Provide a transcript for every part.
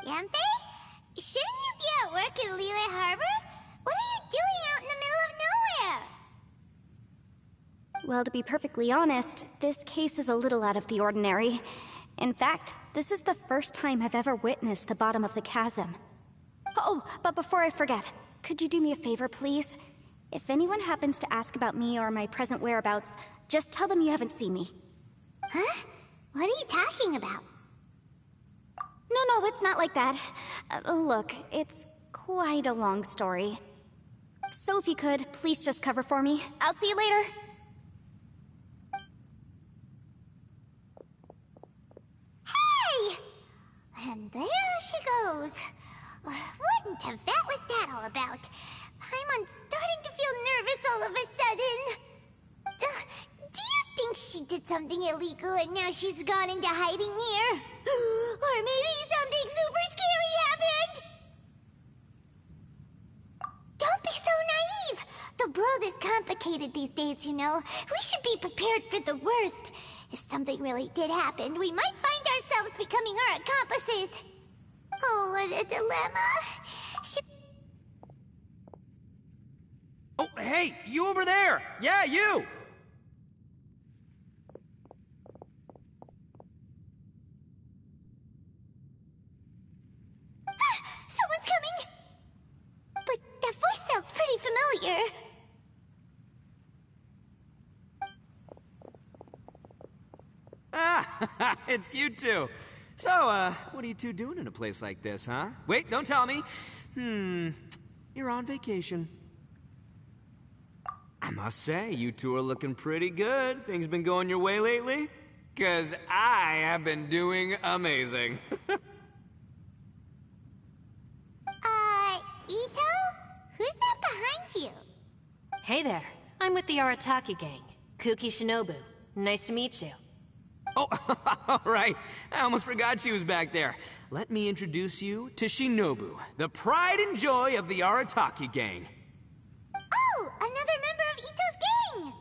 Yantei? Shouldn't you be at work in Liyue Harbor? What are you doing out in the middle of nowhere? Well, to be perfectly honest, this case is a little out of the ordinary. In fact, this is the first time I've ever witnessed the bottom of the chasm. Oh, but before I forget, could you do me a favor, please? If anyone happens to ask about me or my present whereabouts, just tell them you haven't seen me. Huh? What are you talking about? No, it's not like that. Look, it's quite a long story. So if you could, please just cover for me. I'll see you later. Hey! And there she goes. What in Tibet was that all about? Paimon's starting to feel nervous all of a sudden. Do you think she did something illegal and now she's gone into hiding here? Or maybe something super scary happened? Don't be so naive! The world is complicated these days, you know. We should be prepared for the worst. If something really did happen, we might find ourselves becoming her accomplices. Oh, what a dilemma. Oh, hey, you over there! Yeah, you! Someone's coming! But that voice sounds pretty familiar. Ah, it's you two. So, what are you two doing in a place like this, huh? Wait, don't tell me. You're on vacation. I must say, you two are looking pretty good. Things been going your way lately? 'Cause I have been doing amazing. Ito? Who's that behind you? Hey there, I'm with the Arataki gang. Kuki Shinobu. Nice to meet you. Oh, all right. I almost forgot she was back there. Let me introduce you to Shinobu, the pride and joy of the Arataki gang. Oh, another member of Ito's gang!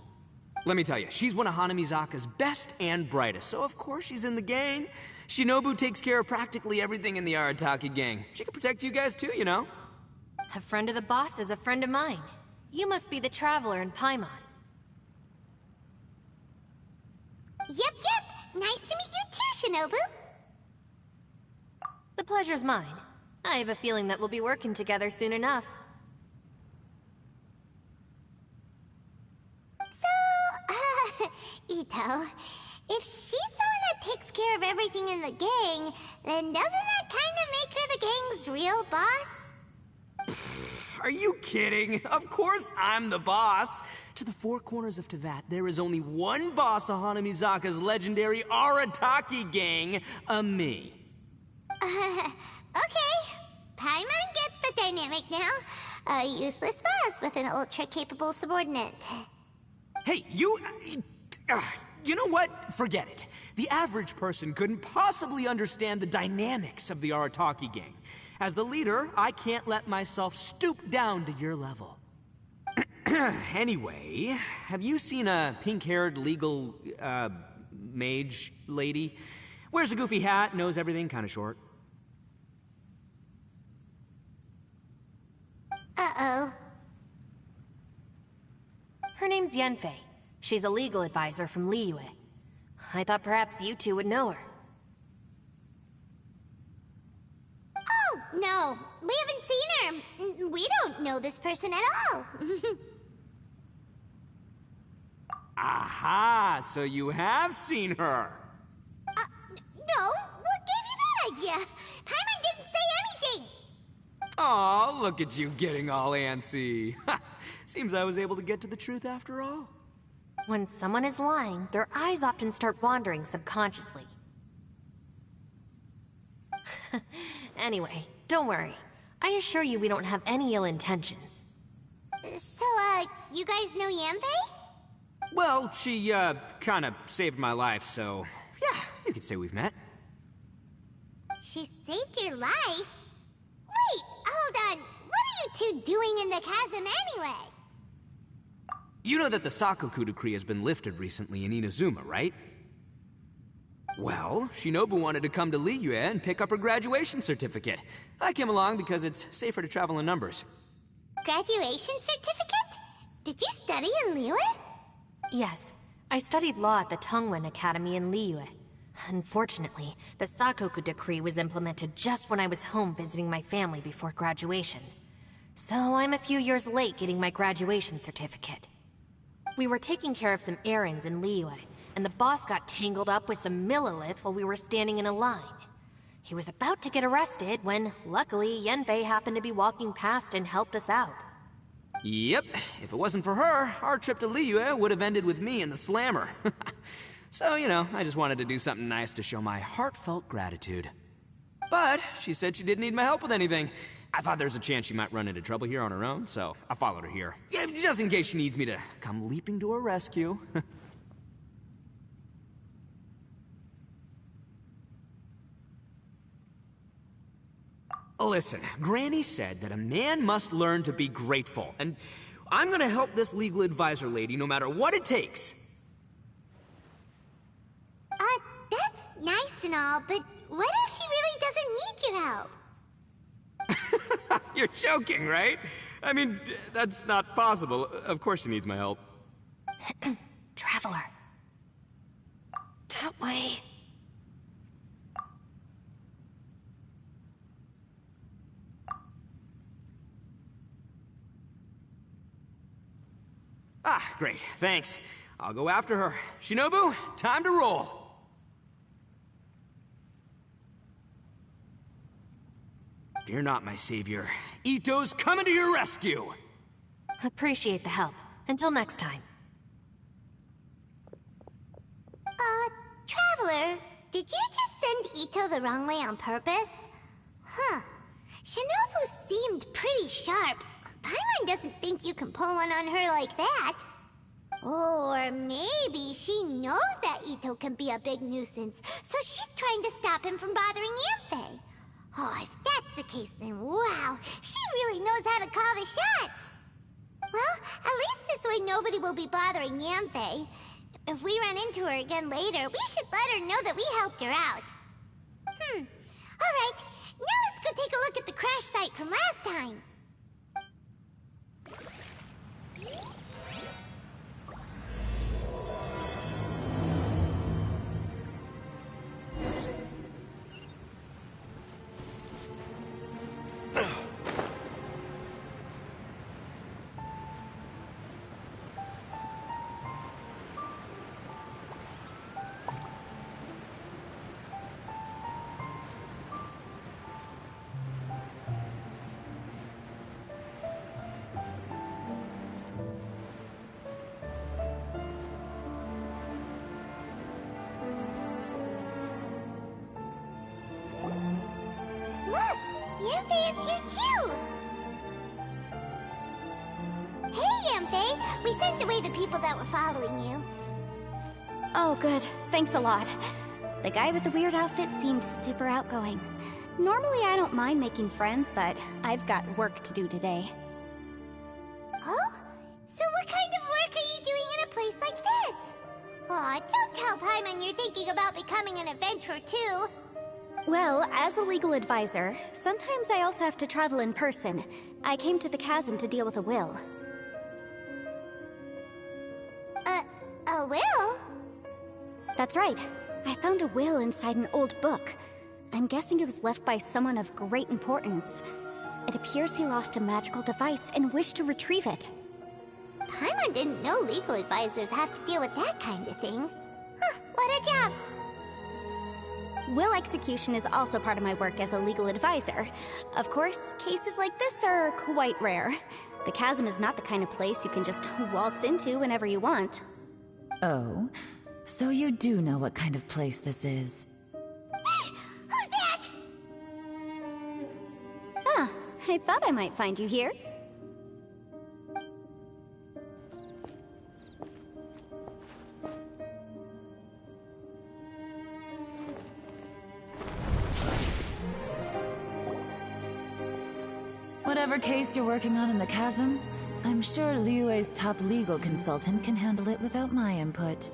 Let me tell you, she's one of Hanamizaka's best and brightest, so of course she's in the gang. Shinobu takes care of practically everything in the Arataki gang. She can protect you guys too, you know? A friend of the boss is a friend of mine. You must be the traveler in Paimon. Yep. Nice to meet you too, Shinobu. The pleasure's mine. I have a feeling that we'll be working together soon enough. So, Ito, if she's the one that takes care of everything in the gang, then doesn't that kind of make her the gang's real boss? Are you kidding? Of course I'm the boss. To the four corners of Teyvat, there is only one boss of Hanamizaka's legendary Arataki gang, me. Okay. Paimon gets the dynamic now. A useless boss with an ultra-capable subordinate. Hey, you know what? Forget it. The average person couldn't possibly understand the dynamics of the Arataki gang. As the leader, I can't let myself stoop down to your level. Anyway, have you seen a pink-haired legal, mage lady? Wears a goofy hat, knows everything, kinda short. Uh-oh. Her name's Yenfei. She's a legal advisor from Liyue. I thought perhaps you two would know her. Oh, no. We haven't seen her. We don't know this person at all. Aha! So you have seen her! No. What gave you that idea? Paimon didn't say anything. Aw, look at you getting all antsy. Seems I was able to get to the truth after all. When someone is lying, their eyes often start wandering subconsciously. Anyway, don't worry. I assure you we don't have any ill intentions. So, you guys know Yanfei? Well, she, kinda saved my life, so... yeah, you could say we've met. She saved your life? Wait, hold on. What are you two doing in the chasm anyway? You know that the Sakoku decree has been lifted recently in Inazuma, right? Well, Shinobu wanted to come to Liyue and pick up her graduation certificate. I came along because it's safer to travel in numbers. Graduation certificate? Did you study in Liyue? Yes, I studied law at the Tongwen Academy in Liyue. Unfortunately, the Sakoku decree was implemented just when I was home visiting my family before graduation. So I'm a few years late getting my graduation certificate. We were taking care of some errands in Liyue, and the boss got tangled up with some Millilith while we were standing in a line. He was about to get arrested when, luckily, Yanfei happened to be walking past and helped us out. Yep, if it wasn't for her, our trip to Liyue would have ended with me in the slammer. So, you know, I just wanted to do something nice to show my heartfelt gratitude. But she said she didn't need my help with anything. I thought there's a chance she might run into trouble here on her own, so I followed her here. Yeah, just in case she needs me to come leaping to her rescue. Listen, Granny said that a man must learn to be grateful, and I'm gonna help this legal advisor lady no matter what it takes. That's nice and all, but what if she really doesn't need your help? You're joking, right? I mean, that's not possible. Of course she needs my help. Traveler. That way. Ah, great, thanks. I'll go after her. Shinobu, time to roll. Fear not, my savior. Ito's coming to your rescue! Appreciate the help. Until next time. Traveler, did you just send Ito the wrong way on purpose? Huh. Shinobu seemed pretty sharp. Paimon doesn't think you can pull one on her like that. Or maybe she knows that Ito can be a big nuisance, so she's trying to stop him from bothering Yanfei. Oh, if that's the case, then wow, she really knows how to call the shots. Well, at least this way nobody will be bothering Yanfei. If we run into her again later, we should let her know that we helped her out. Alright, now let's go take a look at the crash site from last time. Look! Yanfei is here too! Hey, Yanfei! We sent away the people that were following you. Oh, good. Thanks a lot. The guy with the weird outfit seemed super outgoing. Normally I don't mind making friends, but I've got work to do today. Oh? So what kind of work are you doing in a place like this? Aw, don't tell Paimon you're thinking about becoming an adventurer too. Well, as a legal advisor, sometimes I also have to travel in person. I came to the chasm to deal with a will. A will? That's right. I found a will inside an old book. I'm guessing it was left by someone of great importance. It appears he lost a magical device and wished to retrieve it. Paimon didn't know legal advisors have to deal with that kind of thing. Huh, what a job! Will execution is also part of my work as a legal advisor. Of course, cases like this are quite rare. The chasm is not the kind of place you can just waltz into whenever you want. Oh, so you do know what kind of place this is. Who's that? Ah, I thought I might find you here. Whatever case you're working on in the chasm, I'm sure Liyue's top legal consultant can handle it without my input.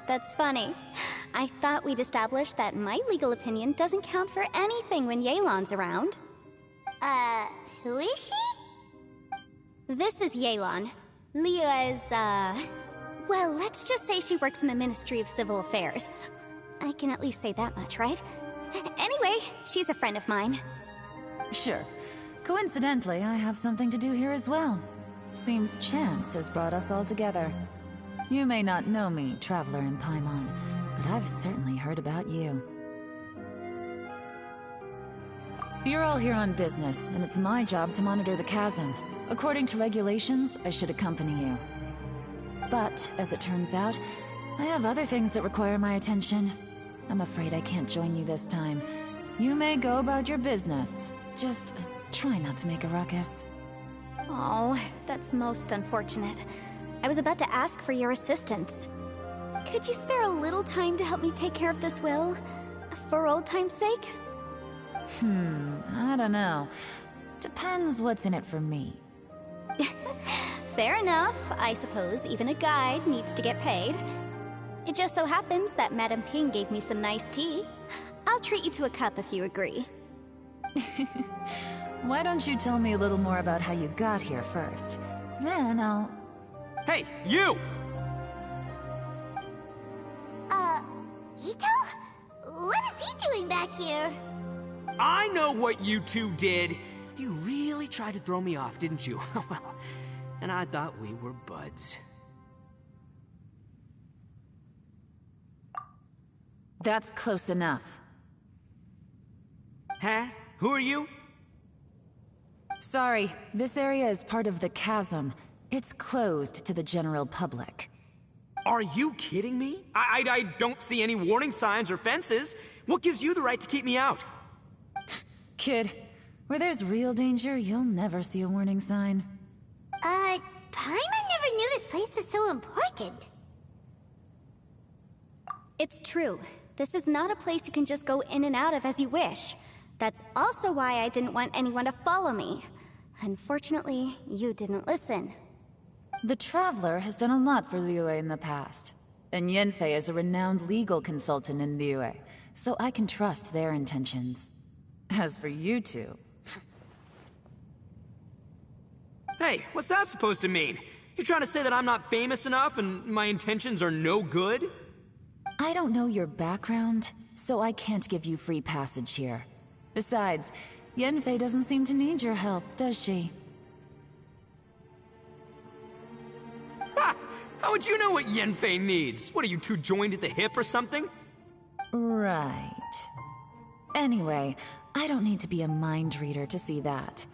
That's funny. I thought we'd established that my legal opinion doesn't count for anything when Yelan's around. Who is she? This is Yelan. Leah is, well, let's just say she works in the Ministry of Civil Affairs. I can at least say that much, right? Anyway, she's a friend of mine. Sure. Coincidentally, I have something to do here as well. Seems chance has brought us all together. You may not know me, Traveler in Paimon, but I've certainly heard about you. You're all here on business, and it's my job to monitor the chasm. According to regulations, I should accompany you. But, as it turns out, I have other things that require my attention. I'm afraid I can't join you this time. You may go about your business. Just try not to make a ruckus. Oh, that's most unfortunate. I was about to ask for your assistance. Could you spare a little time to help me take care of this will? For old time's sake? I don't know. Depends what's in it for me. Fair enough. I suppose even a guide needs to get paid. It just so happens that Madame Ping gave me some nice tea. I'll treat you to a cup if you agree. Why don't you tell me a little more about how you got here first? Then I'll... Hey, you! Ito? What is he doing back here? I know what you two did. You really tried to throw me off, didn't you? Well, and I thought we were buds. That's close enough. Huh? Who are you? Sorry, this area is part of the chasm. It's closed to the general public. Are you kidding me? I don't see any warning signs or fences. What gives you the right to keep me out? Kid, where there's real danger, you'll never see a warning sign. Paimon never knew this place was so important. It's true. This is not a place you can just go in and out of as you wish. That's also why I didn't want anyone to follow me. Unfortunately, you didn't listen. The Traveler has done a lot for Liyue in the past. And Yanfei is a renowned legal consultant in Liyue, so I can trust their intentions. As for you two... Hey, what's that supposed to mean? You trying to say that I'm not famous enough and my intentions are no good? I don't know your background, so I can't give you free passage here. Besides, Yanfei doesn't seem to need your help, does she? Ha! How would you know what Yanfei needs? What, are you two joined at the hip or something? Right. Anyway, I don't need to be a mind reader to see that.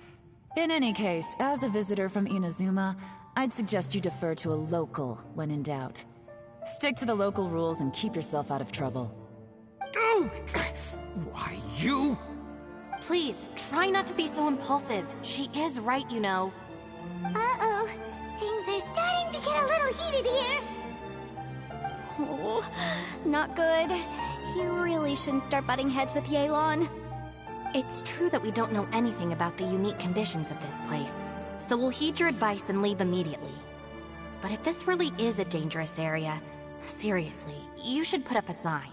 In any case, as a visitor from Inazuma, I'd suggest you defer to a local when in doubt. Stick to the local rules and keep yourself out of trouble. Oh! Why, you? Please, try not to be so impulsive. She is right, you know. Uh-oh. Things are starting to get a little heated here. Oh, not good. You really shouldn't start butting heads with Yelan. It's true that we don't know anything about the unique conditions of this place, so we'll heed your advice and leave immediately. But if this really is a dangerous area, seriously, you should put up a sign.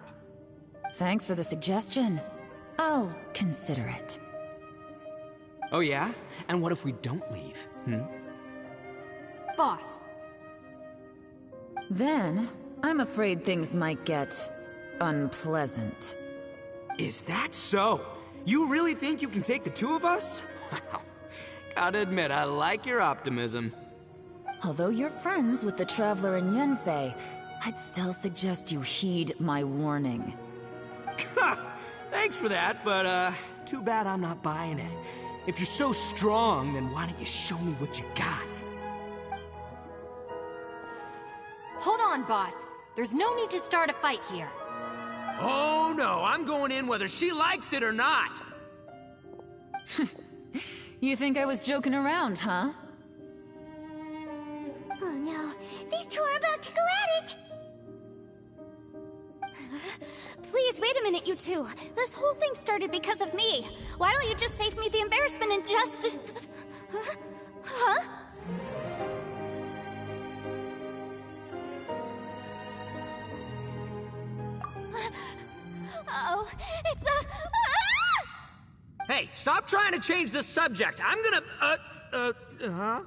Thanks for the suggestion. I'll consider it. Oh yeah? And what if we don't leave? Boss. Then, I'm afraid things might get... unpleasant. Is that so? You really think you can take the two of us? Wow. Gotta admit, I like your optimism. Although you're friends with the Traveler and Yanfei, I'd still suggest you heed my warning. Thanks for that, but too bad I'm not buying it. If you're so strong, then why don't you show me what you got? Hold on, boss. There's no need to start a fight here. Oh no, I'm going in whether she likes it or not. You think I was joking around, huh? Oh no, these two are about to go at it! Please, wait a minute, you two. This whole thing started because of me. Why don't you just save me the embarrassment and just... Huh? Oh, it's a... Hey, stop trying to change the subject. I'm gonna, huh? Ah!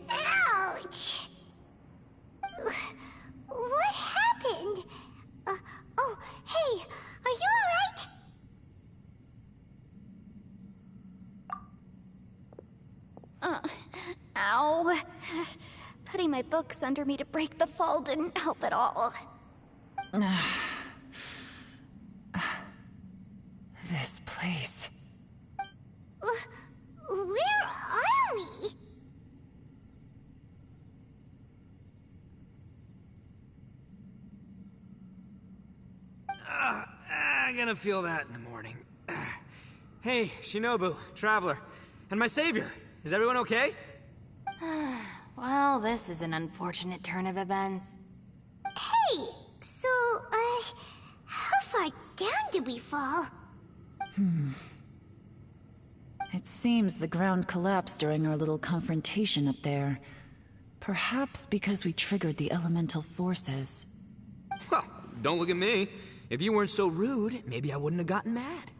Ouch! What happened? Oh, hey, are you alright? Ow. Putting my books under me to break the fall didn't help at all. This place. Where are we? I'm gonna feel that in the morning. Hey, Shinobu, Traveler, and my savior. Is everyone okay? Well, this is an unfortunate turn of events. Hey, so, how far down did we fall? It seems the ground collapsed during our little confrontation up there. Perhaps because we triggered the elemental forces. Well, don't look at me. If you weren't so rude, maybe I wouldn't have gotten mad.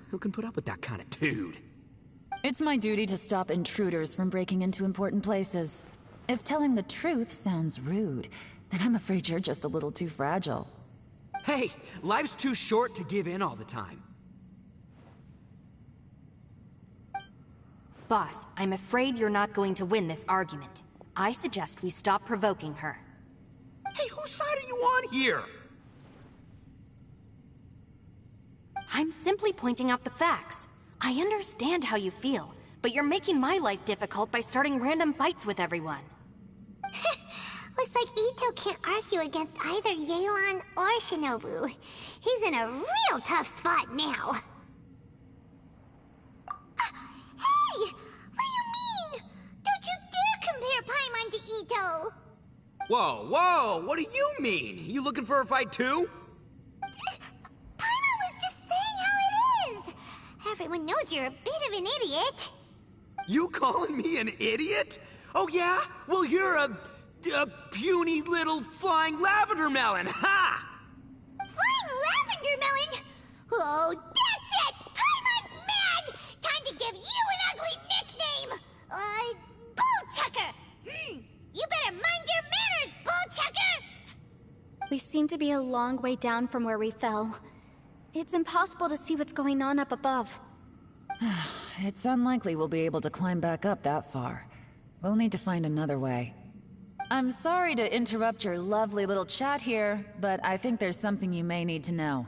Who can put up with that kind of dude? It's my duty to stop intruders from breaking into important places. If telling the truth sounds rude, then I'm afraid you're just a little too fragile. Hey, life's too short to give in all the time. Boss, I'm afraid you're not going to win this argument. I suggest we stop provoking her. Hey, whose side are you on here? I'm simply pointing out the facts. I understand how you feel, but you're making my life difficult by starting random fights with everyone. Looks like Ito can't argue against either Yelan or Shinobu. He's in a real tough spot now. Hey! What do you mean? Don't you dare compare Paimon to Ito! Whoa, whoa, what do you mean? You looking for a fight too? Paimon was just saying how it is! Everyone knows you're a bit of an idiot. You calling me an idiot? Oh yeah? Well, you're a puny little flying lavender melon, ha! Flying lavender melon? Oh, that's it! Paimon's mad! Time to give you an ugly nickname! Bullchucker! You better mind your manners, Bullchucker! We seem to be a long way down from where we fell. It's impossible to see what's going on up above. It's unlikely we'll be able to climb back up that far. We'll need to find another way. I'm sorry to interrupt your lovely little chat here, but I think there's something you may need to know.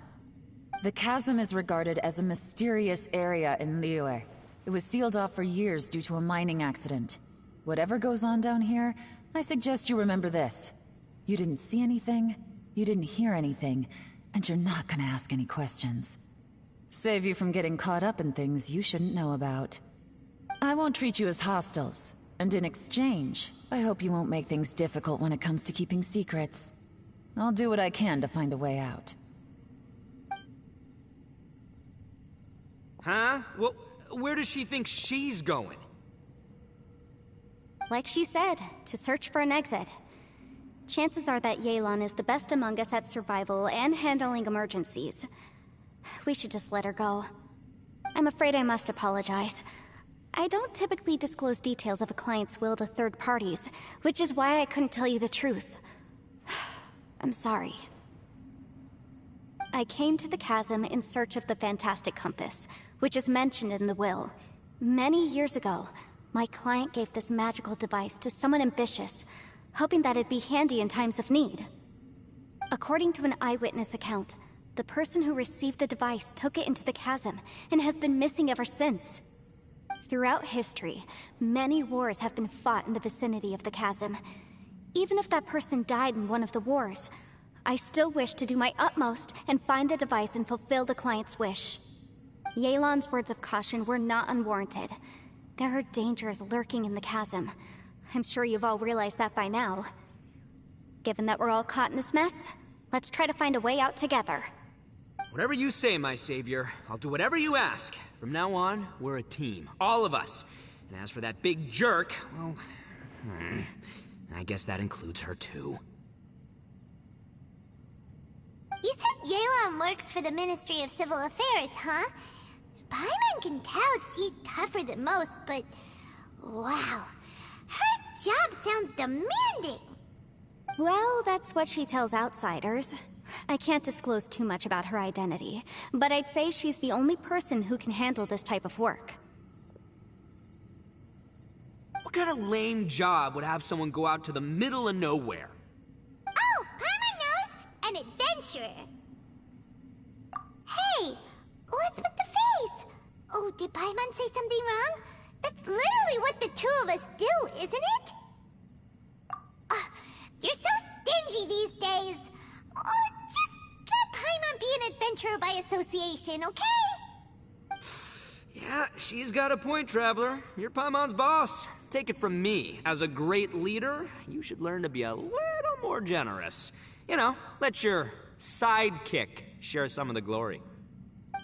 The chasm is regarded as a mysterious area in Liyue. It was sealed off for years due to a mining accident. Whatever goes on down here, I suggest you remember this. You didn't see anything, you didn't hear anything, and you're not gonna ask any questions. Save you from getting caught up in things you shouldn't know about. I won't treat you as hostiles, and in exchange, I hope you won't make things difficult when it comes to keeping secrets. I'll do what I can to find a way out. Huh? Well, where does she think she's going? Like she said, to search for an exit. Chances are that Yelan is the best among us at survival and handling emergencies. We should just let her go. I'm afraid I must apologize. I don't typically disclose details of a client's will to third parties, which is why I couldn't tell you the truth. I'm sorry. I came to the chasm in search of the Fantastic Compass, which is mentioned in the will. Many years ago, my client gave this magical device to someone ambitious, hoping that it'd be handy in times of need. According to an eyewitness account, the person who received the device took it into the chasm and has been missing ever since. Throughout history, many wars have been fought in the vicinity of the chasm. Even if that person died in one of the wars, I still wish to do my utmost and find the device and fulfill the client's wish. Yelan's words of caution were not unwarranted. There are dangers lurking in the chasm. I'm sure you've all realized that by now. Given that we're all caught in this mess, let's try to find a way out together. Whatever you say, my savior. I'll do whatever you ask. From now on, we're a team. All of us. And as for that big jerk, well... I guess that includes her too. You said Yelan works for the Ministry of Civil Affairs, huh? Paimon can tell she's tougher than most, but... wow. Her job sounds demanding! Well, that's what she tells outsiders. I can't disclose too much about her identity, but I'd say she's the only person who can handle this type of work. What kind of lame job would have someone go out to the middle of nowhere? Oh, Paimon knows! An adventurer! Hey! What's with the face? Oh, did Paimon say something wrong? That's literally what the two of us do, isn't it? You're so stingy these days! Oh, just let Paimon be an adventurer by association, okay? Yeah, she's got a point, Traveler. You're Paimon's boss. Take it from me. As a great leader, you should learn to be a little more generous. You know, let your sidekick share some of the glory.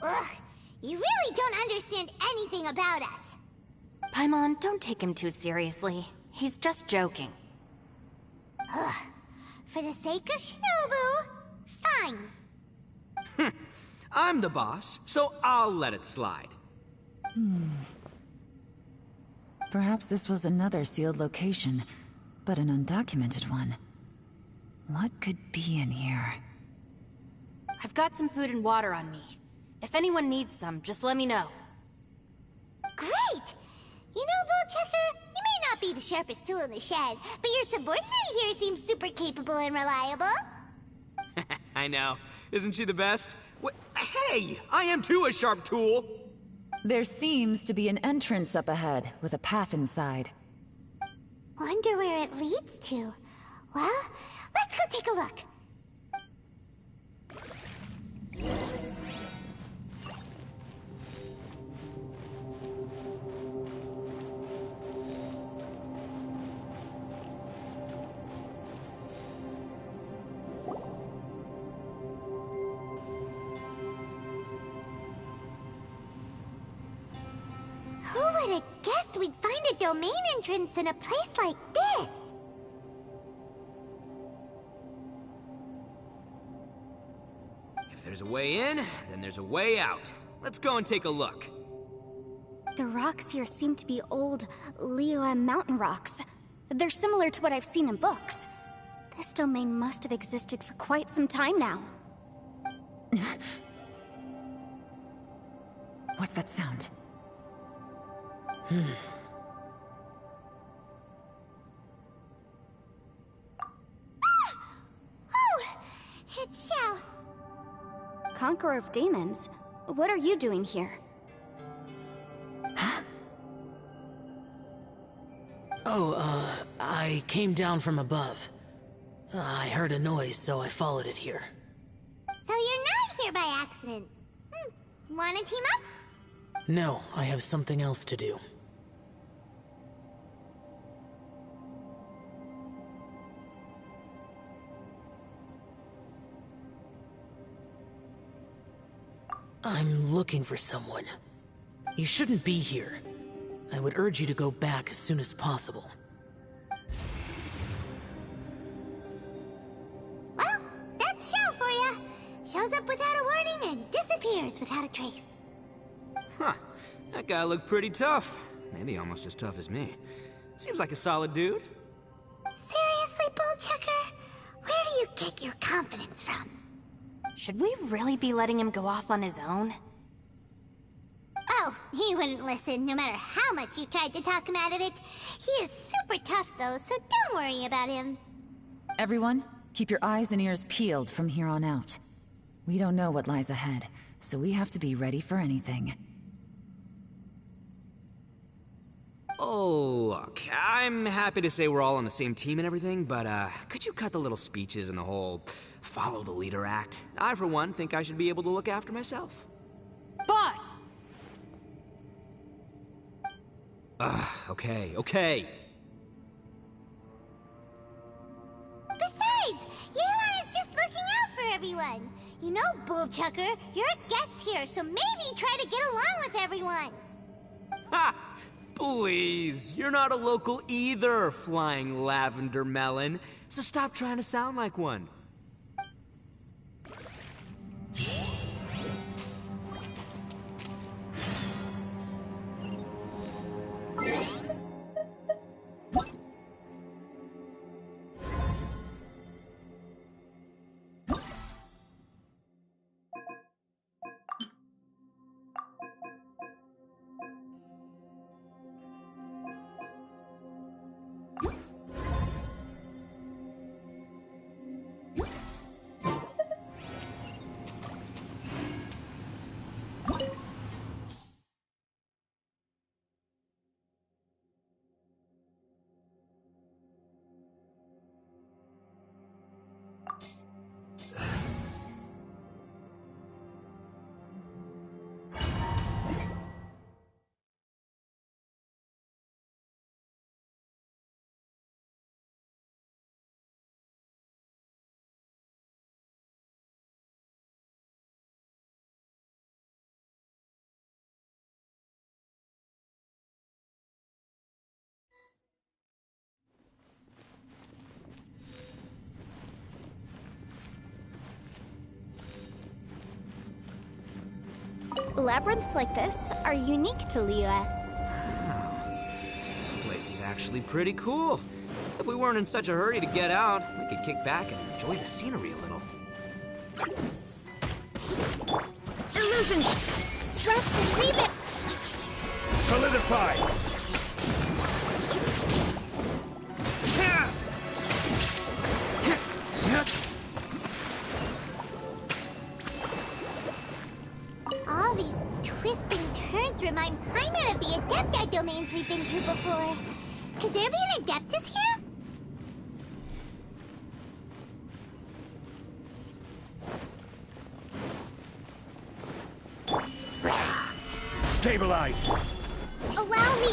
Ugh, you really don't understand anything about us. Paimon, don't take him too seriously. He's just joking. For the sake of Shinobu, fine. I'm the boss, so I'll let it slide. Perhaps this was another sealed location, but an undocumented one. What could be in here? I've got some food and water on me. If anyone needs some, just let me know. Great! You know, Bullchecker, you may not be the sharpest tool in the shed, but your subordinate here seems super capable and reliable. I know. Isn't she the best? Hey! I am too a sharp tool! There seems to be an entrance up ahead, with a path inside. Wonder where it leads to. Well, let's go take a look. Who would have guessed we'd find a domain entrance in a place like this? If there's a way in, then there's a way out. Let's go and take a look. The rocks here seem to be old Liyue mountain rocks. They're similar to what I've seen in books. This domain must have existed for quite some time now. What's that sound? Oh, it's Xiao. Conqueror of Demons, what are you doing here? I came down from above. I heard a noise, so I followed it here. So you're not here by accident. Wanna team up? No, I have something else to do. I'm looking for someone. You shouldn't be here. I would urge you to go back as soon as possible. Well, that's Xiao for ya. Shows up without a warning and disappears without a trace. Huh. That guy looked pretty tough. Maybe almost as tough as me. Seems like a solid dude. Seriously, Bullchecker? Where do you get your confidence from? Should we really be letting him go off on his own? Oh, he wouldn't listen no matter how much you tried to talk him out of it. He is super tough though, so don't worry about him. Everyone, keep your eyes and ears peeled from here on out. We don't know what lies ahead, so we have to be ready for anything. Oh, look, I'm happy to say we're all on the same team and everything, but, could you cut the little speeches and the whole follow the leader act? I, for one, think I should be able to look after myself. Boss! Okay. Besides, Yelan is just looking out for everyone. You know, Bullchucker, you're a guest here, so maybe try to get along with everyone. Ha! Please, you're not a local either, Flying Lavender Melon, so stop trying to sound like one. Labyrinths like this are unique to Liyue. This place is actually pretty cool. If we weren't in such a hurry to get out, we could kick back and enjoy the scenery a little. Illusion! Rest and rebuild! Solidify! All these twists and turns remind Paimon of the Adepti domains we've been to before. Could there be an Adeptus here? Stabilize! Allow me!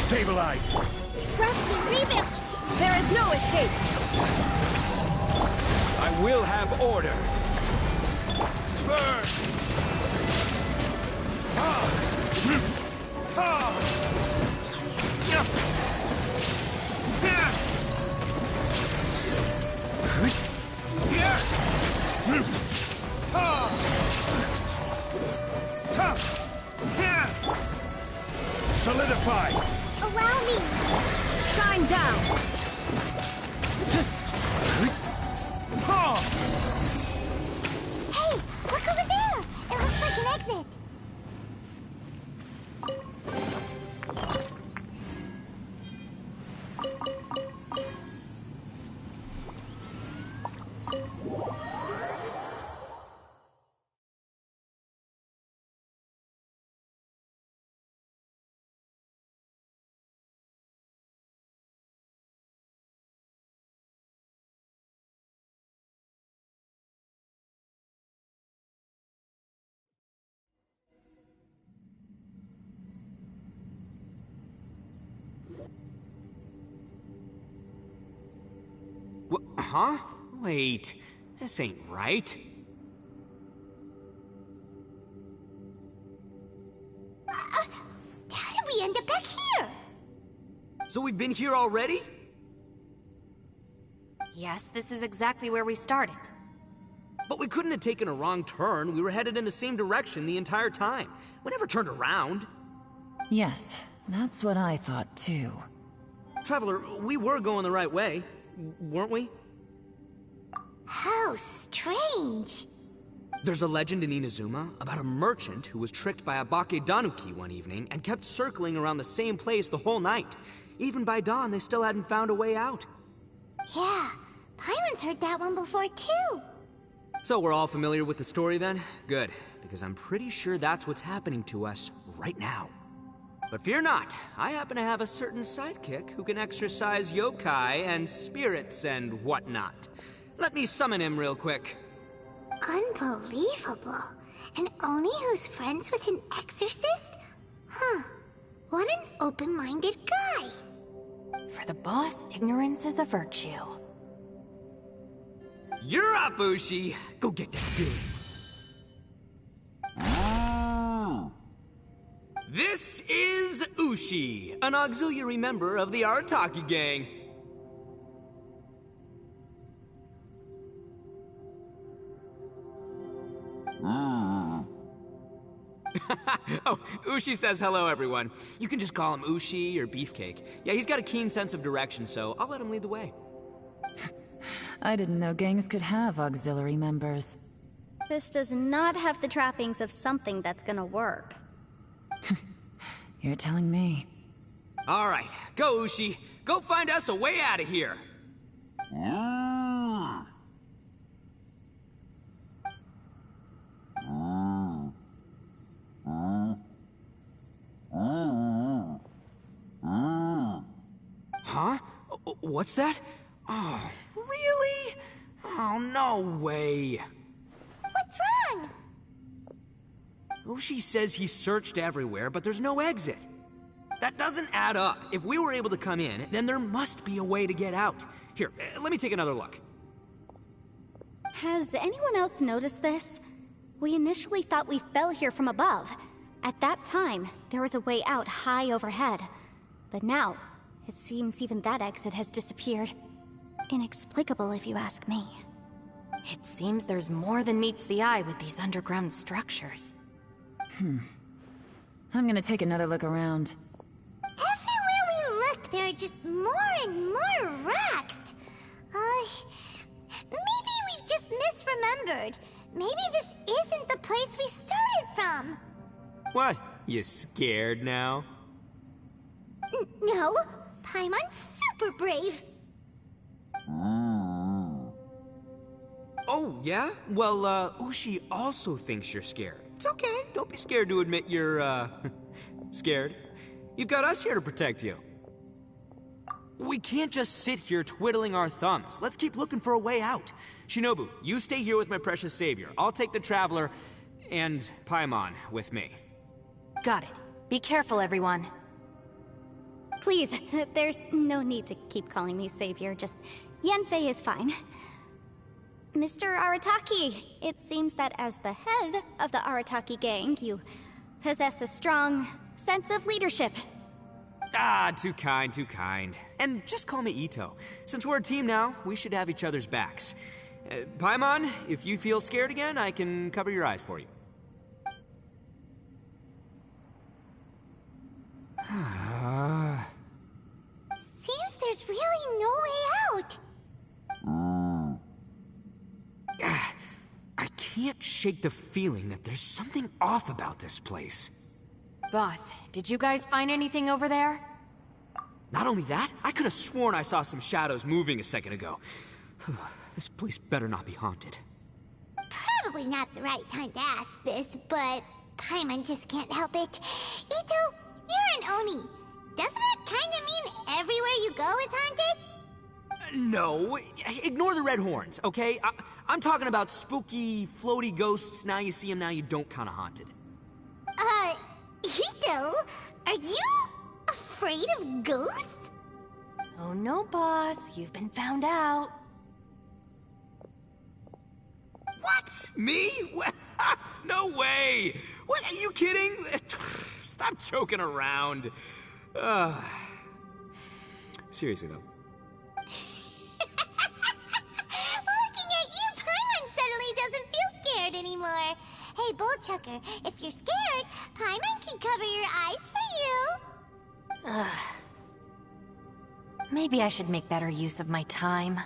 Stabilize! Rusty, rebuild! There is no escape! I will have order! Burn! Solidify! Allow me! Shine down! Hey, look over there! It looks like an exit. Huh? Wait, this ain't right. How did we end up back here? So we've been here already? Yes, this is exactly where we started. But we couldn't have taken a wrong turn. We were headed in the same direction the entire time. We never turned around. Yes, that's what I thought too. Traveler, we were going the right way, weren't we? How strange. There's a legend in Inazuma about a merchant who was tricked by a Bakedanuki one evening and kept circling around the same place the whole night. Even by dawn, they still hadn't found a way out. Yeah, Paimon's heard that one before too. So we're all familiar with the story then? Good, because I'm pretty sure that's what's happening to us right now. But fear not, I happen to have a certain sidekick who can exercise yokai and spirits and whatnot. Let me summon him real quick. Unbelievable. An Oni who's friends with an exorcist? Huh. What an open-minded guy. For the boss, ignorance is a virtue. You're up, Ushi! Go get that spirit. This is Ushi, an auxiliary member of the Arataki gang. Oh, Ushi says hello, everyone. You can just call him Ushi or Beefcake. Yeah, he's got a keen sense of direction, so I'll let him lead the way. I didn't know gangs could have auxiliary members. This does not have the trappings of something that's gonna work. You're telling me. All right, go, Ushi. Go find us a way out of here. Huh? What's that? Oh, really? Oh, no way. What's wrong? Ushi says he searched everywhere, but there's no exit. That doesn't add up. If we were able to come in, then there must be a way to get out. Here, let me take another look. Has anyone else noticed this? We initially thought we fell here from above. At that time, there was a way out high overhead. But now, it seems even that exit has disappeared. Inexplicable, if you ask me. It seems there's more than meets the eye with these underground structures. I'm gonna take another look around. Everywhere we look, there are just more and more rocks. Maybe we've just missed remembered. Maybe this isn't the place we started from. What? You scared now? No, Paimon's super brave. Oh, yeah? Well, Ushi also thinks you're scared. It's okay. Don't be scared to admit you're, scared. You've got us here to protect you. We can't just sit here twiddling our thumbs. Let's keep looking for a way out. Shinobu, you stay here with my precious savior. I'll take the Traveler and Paimon with me. Got it. Be careful, everyone. Please, there's no need to keep calling me savior. Just Yanfei is fine. Mr. Arataki, it seems that as the head of the Arataki gang, you possess a strong sense of leadership. Ah, too kind, too kind. And just call me Ito. Since we're a team now, we should have each other's backs. Paimon, if you feel scared again, I can cover your eyes for you. Seems there's really no way out. I can't shake the feeling that there's something off about this place. Boss, did you guys find anything over there? Not only that, I could have sworn I saw some shadows moving a second ago. This place better not be haunted. Probably not the right time to ask this, but Paimon just can't help it. Ito, you're an Oni. Doesn't it kind of mean everywhere you go is haunted? No, ignore the red horns, okay? I'm talking about spooky, floaty ghosts. Now you see them, now you don't kind of haunted. Ito, are you afraid of ghosts? Oh no, boss. You've been found out. What? Me? No way! What, are you kidding? Stop joking around. Seriously, though. Looking at you, Paimon suddenly doesn't feel scared anymore. Hey, Bullchucker, if you're scared, Paimon can cover your eyes for you. Maybe I should make better use of my time.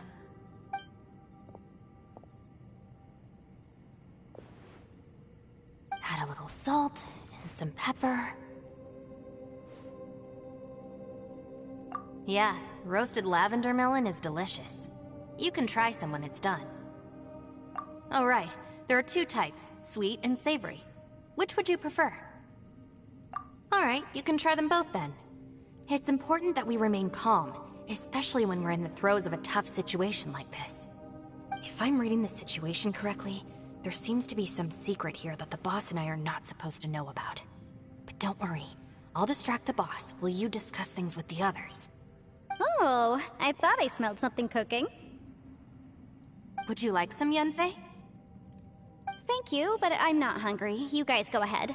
Add a little salt and some pepper. Yeah, roasted lavender melon is delicious. You can try some when it's done. Oh right, there are two types, sweet and savory. Which would you prefer? Alright, you can try them both then. It's important that we remain calm, especially when we're in the throes of a tough situation like this. If I'm reading the situation correctly, there seems to be some secret here that the boss and I are not supposed to know about. But don't worry, I'll distract the boss while you discuss things with the others. Oh, I thought I smelled something cooking. Would you like some, Yanfei? Thank you, but I'm not hungry. You guys go ahead.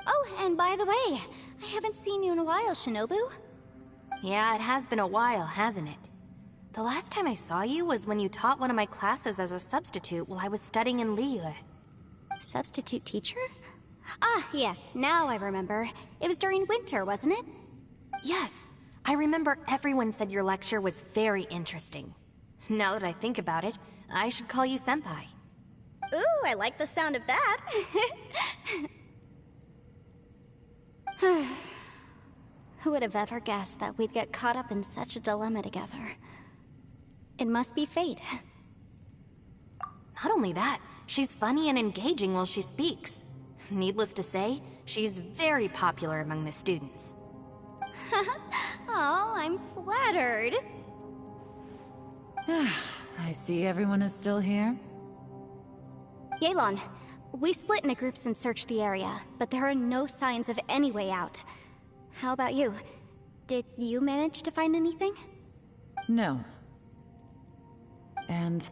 Oh, and by the way, I haven't seen you in a while, Shinobu. Yeah, it has been a while, hasn't it? The last time I saw you was when you taught one of my classes as a substitute while I was studying in Liyue. Substitute teacher? Ah, yes, now I remember. It was during winter, wasn't it? Yes, I remember everyone said your lecture was very interesting. Now that I think about it, I should call you Senpai. Ooh, I like the sound of that. Who would have ever guessed that we'd get caught up in such a dilemma together? It must be fate. Not only that, she's funny and engaging while she speaks. Needless to say, she's very popular among the students. Oh, I'm flattered. I see everyone is still here. Yelan, we split into groups and searched the area, but there are no signs of any way out. How about you? Did you manage to find anything? No. And,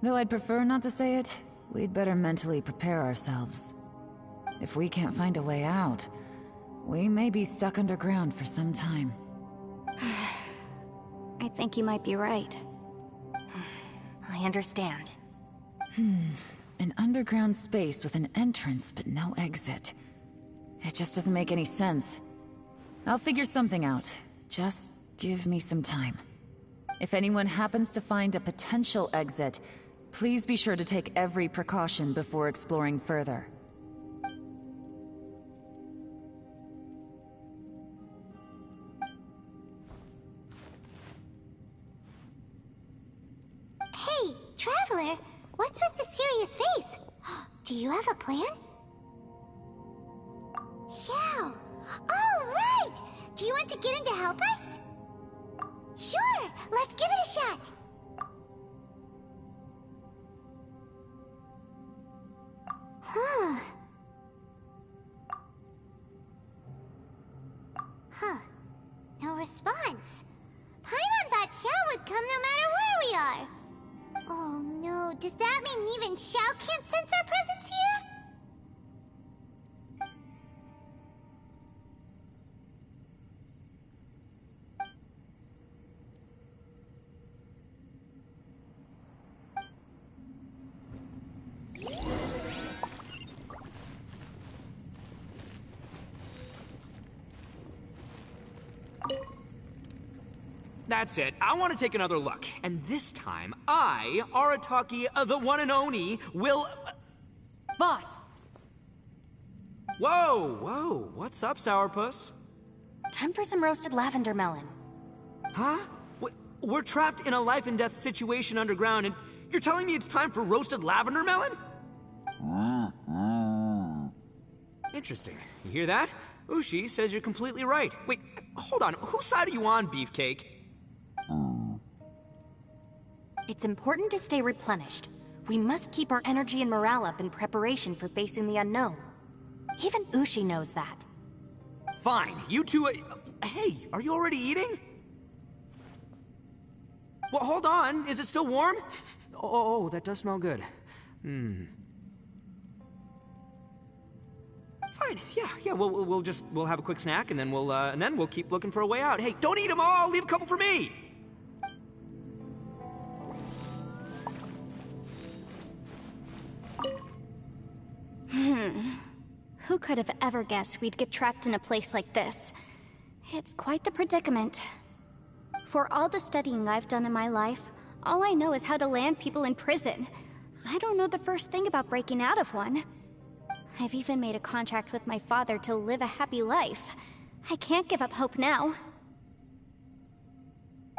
though I'd prefer not to say it, we'd better mentally prepare ourselves. If we can't find a way out, we may be stuck underground for some time. I think you might be right. I understand. An underground space with an entrance but no exit. It just doesn't make any sense. I'll figure something out. Just give me some time. If anyone happens to find a potential exit, Please be sure to take every precaution before exploring further. Hey, Traveler, what's with the serious face? Do you have a plan? Yeah. All right! Do you want to get in to help us? Sure, let's give it a shot. Huh. No response. Paimon thought Xiao would come no matter where we are. Oh no, does that mean even Xiao can't sense our presence here? That's it. I want to take another look. And this time, I, Arataki, the one and only, will... Boss! Whoa, whoa. What's up, Sourpuss? Time for some roasted lavender melon. Huh? We're trapped in a life and death situation underground, and you're telling me it's time for roasted lavender melon? Interesting. You hear that? Ushi says you're completely right. Wait, hold on. Whose side are you on, Beefcake? It's important to stay replenished. We must keep our energy and morale up in preparation for facing the unknown. Even Ushi knows that. Fine, you two... hey, are you already eating? Well, hold on. Is it still warm? Oh, that does smell good. Fine. Yeah. We'll have a quick snack, and then we'll keep looking for a way out. Hey, don't eat them all. Leave a couple for me. Who could have ever guessed we'd get trapped in a place like this? It's quite the predicament. For all the studying I've done in my life, all I know is how to land people in prison. I don't know the first thing about breaking out of one. I've even made a contract with my father to live a happy life. I can't give up hope now.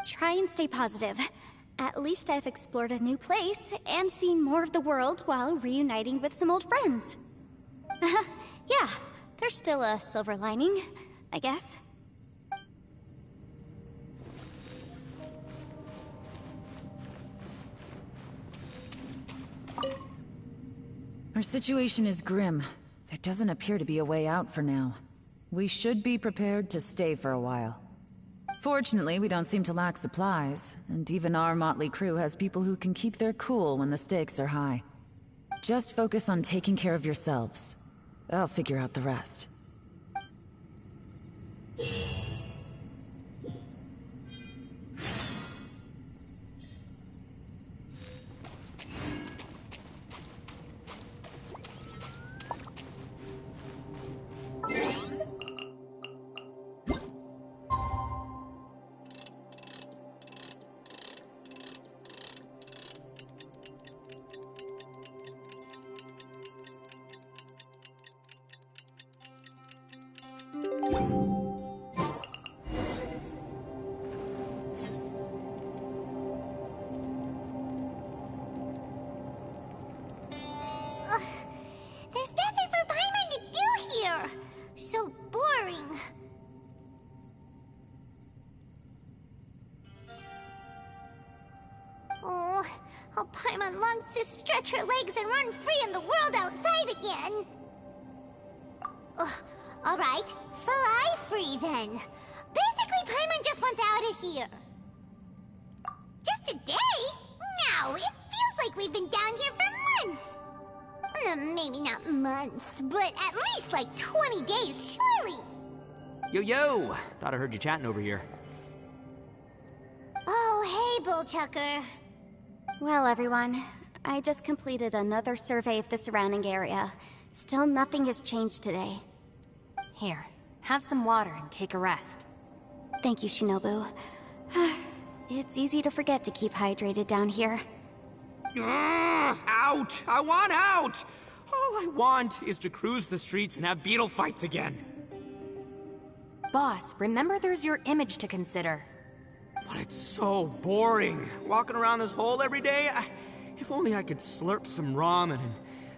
Try and stay positive. At least I've explored a new place and seen more of the world while reuniting with some old friends. Yeah, there's still a silver lining, I guess. Our situation is grim. There doesn't appear to be a way out for now. We should be prepared to stay for a while. Fortunately, we don't seem to lack supplies, and even our motley crew has people who can keep their cool when the stakes are high. Just focus on taking care of yourselves. I'll figure out the rest. There's nothing for Paimon to do here. So boring. Oh, how Paimon longs to stretch her legs and run free in the world outside again. All right, fly free then. Basically, Paimon just wants out of here. Just a day? No, it feels like we've been down here for months. Maybe not months, but at least like 20 days, surely. Yo! Thought I heard you chatting over here. Oh, hey, Bullchucker. Well, everyone, I just completed another survey of the surrounding area. Still nothing has changed today. Here, have some water and take a rest. Thank you, Shinobu. It's easy to forget to keep hydrated down here. Out! I want out! All I want is to cruise the streets and have beetle fights again. Boss, remember there's your image to consider. But it's so boring, walking around this hole every day. If only I could slurp some ramen and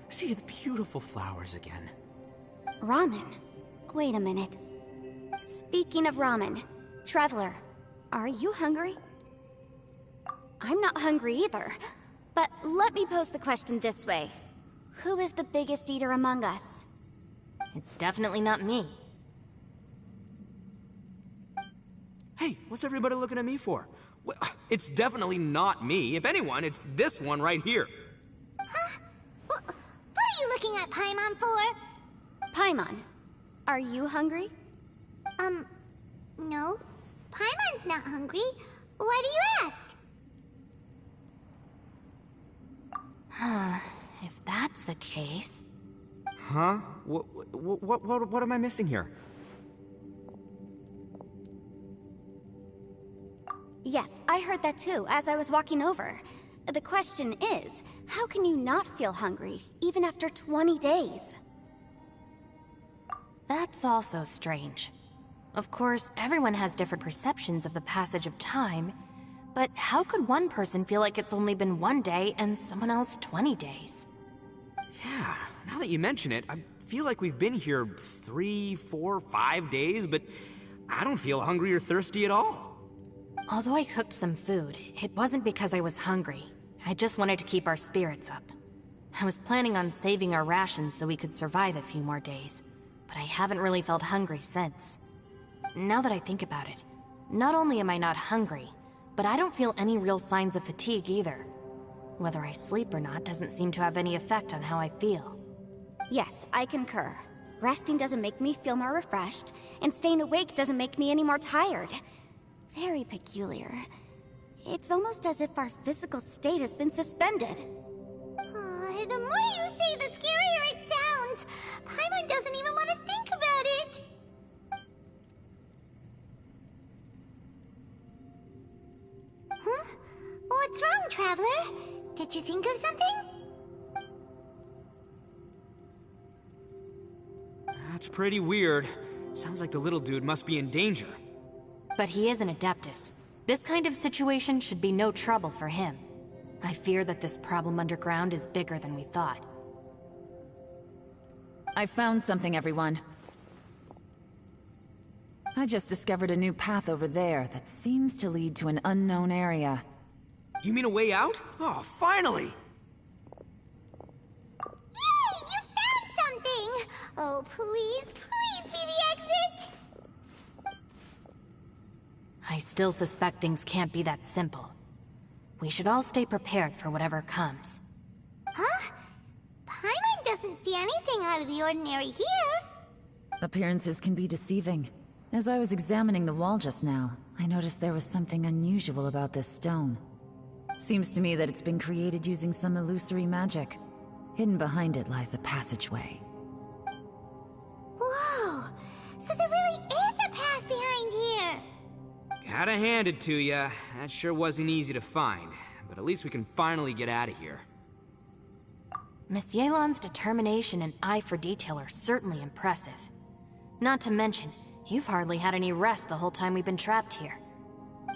see the beautiful flowers again. Ramen? Wait a minute. Speaking of ramen, Traveler, are you hungry? I'm not hungry either. But let me pose the question this way. Who is the biggest eater among us? It's definitely not me. Hey, what's everybody looking at me for? Well, it's definitely not me. If anyone, it's this one right here. Huh? What are you looking at Paimon for? Paimon, are you hungry? No. Paimon's not hungry. Why do you ask? If that's the case... Huh? What am I missing here? Yes, I heard that too, as I was walking over. The question is, how can you not feel hungry, even after 20 days? That's also strange. Of course, everyone has different perceptions of the passage of time, but how could one person feel like it's only been 1 day and someone else 20 days? Yeah, now that you mention it, I feel like we've been here 3, 4, 5 days, but I don't feel hungry or thirsty at all. Although I cooked some food, it wasn't because I was hungry. I just wanted to keep our spirits up. I was planning on saving our rations so we could survive a few more days, but I haven't really felt hungry since. Now that I think about it, not only am I not hungry, but I don't feel any real signs of fatigue either. Whether I sleep or not doesn't seem to have any effect on how I feel. Yes, I concur. Resting doesn't make me feel more refreshed, and staying awake doesn't make me any more tired. Very peculiar. It's almost as if our physical state has been suspended. The more you say, the scarier it sounds. Paimon doesn't even want to think about it. Huh? What's wrong, Traveler? Did you think of something? That's pretty weird. Sounds like the little dude must be in danger. But he is an Adeptus. This kind of situation should be no trouble for him. I fear that this problem underground is bigger than we thought. I found something, everyone. I just discovered a new path over there that seems to lead to an unknown area. You mean a way out? Oh, finally! Yay! You found something! Oh, please, please be the exit! I still suspect things can't be that simple. We should all stay prepared for whatever comes. Huh? Paimon doesn't see anything out of the ordinary here. Appearances can be deceiving. As I was examining the wall just now, I noticed there was something unusual about this stone. Seems to me that it's been created using some illusory magic. Hidden behind it lies a passageway. Whoa! So there really is a path behind here! Gotta hand it to ya. That sure wasn't easy to find. But at least we can finally get out of here. Miss Yelan's determination and eye for detail are certainly impressive. Not to mention, you've hardly had any rest the whole time we've been trapped here.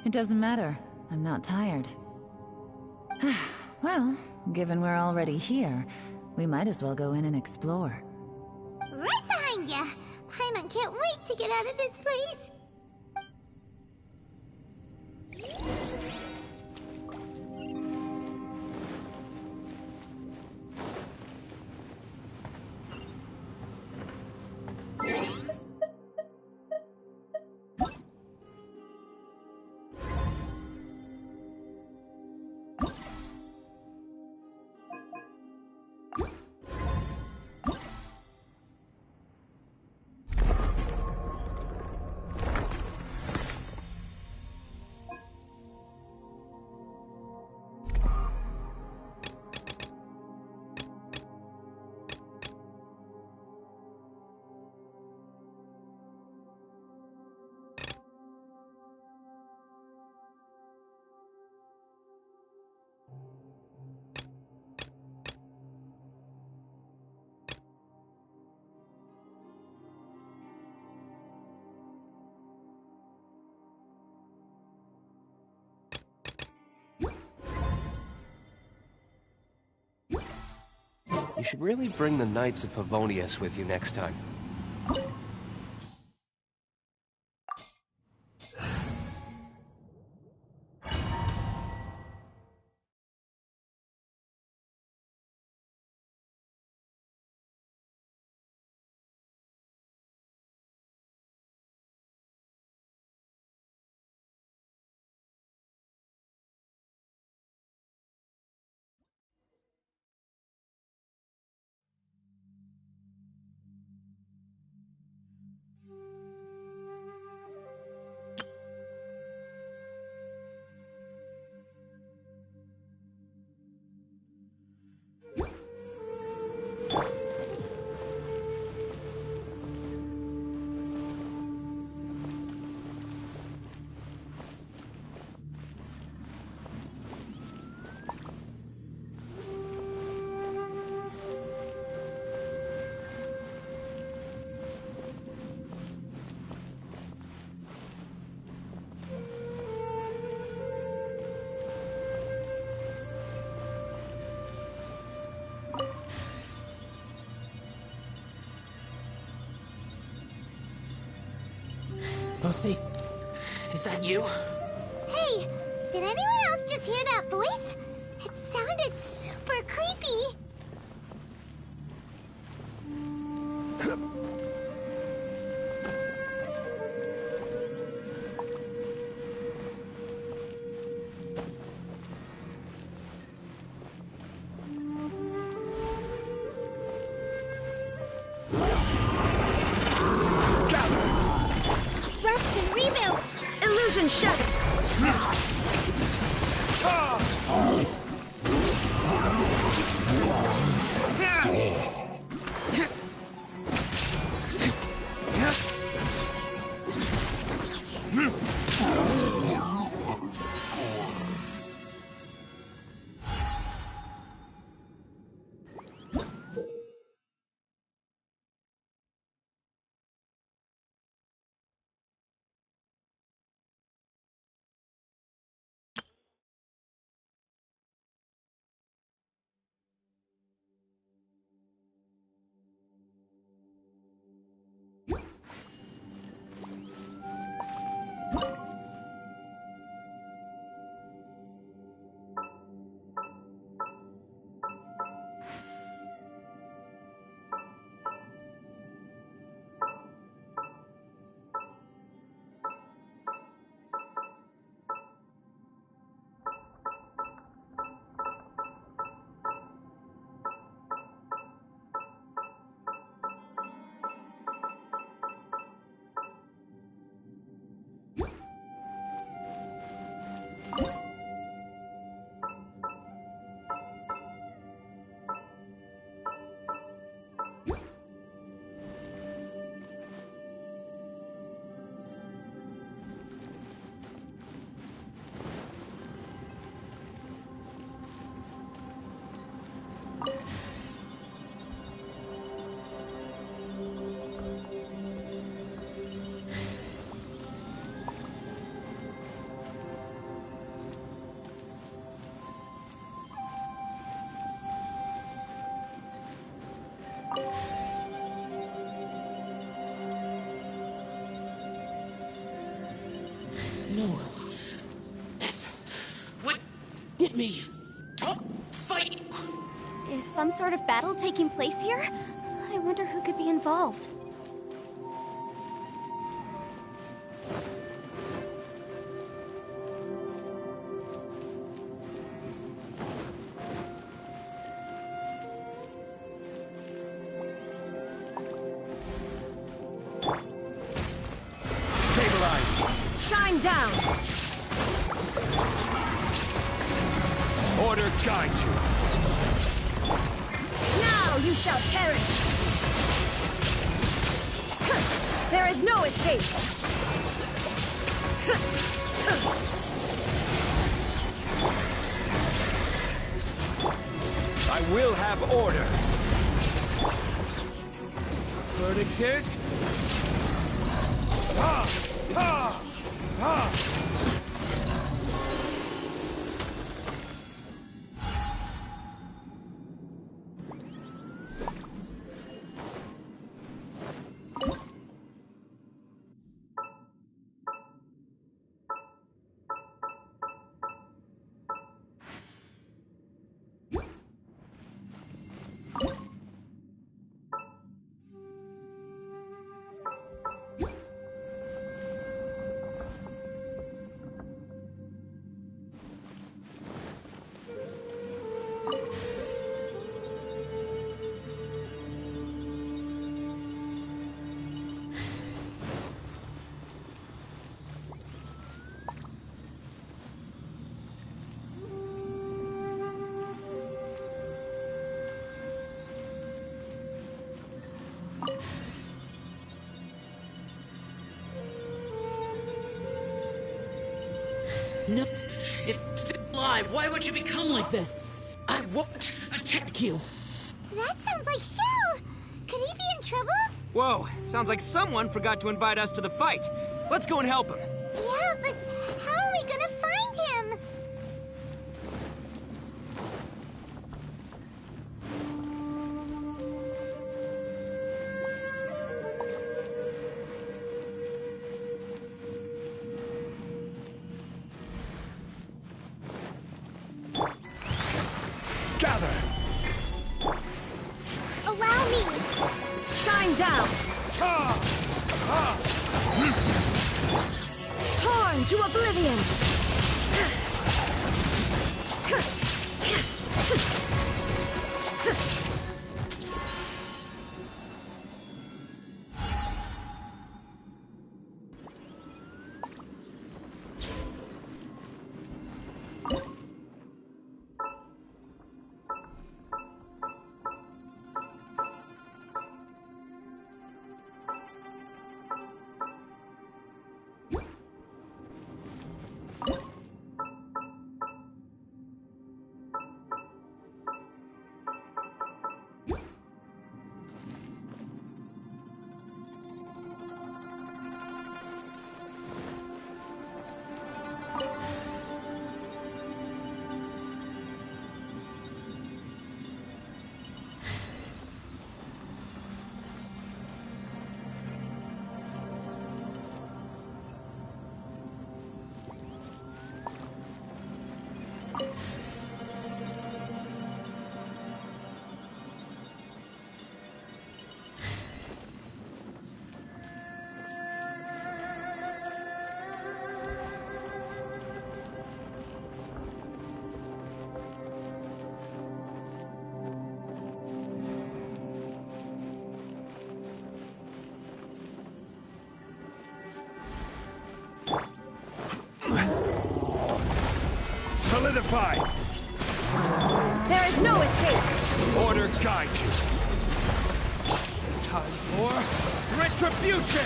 It doesn't matter. I'm not tired. Well, given we're already here, we might as well go in and explore. Right behind ya! Paimon can't wait to get out of this place! You should really bring the Knights of Favonius with you next time. Lucy, is that you? Hey, did anyone else just hear that voice? It sounded super creepy. Rest and rebuild. Illusion shattered. No. This would get me. Don't fight. Is some sort of battle taking place here? I wonder who could be involved. Shine down! Order guide you. Now you shall perish! There is no escape! I will have order. Verdict is... Ha! Ha! Ha! No, it's alive. Why would you become like this? I won't attack you. That sounds like Xiao! Could he be in trouble? Whoa, sounds like someone forgot to invite us to the fight. Let's go and help him. Yeah, but how are we gonna find him? Gather! Allow me! Shine down! Torn to oblivion! Solidify! There is no escape! Order guide you. Time for retribution!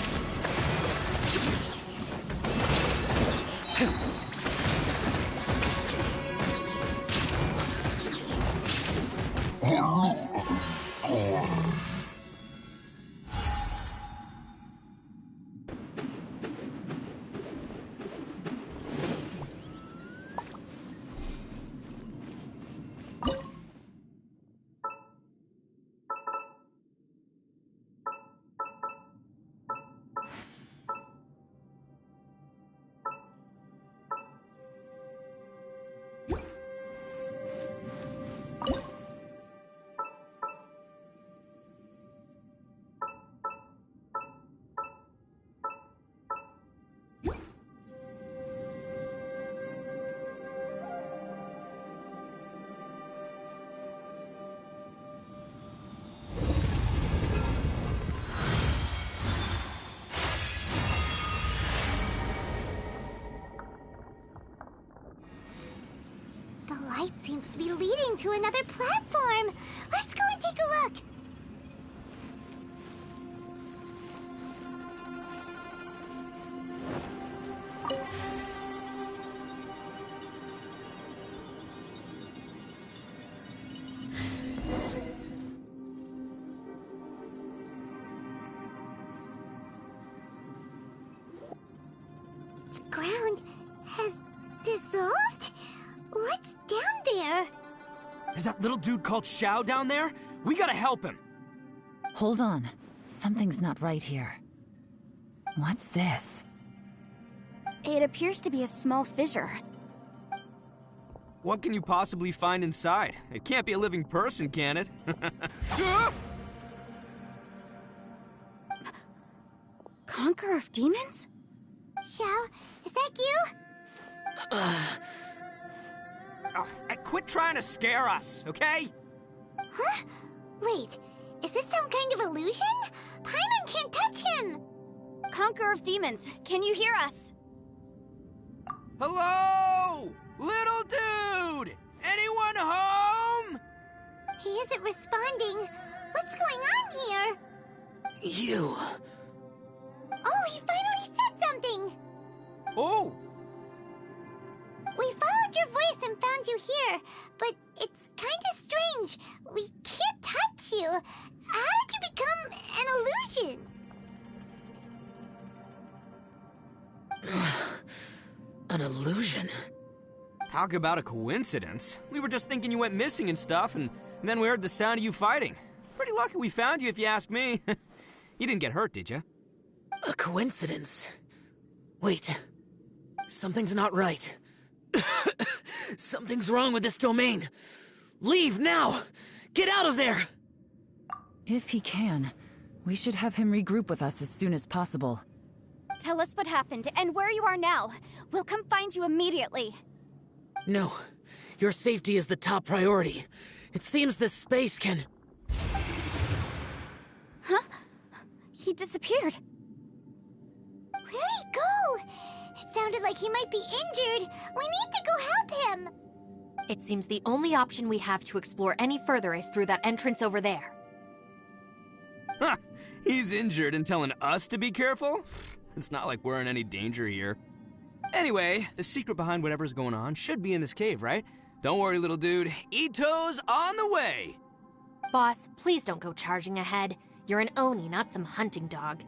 The light seems to be leading to another platform. Let's go and take a look. The ground has dissolved? What's down there? Is that little dude called Xiao down there? We gotta help him. Hold on. Something's not right here. What's this? It appears to be a small fissure. What can you possibly find inside? It can't be a living person, can it? Conqueror of demons? Xiao, is that you? Quit trying to scare us, okay? Huh? Wait, is this some kind of illusion? Paimon can't touch him! Conqueror of demons, can you hear us? Hello? Little dude! Anyone home? He isn't responding. What's going on here? You. Oh, he finally said something! Oh! We followed your voice and found you here, but it's kind of strange. We can't touch you. How did you become an illusion? An illusion? Talk about a coincidence. We were just thinking you went missing and stuff, and then we heard the sound of you fighting. Pretty lucky we found you, if you ask me. You didn't get hurt, did you? A coincidence? Wait. Something's not right. Something's wrong with this domain. Leave now! Get out of there! If he can, we should have him regroup with us as soon as possible. Tell us what happened and where you are now. We'll come find you immediately. No. Your safety is the top priority. It seems this space can... Huh? He disappeared. Where'd he go? It sounded like he might be injured. We need to go help him. It seems the only option we have to explore any further is through that entrance over there. Huh, he's injured and telling us to be careful? It's not like we're in any danger here. Anyway, the secret behind whatever's going on should be in this cave, right? Don't worry, little dude. Ito's on the way! Boss, please don't go charging ahead. You're an Oni, not some hunting dog.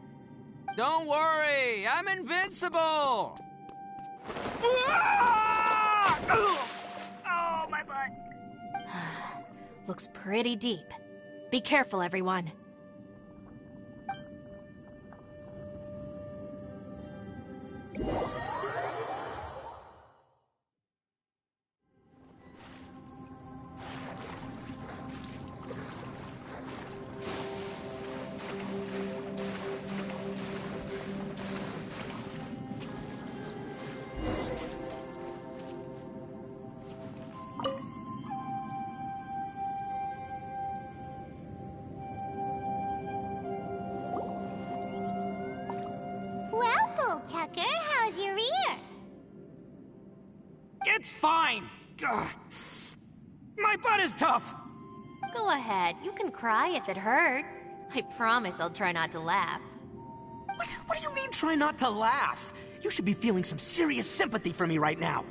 Don't worry, I'm invincible! Ah! Oh, my butt! Looks pretty deep. Be careful, everyone. Tucker, how's your ear? It's fine! Ugh. My butt is tough! Go ahead, you can cry if it hurts. I promise I'll try not to laugh. What do you mean, try not to laugh? You should be feeling some serious sympathy for me right now.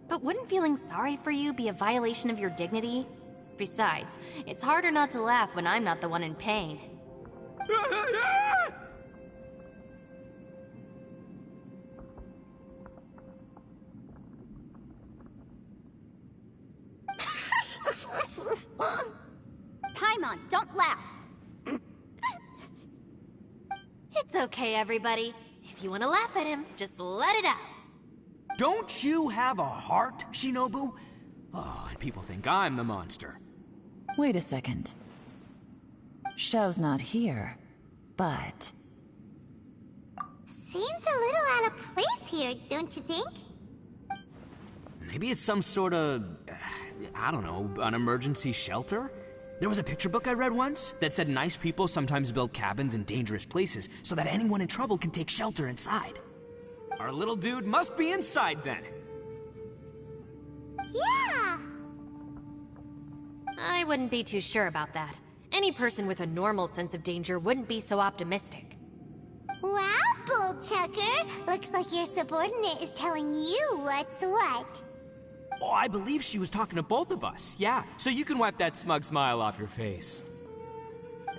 But wouldn't feeling sorry for you be a violation of your dignity? Besides, it's harder not to laugh when I'm not the one in pain. Paimon, don't laugh. It's okay, everybody. If you want to laugh at him, just let it out. Don't you have a heart, Shinobu? Oh, and people think I'm the monster. Wait a second. Xiao's not here, but... Seems a little out of place here, don't you think? Maybe it's some sort of, I don't know, an emergency shelter? There was a picture book I read once that said nice people sometimes build cabins in dangerous places so that anyone in trouble can take shelter inside. Our little dude must be inside then. Yeah! I wouldn't be too sure about that. Any person with a normal sense of danger wouldn't be so optimistic. Wow, Bullchucker! Looks like your subordinate is telling you what's what. Oh, I believe she was talking to both of us. Yeah, so you can wipe that smug smile off your face.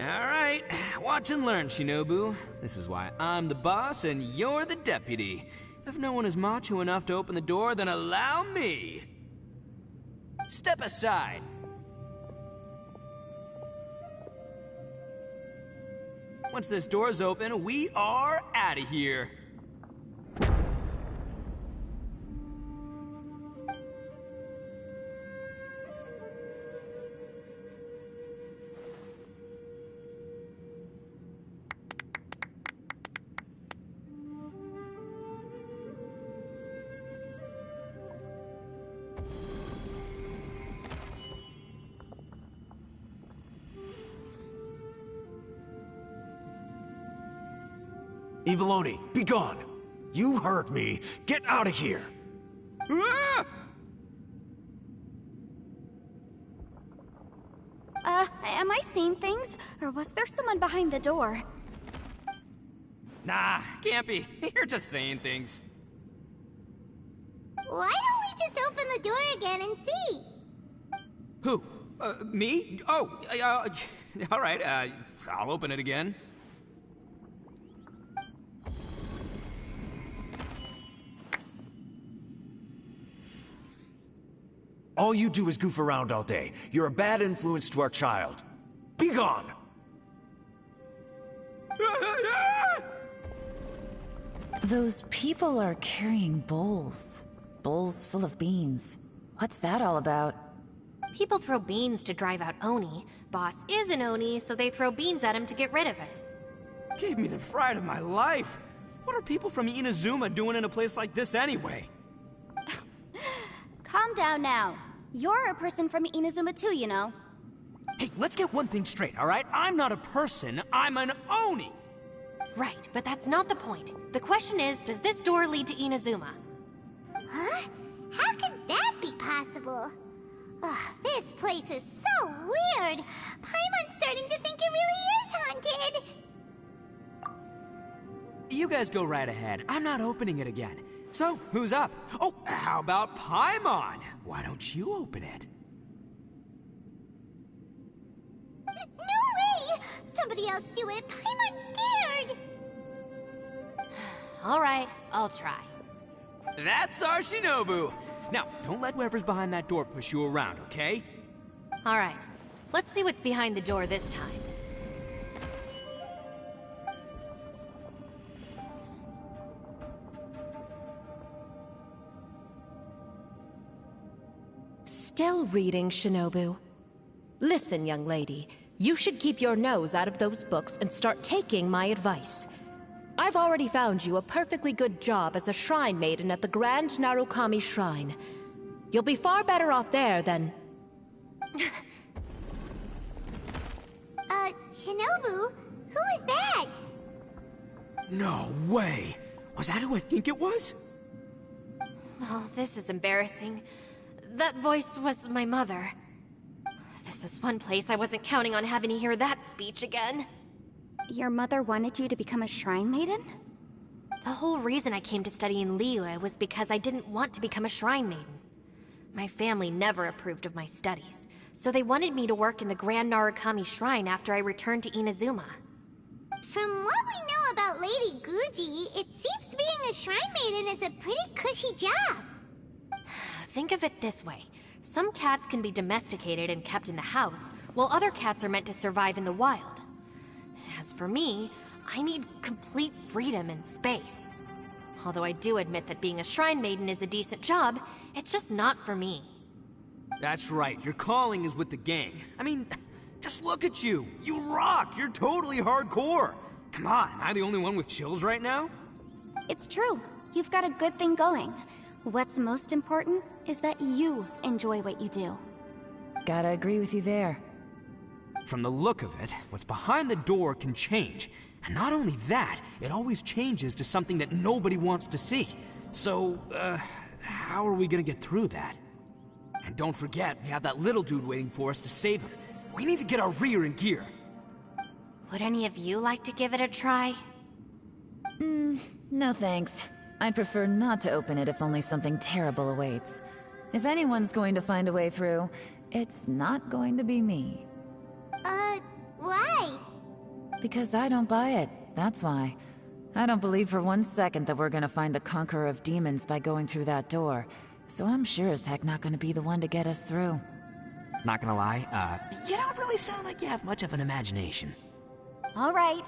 All right, watch and learn, Shinobu. This is why I'm the boss and you're the deputy. If no one is macho enough to open the door, then allow me. Step aside. Once this door's open, we are out of here. Eviloni, be gone! You heard me! Get out of here! Ah! Am I seeing things? Or was there someone behind the door? Nah, can't be. You're just saying things. the door again and see. Who? Me? Oh, all right, I'll open it again. All you do is goof around all day. You're a bad influence to our child. Be gone! Those people are carrying bowls. Bowls full of beans. What's that all about? People throw beans to drive out Oni. Boss is an Oni, so they throw beans at him to get rid of him. Gave me the fright of my life. What are people from Inazuma doing in a place like this anyway? Calm down now. You're a person from Inazuma too, you know. Hey, let's get one thing straight, all right? I'm not a person, I'm an Oni! Right, but that's not the point. The question is, does this door lead to Inazuma? Huh? How could that be possible? Ugh, this place is so weird. Paimon's starting to think it really is haunted. You guys go right ahead. I'm not opening it again. So, who's up? Oh, how about Paimon? Why don't you open it? No way! Somebody else do it. Paimon's scared. All right, I'll try. That's our Shinobu! Now, don't let whoever's behind that door push you around, okay? All right, let's see what's behind the door this time. Still reading, Shinobu. Listen, young lady. You should keep your nose out of those books and start taking my advice. I've already found you a perfectly good job as a shrine maiden at the Grand Narukami Shrine. You'll be far better off there than... Shinobu? Who is that? No way! Was that who I think it was? Oh, this is embarrassing. That voice was my mother. This is one place I wasn't counting on having to hear that speech again. Your mother wanted you to become a shrine maiden? The whole reason I came to study in Liyue was because I didn't want to become a shrine maiden. My family never approved of my studies, so they wanted me to work in the Grand Narukami Shrine after I returned to Inazuma. From what we know about Lady Guji, it seems being a shrine maiden is a pretty cushy job. Think of it this way. Some cats can be domesticated and kept in the house, while other cats are meant to survive in the wild. As for me, I need complete freedom and space. Although I do admit that being a shrine maiden is a decent job, it's just not for me. That's right, your calling is with the gang. I mean, just look at you. You rock, you're totally hardcore. Come on, am I the only one with chills right now? It's true. You've got a good thing going. What's most important is that you enjoy what you do. Gotta agree with you there. From the look of it, what's behind the door can change. And not only that, it always changes to something that nobody wants to see. So, how are we gonna get through that? And don't forget, we have that little dude waiting for us to save him. We need to get our rear in gear. Would any of you like to give it a try? No thanks. I'd prefer not to open it if only something terrible awaits. If anyone's going to find a way through, it's not going to be me. Why? Because I don't buy it, that's why. I don't believe for one second that we're gonna find the Conqueror of Demons by going through that door. So I'm sure as heck not gonna be the one to get us through. Not gonna lie, you don't really sound like you have much of an imagination. All right.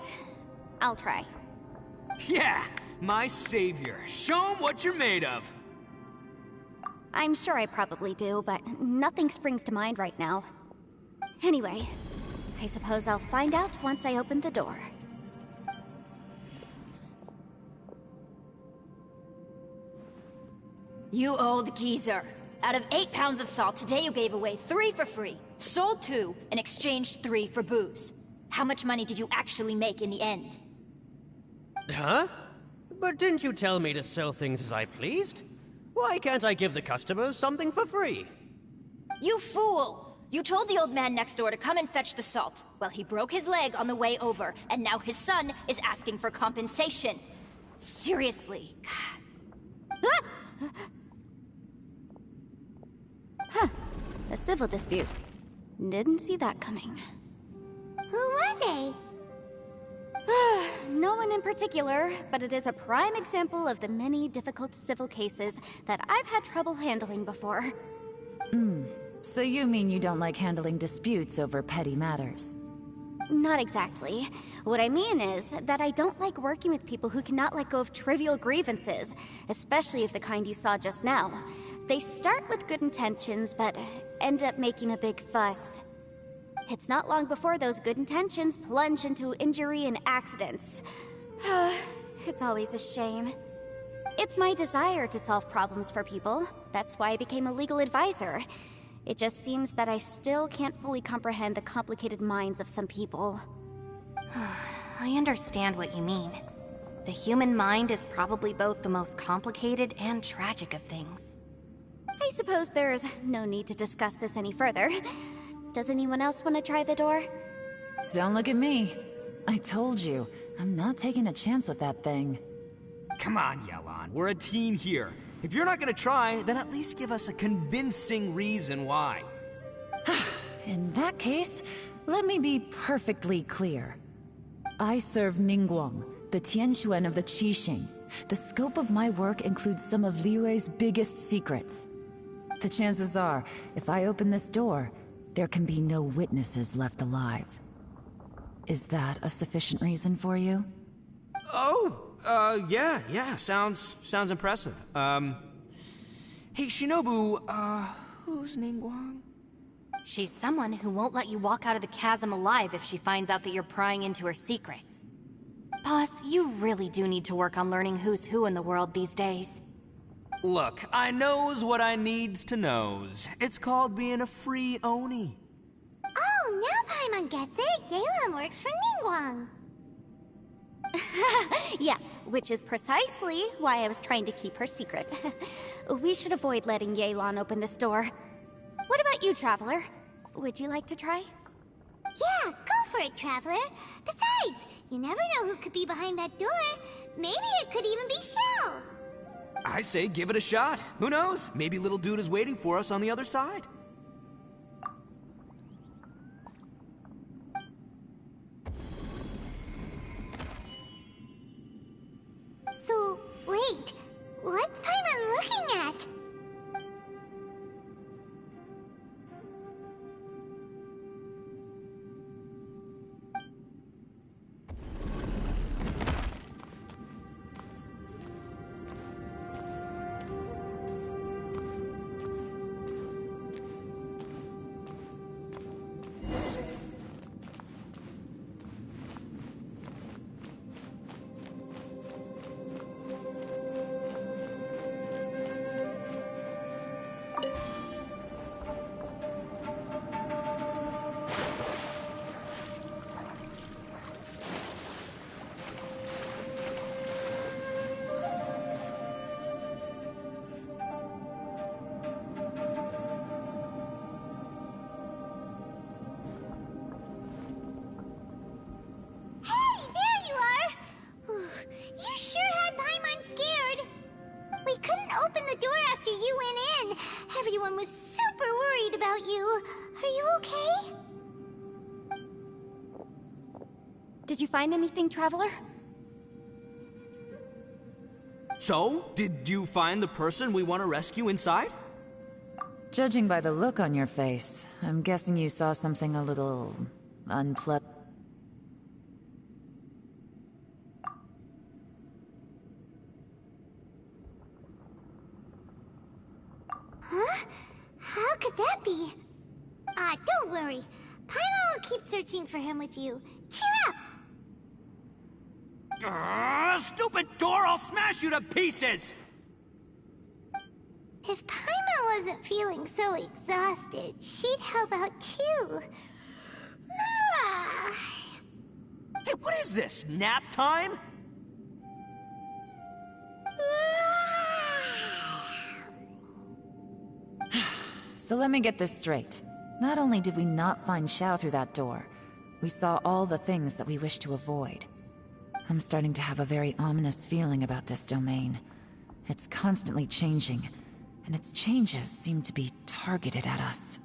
I'll try. Yeah, my savior. Show 'em what you're made of. I'm sure I probably do, but nothing springs to mind right now. Anyway, I suppose I'll find out once I open the door. You old geezer. Out of 8 pounds of salt, today you gave away 3 for free, sold 2, and exchanged 3 for booze. How much money did you actually make in the end? Huh? But didn't you tell me to sell things as I pleased? Why can't I give the customers something for free? You fool! You told the old man next door to come and fetch the salt. Well, he broke his leg on the way over, and now his son is asking for compensation. Seriously. A civil dispute. Didn't see that coming. Who were they? No one in particular, but it is a prime example of the many difficult civil cases that I've had trouble handling before. So you mean you don't like handling disputes over petty matters? Not exactly. What I mean is that I don't like working with people who cannot let go of trivial grievances, especially of the kind you saw just now. They start with good intentions, but end up making a big fuss. It's not long before those good intentions plunge into injury and accidents. It's always a shame. It's my desire to solve problems for people. That's why I became a legal advisor. It just seems that I still can't fully comprehend the complicated minds of some people. I understand what you mean. The human mind is probably both the most complicated and tragic of things. I suppose there's no need to discuss this any further. Does anyone else want to try the door? Don't look at me. I told you, I'm not taking a chance with that thing. Come on, Yelan. We're a team here. If you're not gonna try, then at least give us a convincing reason why. In that case, let me be perfectly clear. I serve Ningguang, the Tianxuan of the Qixing. The scope of my work includes some of Liyue's biggest secrets. The chances are, if I open this door, there can be no witnesses left alive. Is that a sufficient reason for you? Yeah, sounds impressive. Hey, Shinobu, who's Ningguang? She's someone who won't let you walk out of the chasm alive if she finds out that you're prying into her secrets. Boss, you really do need to work on learning who's who in the world these days. Look, I knows what I needs to knows. It's called being a free Oni. Oh, now Paimon gets it. Yelan works for Ningguang. Yes, which is precisely why I was trying to keep her secret. We should avoid letting Yelan open this door. What about you, Traveler? Would you like to try? Yeah, go for it, Traveler. Besides, you never know who could be behind that door. Maybe it could even be Shell. I say give it a shot. Who knows? Maybe little dude is waiting for us on the other side. So, wait. What's Paimon looking at? Everyone was super worried about you. Are you okay? Did you find anything, Traveler? So, did you find the person we want to rescue inside? Judging by the look on your face, I'm guessing you saw something a little unpleasant. Huh? How could that be? Don't worry. Paimon will keep searching for him with you. Cheer up! Stupid door! I'll smash you to pieces! If Paimon wasn't feeling so exhausted, she'd help out too. Hey, what is this? Nap time? So let me get this straight. Not only did we not find Xiao through that door, we saw all the things that we wish to avoid. I'm starting to have a very ominous feeling about this domain. It's constantly changing, and its changes seem to be targeted at us.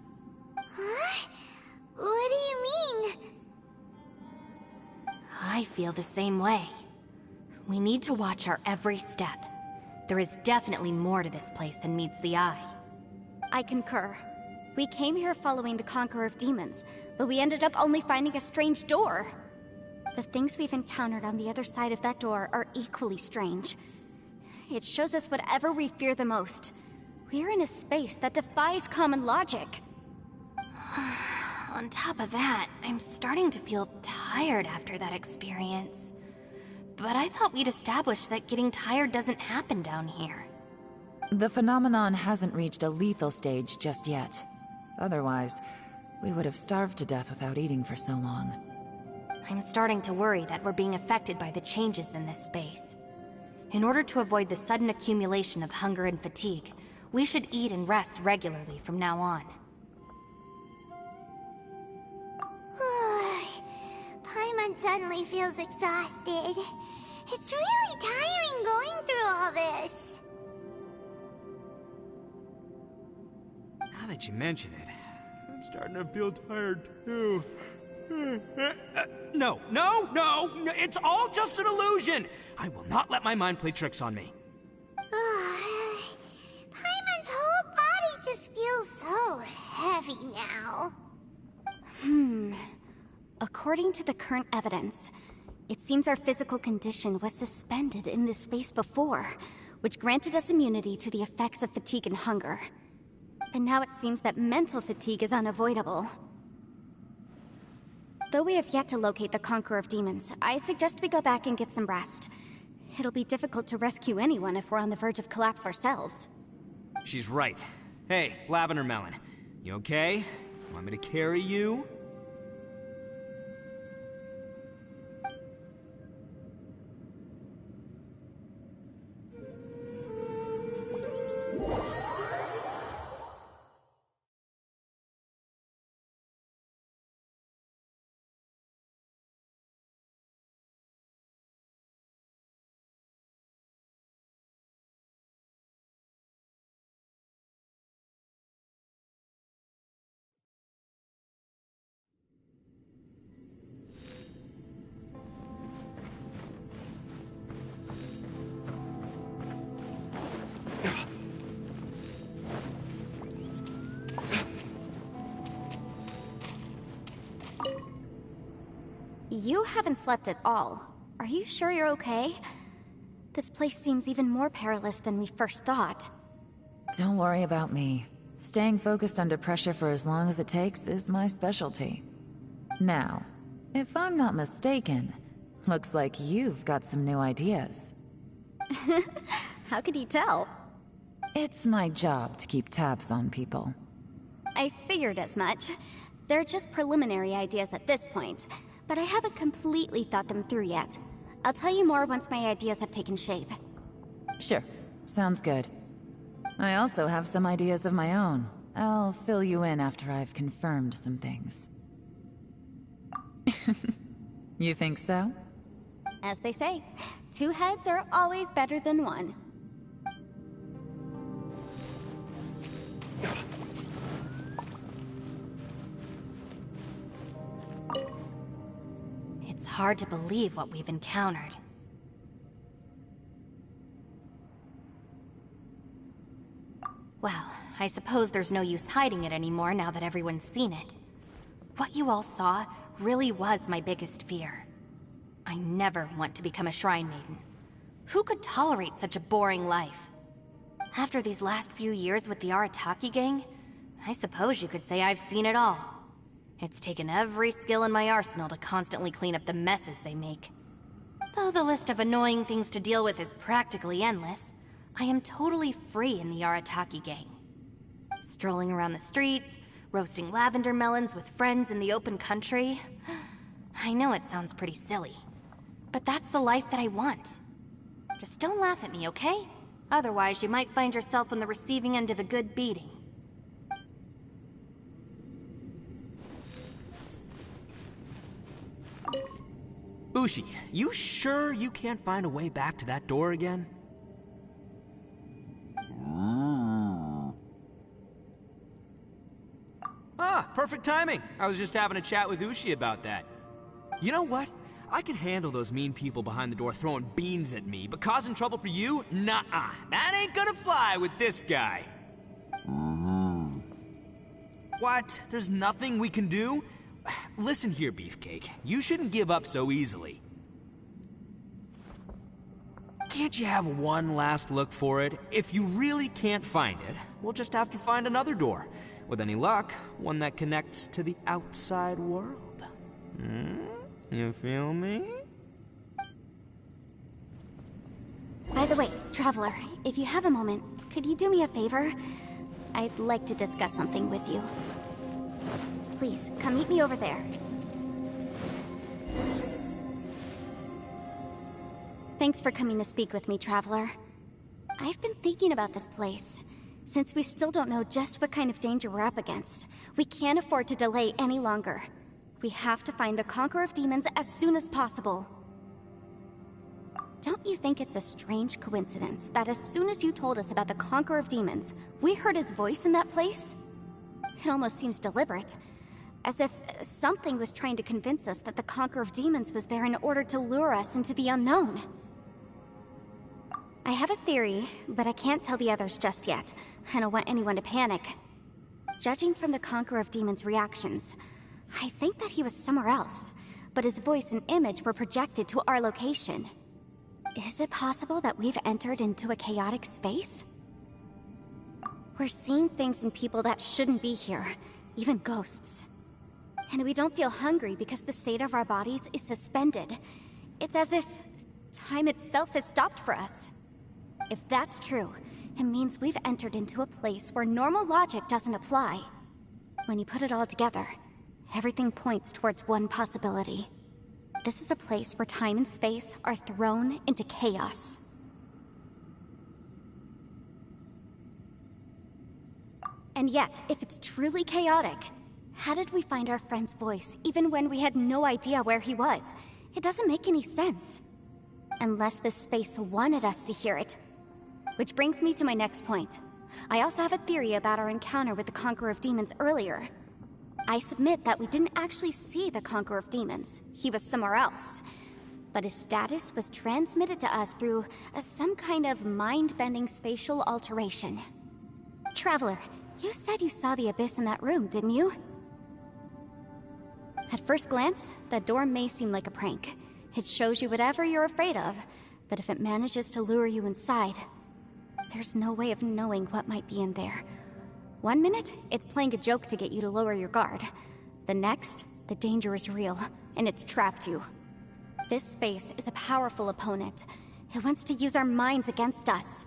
I feel the same way. We need to watch our every step. There is definitely more to this place than meets the eye. I concur. We came here following the Conqueror of Demons, but we ended up only finding a strange door. The things we've encountered on the other side of that door are equally strange. It shows us whatever we fear the most. We're in a space that defies common logic. On top of that, I'm starting to feel tired after that experience. But I thought we'd established that getting tired doesn't happen down here. The phenomenon hasn't reached a lethal stage just yet. Otherwise, we would have starved to death without eating for so long. I'm starting to worry that we're being affected by the changes in this space. In order to avoid the sudden accumulation of hunger and fatigue, we should eat and rest regularly from now on. Paimon suddenly feels exhausted. It's really tiring going through all this. Now that you mention it, I'm starting to feel tired too. No, it's all just an illusion! I will not let my mind play tricks on me. Paimon's whole body just feels so heavy now. According to the current evidence, it seems our physical condition was suspended in this space before, which granted us immunity to the effects of fatigue and hunger. But now it seems that mental fatigue is unavoidable. Though we have yet to locate the Conqueror of Demons, I suggest we go back and get some rest. It'll be difficult to rescue anyone if we're on the verge of collapse ourselves. She's right. Hey, Lavender Melon, you okay? Want me to carry you? You haven't slept at all. Are you sure you're okay? This place seems even more perilous than we first thought. Don't worry about me. Staying focused under pressure for as long as it takes is my specialty. Now, if I'm not mistaken, looks like you've got some new ideas. How could you tell? It's my job to keep tabs on people. I figured as much. They're just preliminary ideas at this point, but I haven't completely thought them through yet. I'll tell you more once my ideas have taken shape. Sure, sounds good. I also have some ideas of my own. I'll fill you in after I've confirmed some things. You think so? As they say, two heads are always better than one. It's hard to believe what we've encountered. Well, I suppose there's no use hiding it anymore now that everyone's seen it. What you all saw really was my biggest fear. I never want to become a Shrine Maiden. Who could tolerate such a boring life? After these last few years with the Arataki gang, I suppose you could say I've seen it all. It's taken every skill in my arsenal to constantly clean up the messes they make. Though the list of annoying things to deal with is practically endless, I am totally free in the Arataki gang. Strolling around the streets, roasting lavender melons with friends in the open country. I know it sounds pretty silly, but that's the life that I want. Just don't laugh at me, okay? Otherwise, you might find yourself on the receiving end of a good beating. Ushi, you sure you can't find a way back to that door again? Ah, perfect timing. I was just having a chat with Ushi about that. You know what? I can handle those mean people behind the door throwing beans at me, but causing trouble for you? Nuh-uh. That ain't gonna fly with this guy. What? There's nothing we can do? Listen here, Beefcake. You shouldn't give up so easily. Can't you have one last look for it? If you really can't find it, we'll just have to find another door. With any luck, one that connects to the outside world. You feel me? By the way, Traveler, if you have a moment, could you do me a favor? I'd like to discuss something with you. Please, come meet me over there. Thanks for coming to speak with me, Traveler. I've been thinking about this place. Since we still don't know just what kind of danger we're up against, we can't afford to delay any longer. We have to find the Conqueror of Demons as soon as possible. Don't you think it's a strange coincidence that as soon as you told us about the Conqueror of Demons, we heard his voice in that place? It almost seems deliberate. As if something was trying to convince us that the Conqueror of Demons was there in order to lure us into the unknown. I have a theory, but I can't tell the others just yet. I don't want anyone to panic. Judging from the Conqueror of Demons' reactions, I think that he was somewhere else, but his voice and image were projected to our location. Is it possible that we've entered into a chaotic space? We're seeing things in people that shouldn't be here, even ghosts. And we don't feel hungry because the state of our bodies is suspended. It's as if time itself has stopped for us. If that's true, it means we've entered into a place where normal logic doesn't apply. When you put it all together, everything points towards one possibility. This is a place where time and space are thrown into chaos. And yet, if it's truly chaotic, how did we find our friend's voice even when we had no idea where he was? It doesn't make any sense. Unless this space wanted us to hear it. Which brings me to my next point. I also have a theory about our encounter with the Conqueror of Demons earlier. I submit that we didn't actually see the Conqueror of Demons. He was somewhere else. But his status was transmitted to us through some kind of mind-bending spatial alteration. Traveler, you said you saw the abyss in that room, didn't you? At first glance, that door may seem like a prank. It shows you whatever you're afraid of, but if it manages to lure you inside, there's no way of knowing what might be in there. One minute, it's playing a joke to get you to lower your guard. The next, the danger is real, and it's trapped you. This space is a powerful opponent. It wants to use our minds against us.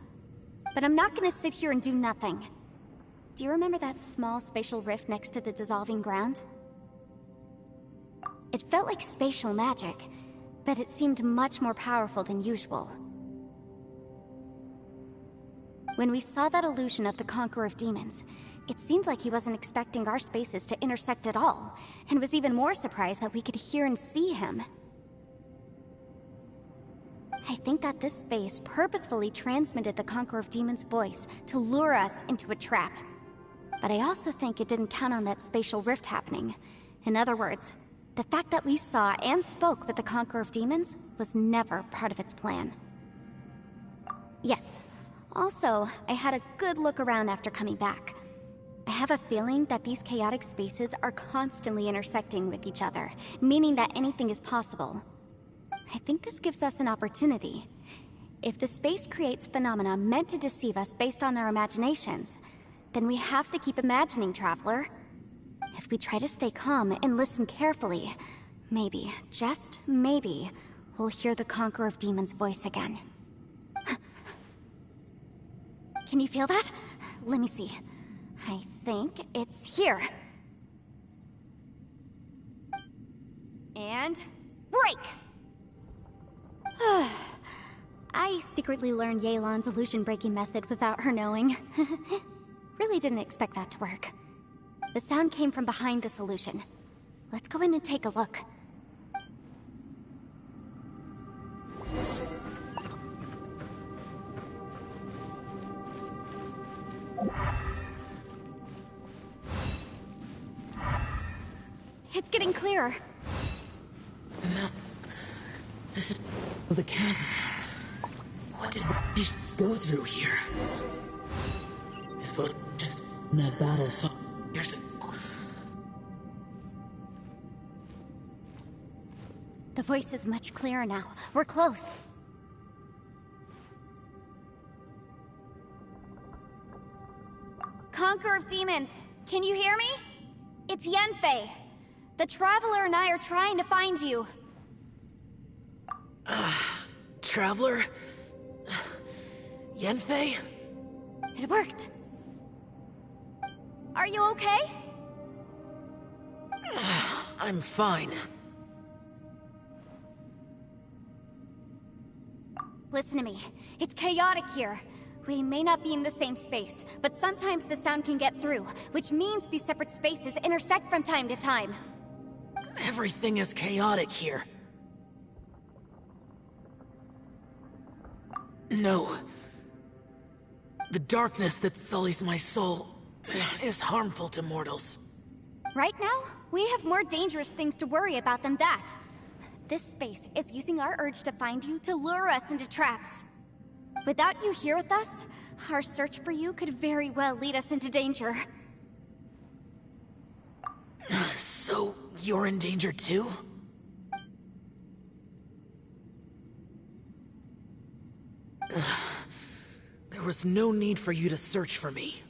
But I'm not gonna sit here and do nothing. Do you remember that small spatial rift next to the dissolving ground? It felt like spatial magic, but it seemed much more powerful than usual. When we saw that illusion of the Conqueror of Demons, it seemed like he wasn't expecting our spaces to intersect at all, and was even more surprised that we could hear and see him. I think that this space purposefully transmitted the Conqueror of Demons' voice to lure us into a trap. But I also think it didn't count on that spatial rift happening. In other words, the fact that we saw and spoke with the Conqueror of Demons was never part of its plan. Yes. Also, I had a good look around after coming back. I have a feeling that these chaotic spaces are constantly intersecting with each other, meaning that anything is possible. I think this gives us an opportunity. If the space creates phenomena meant to deceive us based on our imaginations, then we have to keep imagining, Traveler. If we try to stay calm and listen carefully, maybe, just maybe, we'll hear the Conqueror of Demons' voice again. Can you feel that? Let me see. I think it's here. And break! I secretly learned Yelan's illusion-breaking method without her knowing. Really didn't expect that to work. The sound came from behind this illusion. Let's go in and take a look. It's getting clearer. This is the chasm. What did we go through here? If it just in that battle so years ago. The voice is much clearer now. We're close. Conqueror of Demons, can you hear me? It's Yenfei. The Traveler and I are trying to find you. Traveler? Yenfei? It worked. Are you okay? I'm fine. Listen to me. It's chaotic here. We may not be in the same space, but sometimes the sound can get through, which means these separate spaces intersect from time to time. Everything is chaotic here. No. The darkness that sullies my soul is harmful to mortals. Right now, we have more dangerous things to worry about than that. This space is using our urge to find you to lure us into traps. Without you here with us, our search for you could very well lead us into danger. So, you're in danger too? There was no need for you to search for me.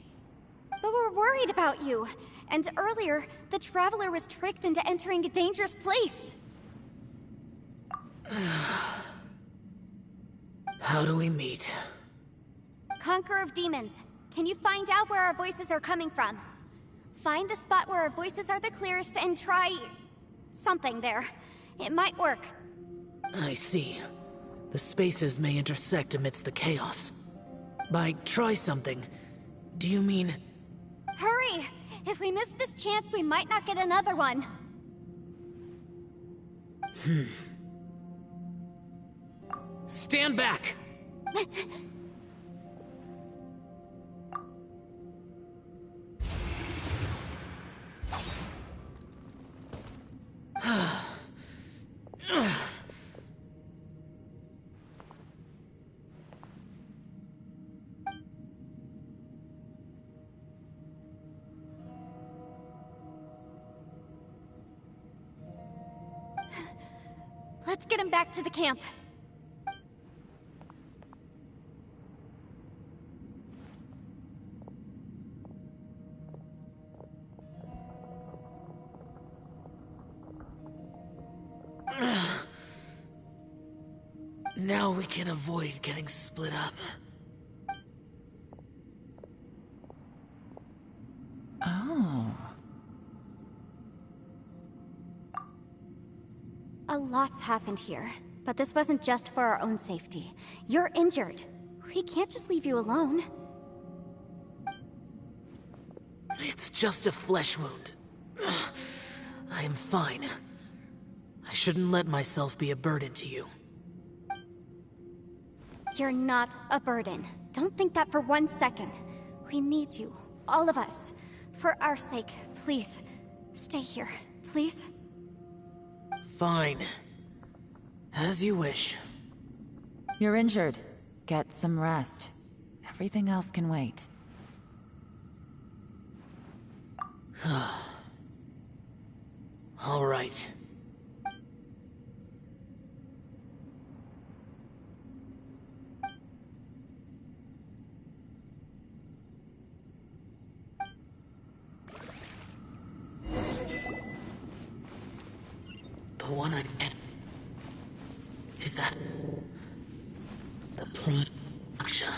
But we're worried about you. And earlier, the Traveler was tricked into entering a dangerous place. How do we meet? Conqueror of Demons, can you find out where our voices are coming from? Find the spot where our voices are the clearest and try... something there. It might work. I see. The spaces may intersect amidst the chaos. By try something, do you mean... Hurry! If we miss this chance, we might not get another one. Stand back! Let's get him back to the camp. Now we can avoid getting split up. Oh. A lot's happened here, but this wasn't just for our own safety. You're injured. We can't just leave you alone. It's just a flesh wound. I am fine. I shouldn't let myself be a burden to you. You're not a burden. Don't think that for 1 second. We need you, all of us. For our sake, please, stay here, please. Fine. As you wish. You're injured. Get some rest. Everything else can wait. All right. The one I met. Is that... the Aksha?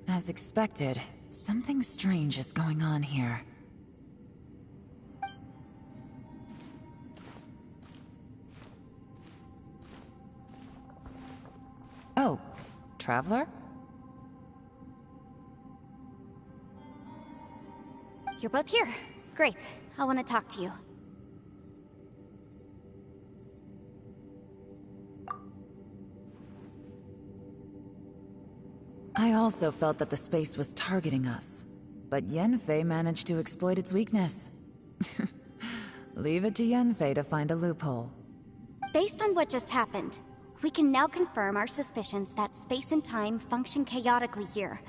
As expected, something strange is going on here. Oh, Traveler? You're both here. Great. I want to talk to you. I also felt that the space was targeting us, but Yenfei managed to exploit its weakness. Leave it to Yenfei to find a loophole. Based on what just happened, we can now confirm our suspicions that space and time function chaotically here.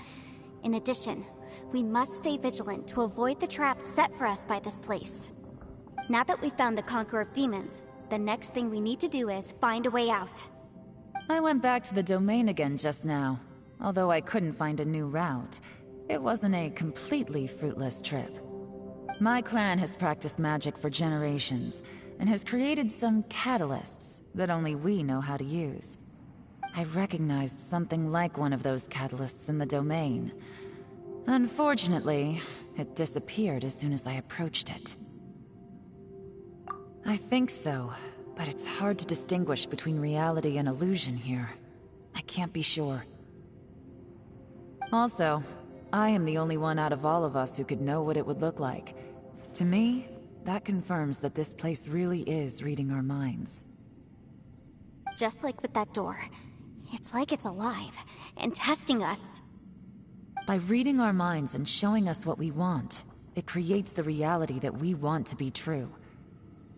In addition, we must stay vigilant to avoid the traps set for us by this place. Now that we've found the Conqueror of Demons, the next thing we need to do is find a way out. I went back to the domain again just now. Although I couldn't find a new route, it wasn't a completely fruitless trip. My clan has practiced magic for generations, and has created some catalysts that only we know how to use. I recognized something like one of those catalysts in the domain. Unfortunately, it disappeared as soon as I approached it. I think so, but it's hard to distinguish between reality and illusion here. I can't be sure. Also, I am the only one out of all of us who could know what it would look like. To me, that confirms that this place really is reading our minds. Just like with that door, it's like it's alive and testing us. By reading our minds and showing us what we want, it creates the reality that we want to be true.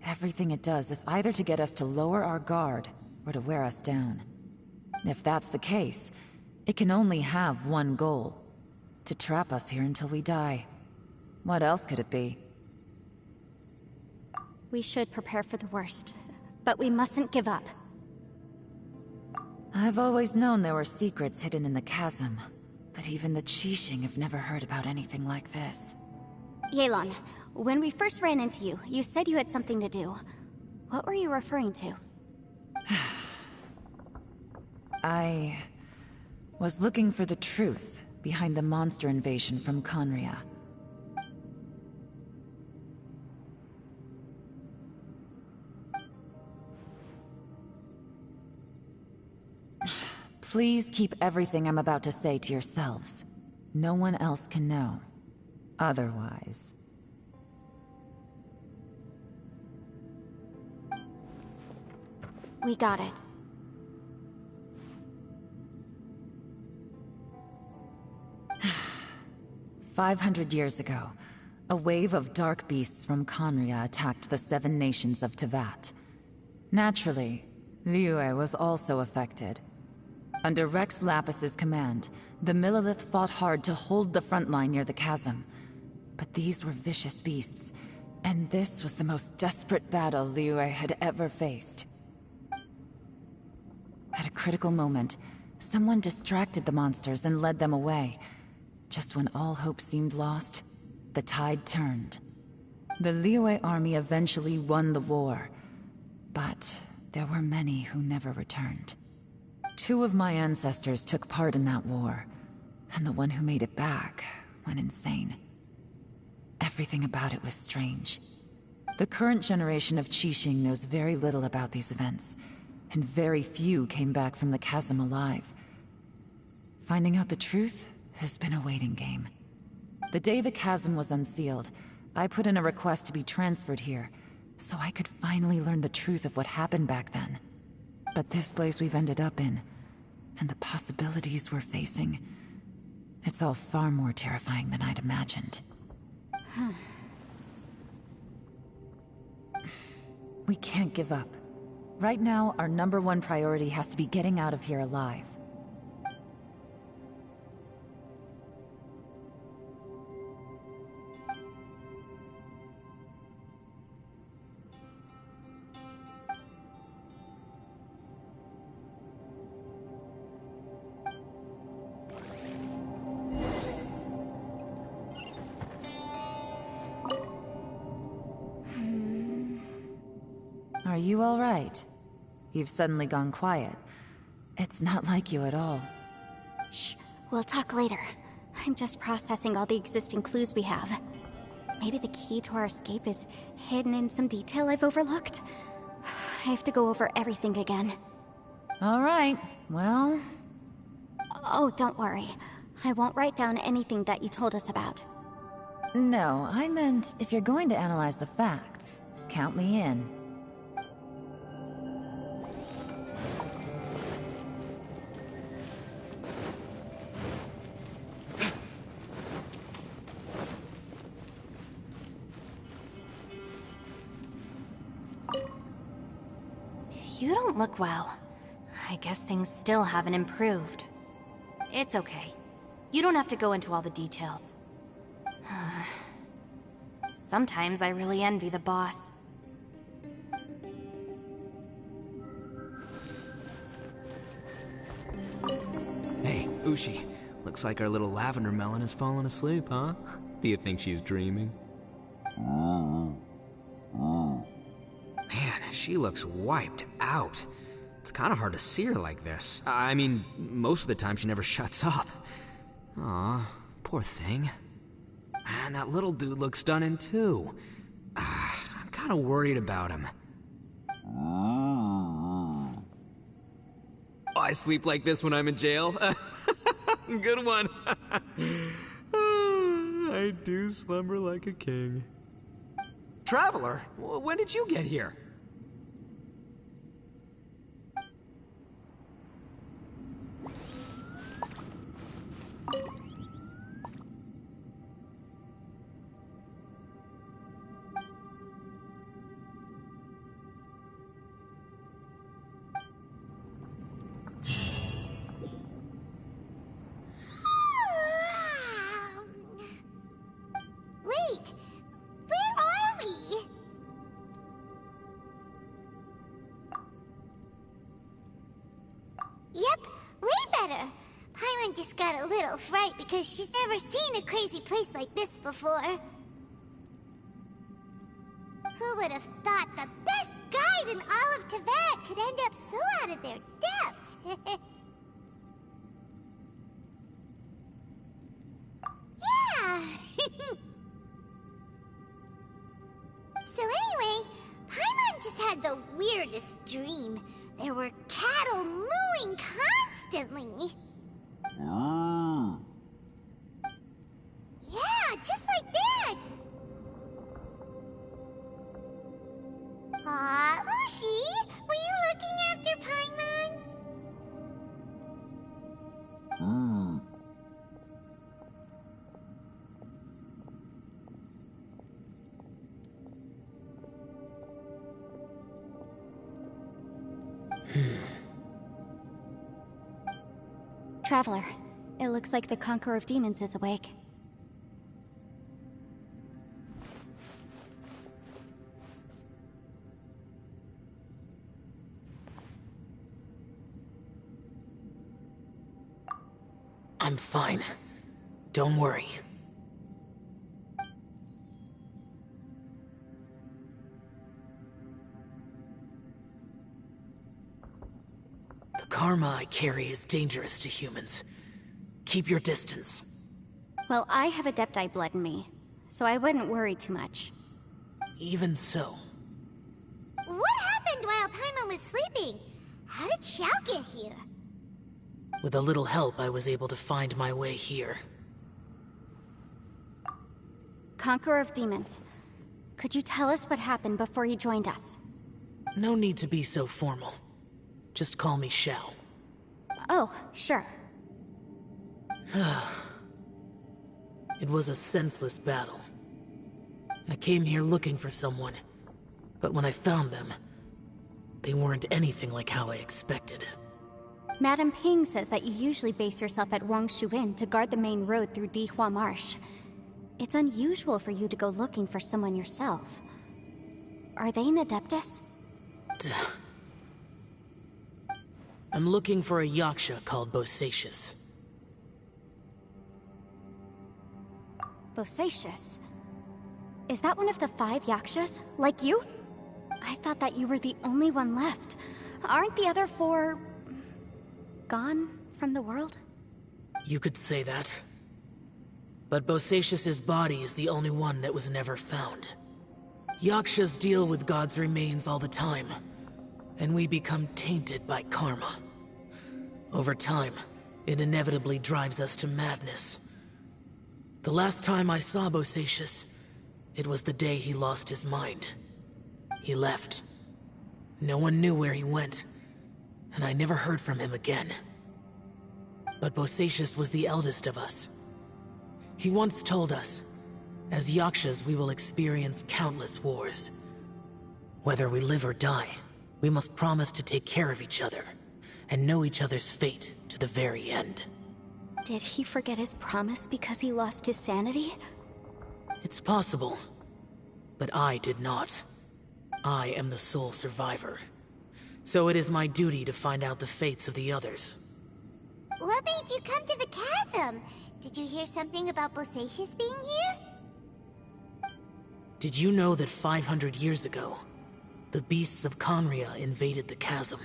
Everything it does is either to get us to lower our guard or to wear us down. If that's the case, it can only have one goal: to trap us here until we die. What else could it be? We should prepare for the worst, but we mustn't give up. I've always known there were secrets hidden in the chasm, but even the Qixing have never heard about anything like this. Yelan, when we first ran into you, you said you had something to do. What were you referring to? I was looking for the truth behind the monster invasion from Conria. Please keep everything I'm about to say to yourselves. No one else can know. Otherwise... We got it. "500 years ago, a wave of dark beasts from Conria attacked the 7 nations of Tevat. Naturally, Liyue was also affected. Under Rex Lapis's command, the Millelith fought hard to hold the front line near the chasm. But these were vicious beasts, and this was the most desperate battle Liyue had ever faced. At a critical moment, someone distracted the monsters and led them away. Just when all hope seemed lost, the tide turned. The Liyue army eventually won the war, but there were many who never returned. 2 of my ancestors took part in that war, and the one who made it back went insane. Everything about it was strange. The current generation of Qixing knows very little about these events, and very few came back from the chasm alive. Finding out the truth has been a waiting game. The day the chasm was unsealed, I put in a request to be transferred here, so I could finally learn the truth of what happened back then. But this place we've ended up in, and the possibilities we're facing, it's all far more terrifying than I'd imagined. We can't give up. Right now, our #1 priority has to be getting out of here alive. Are you all right? You've suddenly gone quiet. It's not like you at all. Shh, we'll talk later. I'm just processing all the existing clues we have. Maybe the key to our escape is hidden in some detail I've overlooked? I have to go over everything again. All right, well... Oh, don't worry. I won't write down anything that you told us about. No, I meant if you're going to analyze the facts, count me in. You don't look well. I guess things still haven't improved. It's okay. You don't have to go into all the details. Sometimes I really envy the boss. Hey, Ushi. Looks like our little lavender melon has fallen asleep, huh? Do you think she's dreaming? Man, she looks wiped out. It's kind of hard to see her like this. I mean, most of the time she never shuts up. Aw, poor thing. Man, that little dude looks stunning too. I'm kind of worried about him. Oh, I sleep like this when I'm in jail? Good one. I do slumber like a king. Traveler, when did you get here? Wait, where are we? Yep, way better. Paimon just got a little fright because she's never seen a crazy place like this before. Who would have thought the best guide in all of Tibet could end up so out of their depth? Yeah! So anyway, Paimon just had the weirdest dream. There were cattle mooing constantly. Yeah, just like that! Aw, Ushi, were you looking after Paimon? Traveler, it looks like the Conqueror of Demons is awake. I'm fine. Don't worry. The karma I carry is dangerous to humans. Keep your distance. Well, I have Adepti blood in me, so I wouldn't worry too much. Even so. What happened while Paimon was sleeping? How did Xiao get here? With a little help, I was able to find my way here. Conqueror of Demons, could you tell us what happened before you joined us? No need to be so formal. Just call me Xiao. Oh, sure. It was a senseless battle. I came here looking for someone, but when I found them, they weren't anything like how I expected. Madame Ping says that you usually base yourself at Wangshu Inn to guard the main road through Dihua Marsh. It's unusual for you to go looking for someone yourself. Are they an Adeptus? I'm looking for a Yaksha called Bosacius. Bosacius? Is that one of the 5 Yakshas? Like you? I thought that you were the only one left. Aren't the other 4... gone from the world? You could say that. But Bosacius's body is the only one that was never found. Yakshas deal with God's remains all the time, and we become tainted by karma. Over time, it inevitably drives us to madness. The last time I saw Bosacius, it was the day he lost his mind. He left. No one knew where he went, and I never heard from him again. But Bosacius was the eldest of us. He once told us, as Yakshas we will experience countless wars. Whether we live or die, We must promise to take care of each other, and know each other's fate to the very end. Did he forget his promise because he lost his sanity? It's possible, but I did not. I am the sole survivor. So it is my duty to find out the fates of the others. What made you come to the chasm? Did you hear something about Bosacius being here? Did you know that 500 years ago, the beasts of Conria invaded the chasm?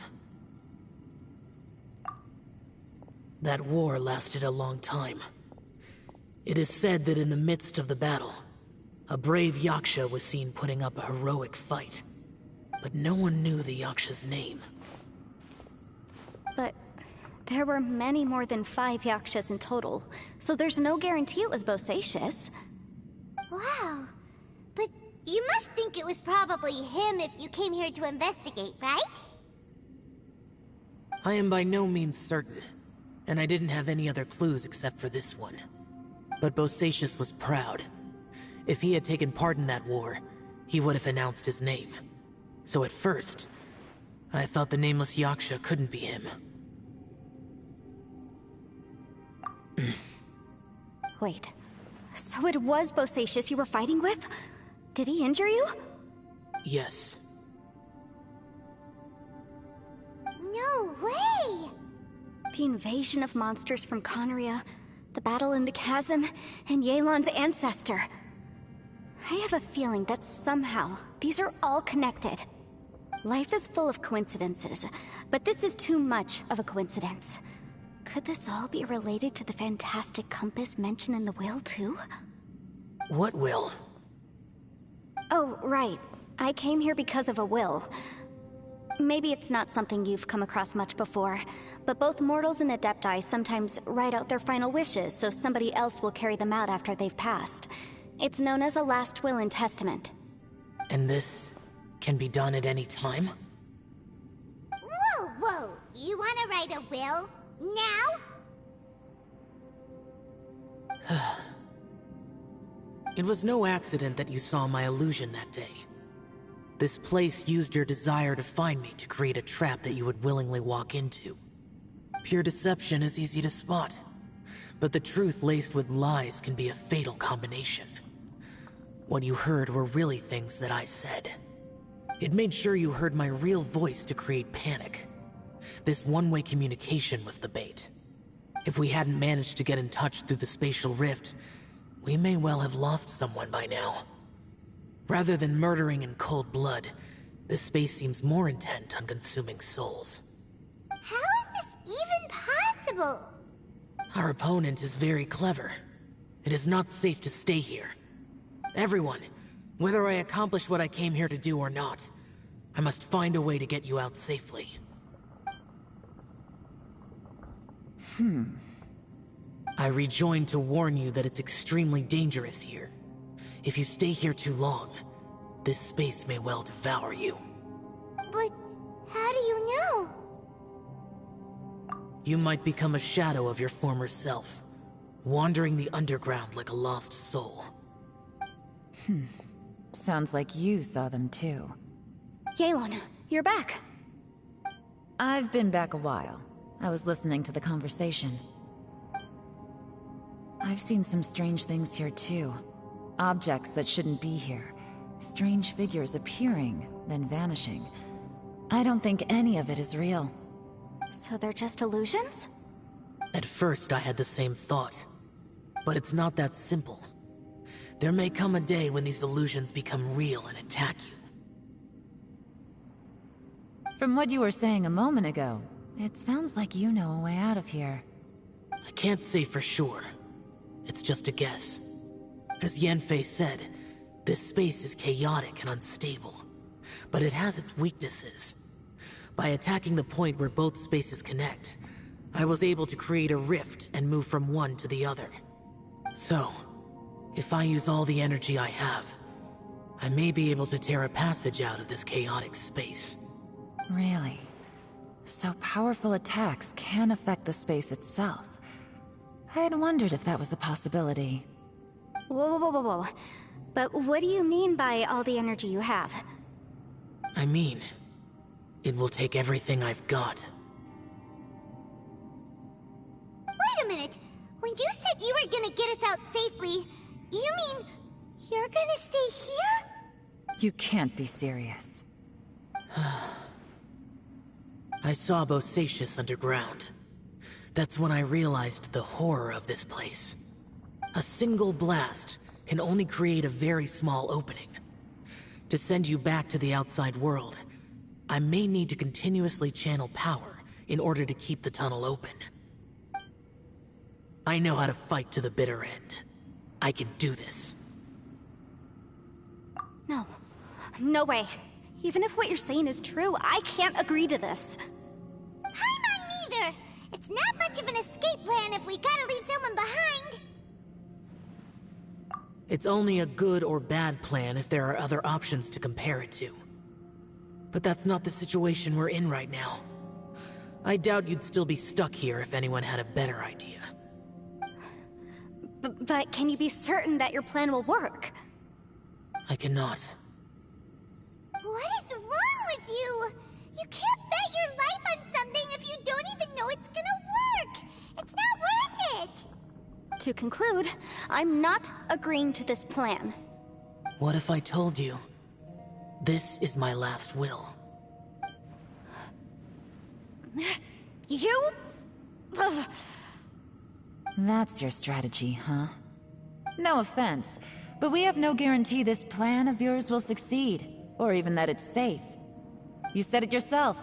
That war lasted a long time. It is said that in the midst of the battle, a brave Yaksha was seen putting up a heroic fight. But no one knew the Yaksha's name. But there were many more than 5 Yakshas in total, so there's no guarantee it was Bosacius. Wow. But you must think it was probably him if you came here to investigate, right? I am by no means certain, and I didn't have any other clues except for this one. But Bosacius was proud. If he had taken part in that war, he would have announced his name. So at first, I thought the nameless Yaksha couldn't be him. Wait, so it was Bosacius you were fighting with? Did he injure you? Yes. No way! The invasion of monsters from Conria, the battle in the chasm, and Yelan's ancestor. I have a feeling that somehow these are all connected. Life is full of coincidences, but this is too much of a coincidence. Could this all be related to the fantastic compass mentioned in the will, too? What will? Oh, right. I came here because of a will. Maybe it's not something you've come across much before, but both mortals and adepti sometimes write out their final wishes so somebody else will carry them out after they've passed. It's known as a last will and testament. And this can be done at any time? Whoa, whoa! You wanna write a will? Now? It was no accident that you saw my illusion that day. This place used your desire to find me to create a trap that you would willingly walk into. Pure deception is easy to spot, but the truth laced with lies can be a fatal combination. What you heard were really things that I said. It made sure you heard my real voice to create panic. This one-way communication was the bait. If we hadn't managed to get in touch through the spatial rift, we may well have lost someone by now. Rather than murdering in cold blood, this space seems more intent on consuming souls. How is this even possible? Our opponent is very clever. It is not safe to stay here. Everyone, whether I accomplish what I came here to do or not, I must find a way to get you out safely. I rejoined to warn you that it's extremely dangerous here. If you stay here too long, this space may well devour you. But how do you know? You might become a shadow of your former self, wandering the underground like a lost soul. Sounds like you saw them too. Yelan, you're back. I've been back a while. I was listening to the conversation. I've seen some strange things here too. Objects that shouldn't be here. Strange figures appearing, then vanishing. I don't think any of it is real. So they're just illusions? At first I had the same thought. But it's not that simple. There may come a day when these illusions become real and attack you. From what you were saying a moment ago, it sounds like you know a way out of here. I can't say for sure. It's just a guess. As Yanfei said, this space is chaotic and unstable, but it has its weaknesses. By attacking the point where both spaces connect, I was able to create a rift and move from one to the other. So, if I use all the energy I have, I may be able to tear a passage out of this chaotic space. Really? So powerful attacks can affect the space itself. I had wondered if that was a possibility. Whoa, whoa, whoa, whoa. But what do you mean by all the energy you have? I mean, It will take everything I've got. Wait a minute. When you said you were gonna get us out safely, you mean you're gonna stay here? You can't be serious. I saw Bosacius underground. That's when I realized the horror of this place. A single blast can only create a very small opening. To send you back to the outside world, I may need to continuously channel power in order to keep the tunnel open. I know how to fight to the bitter end. I can do this. No. No way. Even if what you're saying is true, I can't agree to this. Paimon neither! It's not much of an escape plan if we gotta leave someone behind! It's only a good or bad plan if there are other options to compare it to. But that's not the situation we're in right now. I doubt you'd still be stuck here if anyone had a better idea. But can you be certain that your plan will work? I cannot. What is wrong with you? You can't bet your life on something if you don't even know it's gonna work! It's not worth it! To conclude, I'm not agreeing to this plan. What if I told you, this is my last will? You? Ugh. That's your strategy, huh? No offense, but we have no guarantee this plan of yours will succeed, or even that it's safe. You said it yourself.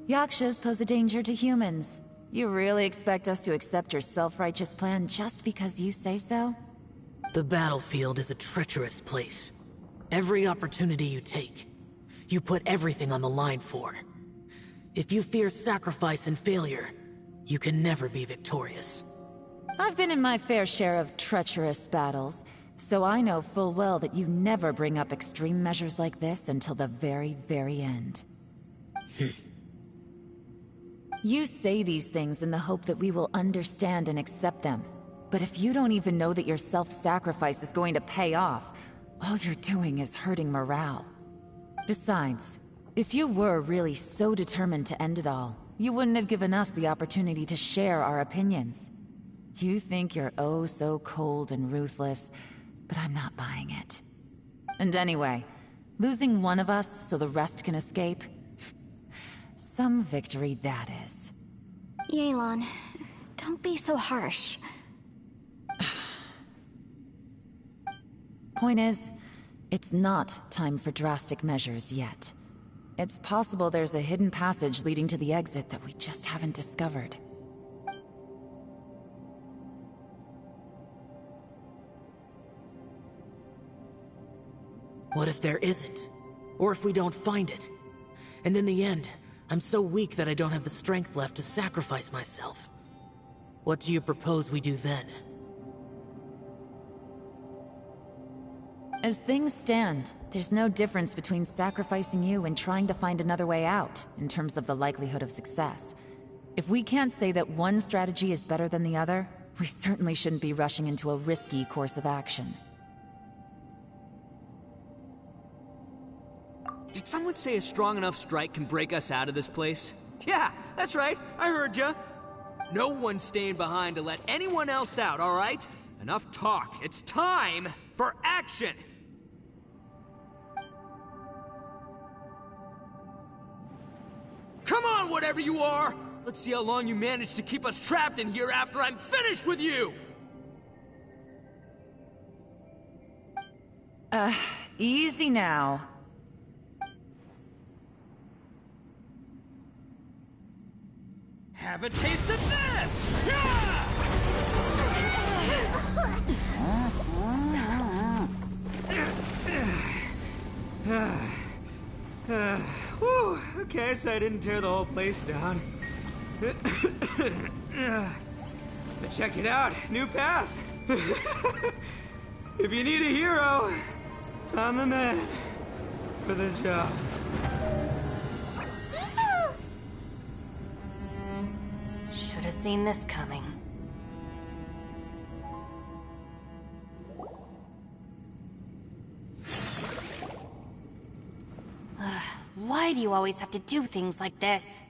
Yakshas pose a danger to humans. You really expect us to accept your self-righteous plan just because you say so? The battlefield is a treacherous place. Every opportunity you take, you put everything on the line for. If you fear sacrifice and failure, you can never be victorious. I've been in my fair share of treacherous battles, so I know full well that you never bring up extreme measures like this until the very, very end. You say these things in the hope that we will understand and accept them. But if you don't even know that your self-sacrifice is going to pay off, all you're doing is hurting morale. Besides, if you were really so determined to end it all, you wouldn't have given us the opportunity to share our opinions. You think you're oh so cold and ruthless, but I'm not buying it. And anyway, losing one of us so the rest can escape? Some victory that is. Yelan, don't be so harsh. Point is, it's not time for drastic measures yet. It's possible there's a hidden passage leading to the exit that we just haven't discovered. What if there isn't? Or if we don't find it? And in the end, I'm so weak that I don't have the strength left to sacrifice myself. What do you propose we do then? As things stand, there's no difference between sacrificing you and trying to find another way out, in terms of the likelihood of success. If we can't say that one strategy is better than the other, we certainly shouldn't be rushing into a risky course of action. Did someone say a strong enough strike can break us out of this place? Yeah, that's right. I heard ya. No one's staying behind to let anyone else out, all right? Enough talk. It's time for action! Come on, whatever you are! Let's see how long you manage to keep us trapped in here after I'm finished with you! Easy now. Have a taste of this! Yeah! Whew, okay, so I didn't tear the whole place down. But check it out, new path. If you need a hero, I'm the man for the job. Should have seen this coming. Why Why do you always have to do things like this?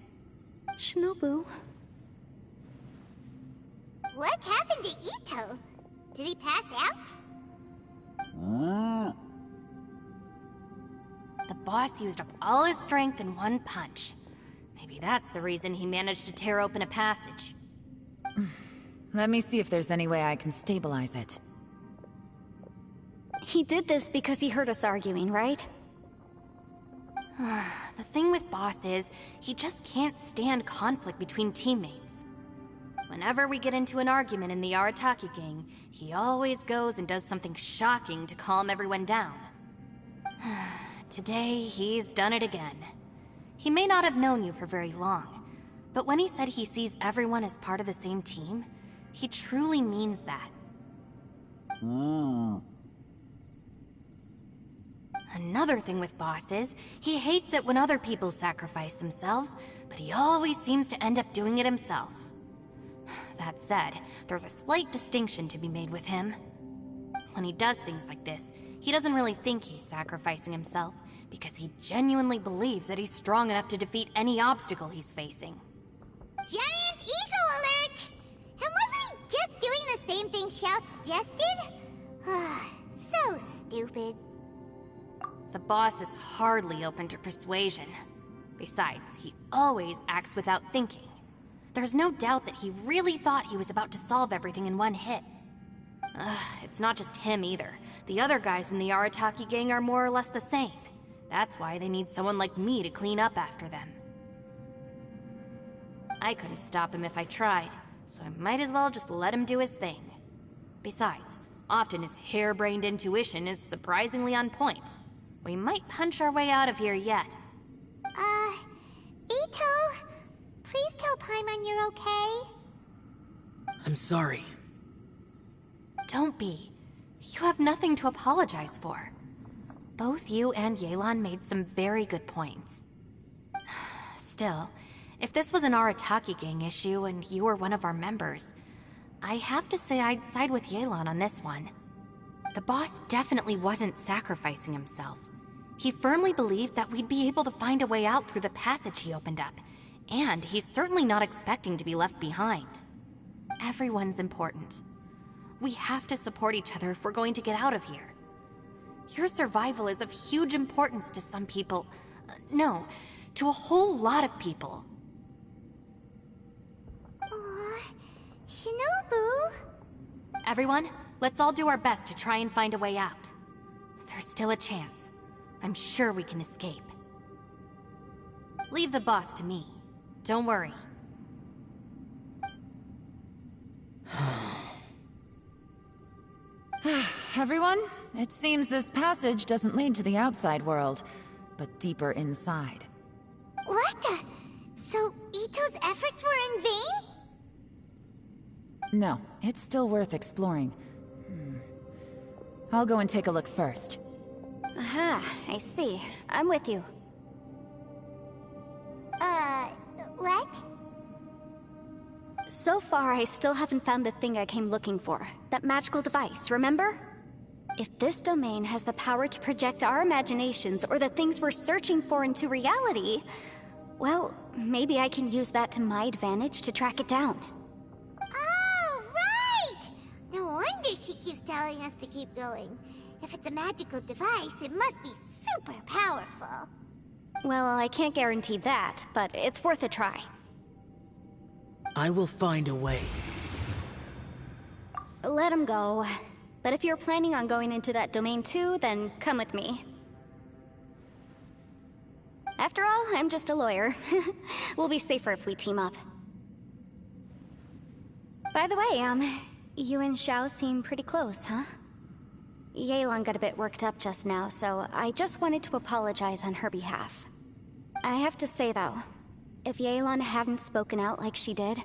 Shinobu. What happened to Ito? Did he pass out? The boss used up all his strength in one punch. Maybe that's the reason he managed to tear open a passage. Let me see if there's any way I can stabilize it. He did this because he heard us arguing, right? The thing with Boss is, he just can't stand conflict between teammates. Whenever we get into an argument in the Arataki gang, he always goes and does something shocking to calm everyone down. Today, he's done it again. He may not have known you for very long, but when he said he sees everyone as part of the same team, he truly means that. Another thing with Boss is, he hates it when other people sacrifice themselves, but he always seems to end up doing it himself. That said, there's a slight distinction to be made with him. When he does things like this, he doesn't really think he's sacrificing himself, because he genuinely believes that he's strong enough to defeat any obstacle he's facing. Giant ego alert! And wasn't he just doing the same thing Xiao suggested? So stupid. The boss is hardly open to persuasion. Besides, he always acts without thinking. There's no doubt that he really thought he was about to solve everything in one hit. It's not just him either. The other guys in the Arataki gang are more or less the same. That's why they need someone like me to clean up after them. I couldn't stop him if I tried, so I might as well just let him do his thing. Besides, often his harebrained intuition is surprisingly on point. We might punch our way out of here yet. Ito, please tell Paimon you're okay. I'm sorry. Don't be. You have nothing to apologize for. Both you and Yelan made some very good points. Still, if this was an Arataki gang issue and you were one of our members, I have to say I'd side with Yelan on this one. The boss definitely wasn't sacrificing himself. He firmly believed that we'd be able to find a way out through the passage he opened up, and he's certainly not expecting to be left behind. Everyone's important. We have to support each other if we're going to get out of here. Your survival is of huge importance to some people. No, to a whole lot of people. Aw, Shinobu. Everyone, let's all do our best to try and find a way out. There's still a chance. I'm sure we can escape. Leave the boss to me. Don't worry. Everyone, it seems this passage doesn't lead to the outside world, but deeper inside. What the? So Ito's efforts were in vain? No, it's still worth exploring. I'll go and take a look first. Aha, I see. I'm with you. What? So far, I still haven't found the thing I came looking for. That magical device, remember? If this domain has the power to project our imaginations or the things we're searching for into reality, well, maybe I can use that to my advantage to track it down. Oh, right! No wonder she keeps telling us to keep going. If it's a magical device, it must be super powerful. Well, I can't guarantee that, but it's worth a try. I will find a way. Let him go. But if you're planning on going into that domain too, then come with me. After all, I'm just a lawyer. We'll be safer if we team up. By the way, you and Xiao seem pretty close, huh? Yelan got a bit worked up just now, so I just wanted to apologize on her behalf. I have to say, though, if Yelan hadn't spoken out like she did,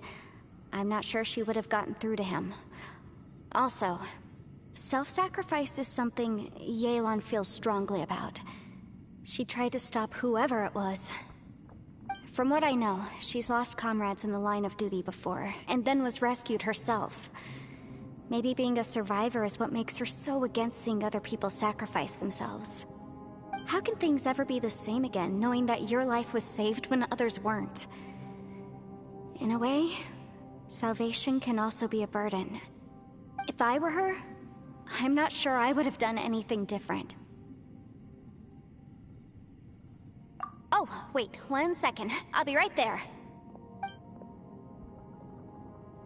I'm not sure she would have gotten through to him. Also, self-sacrifice is something Yelan feels strongly about. She tried to stop whoever it was. From what I know, she's lost comrades in the line of duty before, and then was rescued herself. Maybe being a survivor is what makes her so against seeing other people sacrifice themselves. How can things ever be the same again, knowing that your life was saved when others weren't? In a way, salvation can also be a burden. If I were her, I'm not sure I would have done anything different. Oh, wait, 1 second. I'll be right there.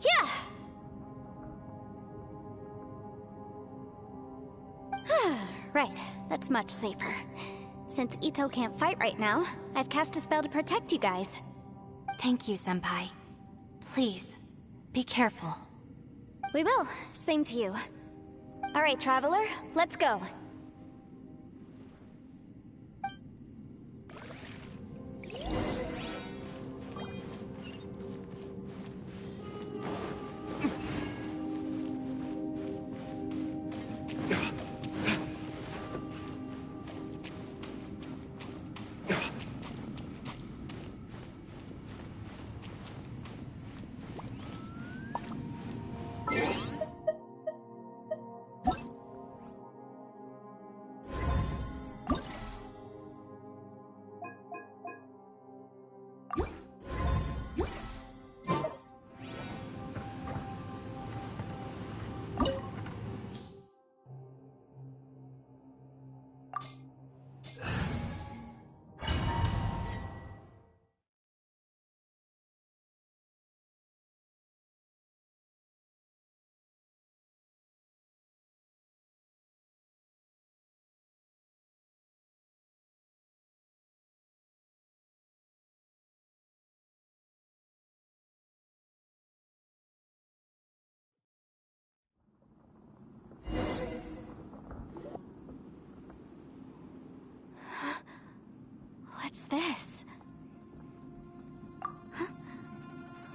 Yeah! Right, that's much safer. Since Ito can't fight right now, I've cast a spell to protect you guys. Thank you, Senpai. Please, be careful. We will. Same to you. All right, Traveler, let's go. What's this? Huh?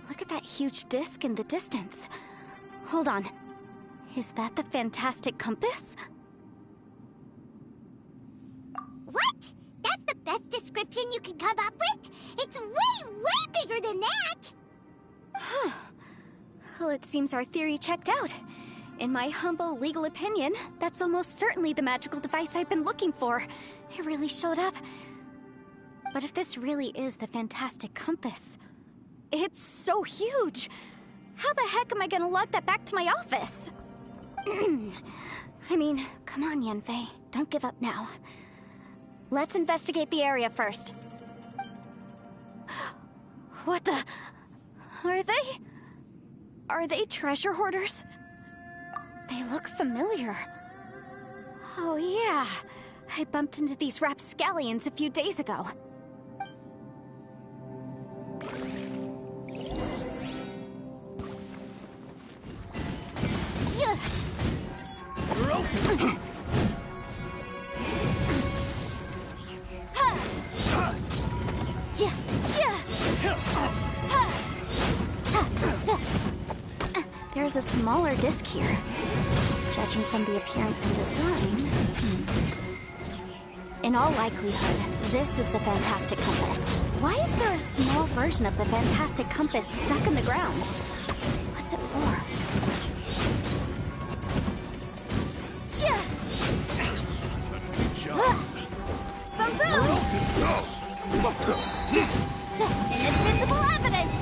Look at that huge disc in the distance. Hold on. Is that the fantastic compass? What? That's the best description you can come up with? It's way, way bigger than that! Huh. Well, it seems our theory checked out. In my humble legal opinion, that's almost certainly the magical device I've been looking for. It really showed up. But if this really is the fantastic compass, it's so huge! How the heck am I gonna lug that back to my office? I mean, come on, Yanfei. Don't give up now. Let's investigate the area first. What the... Are they treasure hoarders? They look familiar. Oh yeah, I bumped into these rapscallions a few days ago. There's a smaller disc here. Judging from the appearance and design... In all likelihood, this is the fantastic compass. Why is there a small version of the fantastic compass stuck in the ground? What's it for? Inadmissible evidence!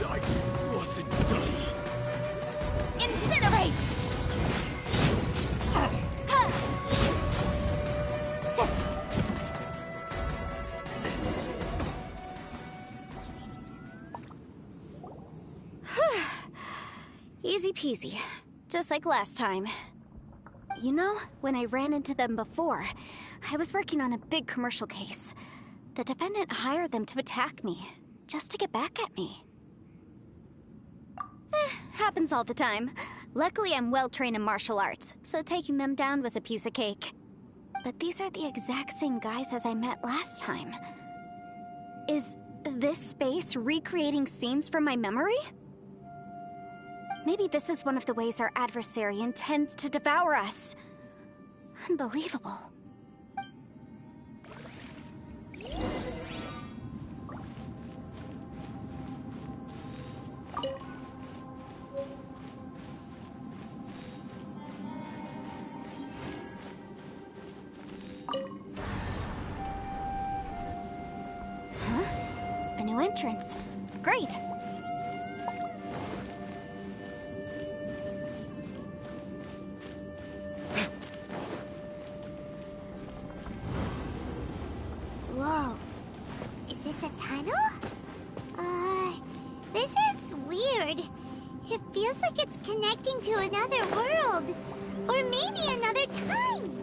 I wasn't done. Incinerate! Easy peasy. Just like last time. You know, when I ran into them before, I was working on a big commercial case. The defendant hired them to attack me, just to get back at me. Happens all the time. Luckily, I'm well-trained in martial arts, so taking them down was a piece of cake. But these are the exact same guys as I met last time. Is this space recreating scenes from my memory? Maybe this is one of the ways our adversary intends to devour us. Unbelievable. entrance. Great. Whoa. Is this a tunnel? This is weird. It feels like it's connecting to another world. Or maybe another time.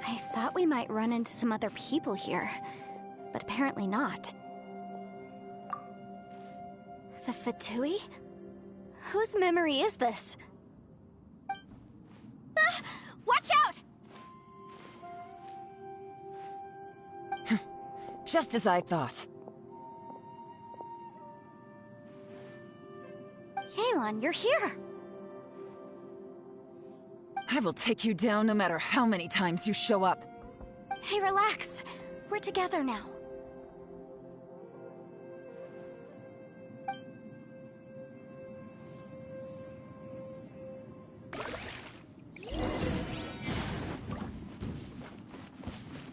I thought we might run into some other people here, but apparently not. The Fatui? Whose memory is this? Ah! Watch out! Just as I thought. Yelan, you're here! I will take you down no matter how many times you show up. Hey, relax. We're together now.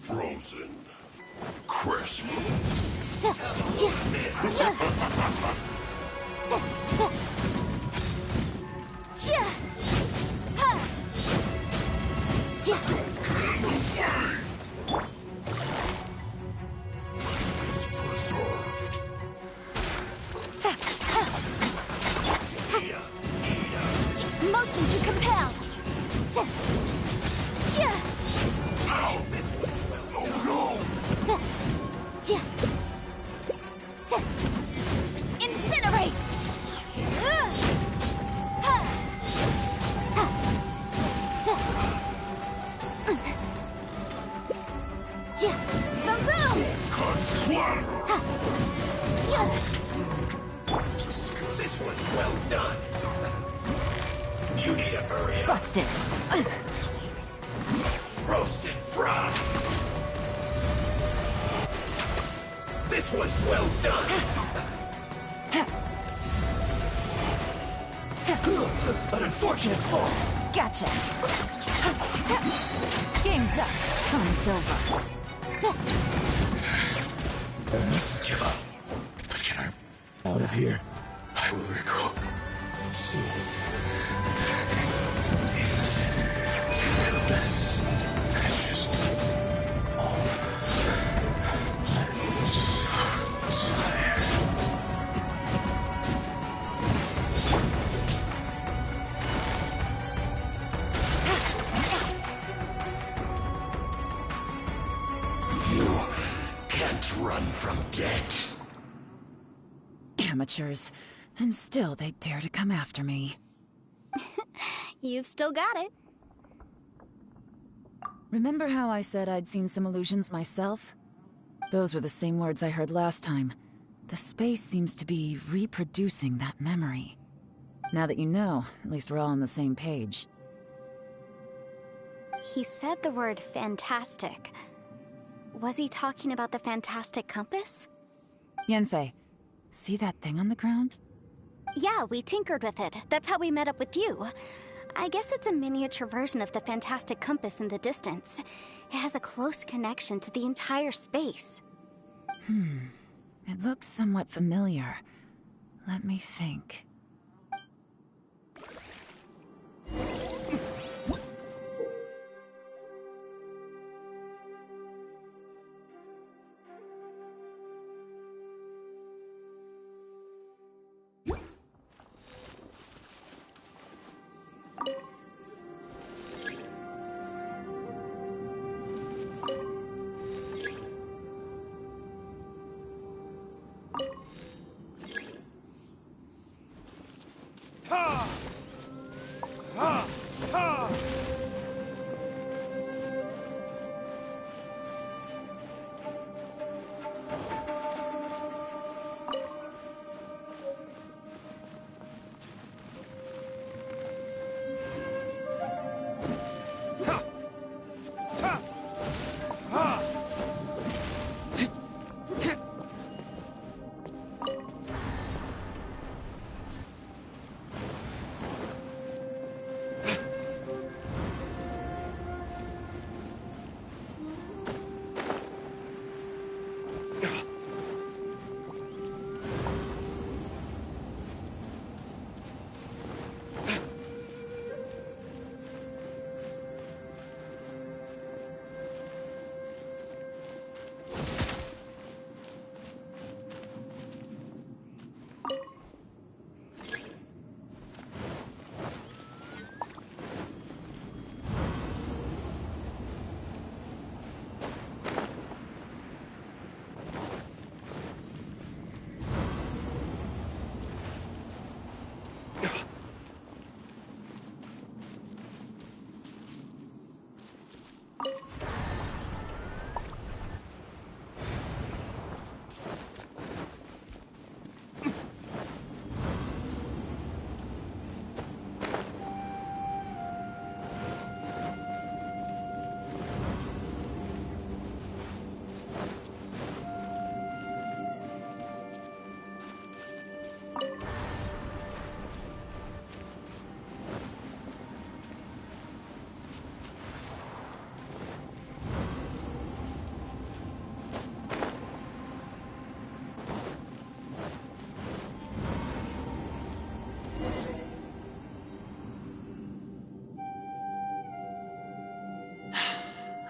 Frozen. Crisp. Motion to compel. Ow! Oh no! Incinerate! Boom! Cut bladder! This was well done. You need to hurry up. Busted. Roasted fried. This was well done. An unfortunate fault. Gotcha. Game's up. Fun's over. I mustn't give up. But can I out of here? I will recall. See. This precious all tired. You can't run from death. Amateurs. And still they dare to come after me. You've still got it. Remember how I said I'd seen some illusions myself? Those were the same words I heard last time. The space seems to be reproducing that memory. Now that you know, at least we're all on the same page. He said the word fantastic. Was he talking about the fantastic compass? Yanfei, see that thing on the ground? Yeah, we tinkered with it. That's how we met up with you. I guess it's a miniature version of the fantastic compass in the distance. It has a close connection to the entire space. It looks somewhat familiar. Let me think.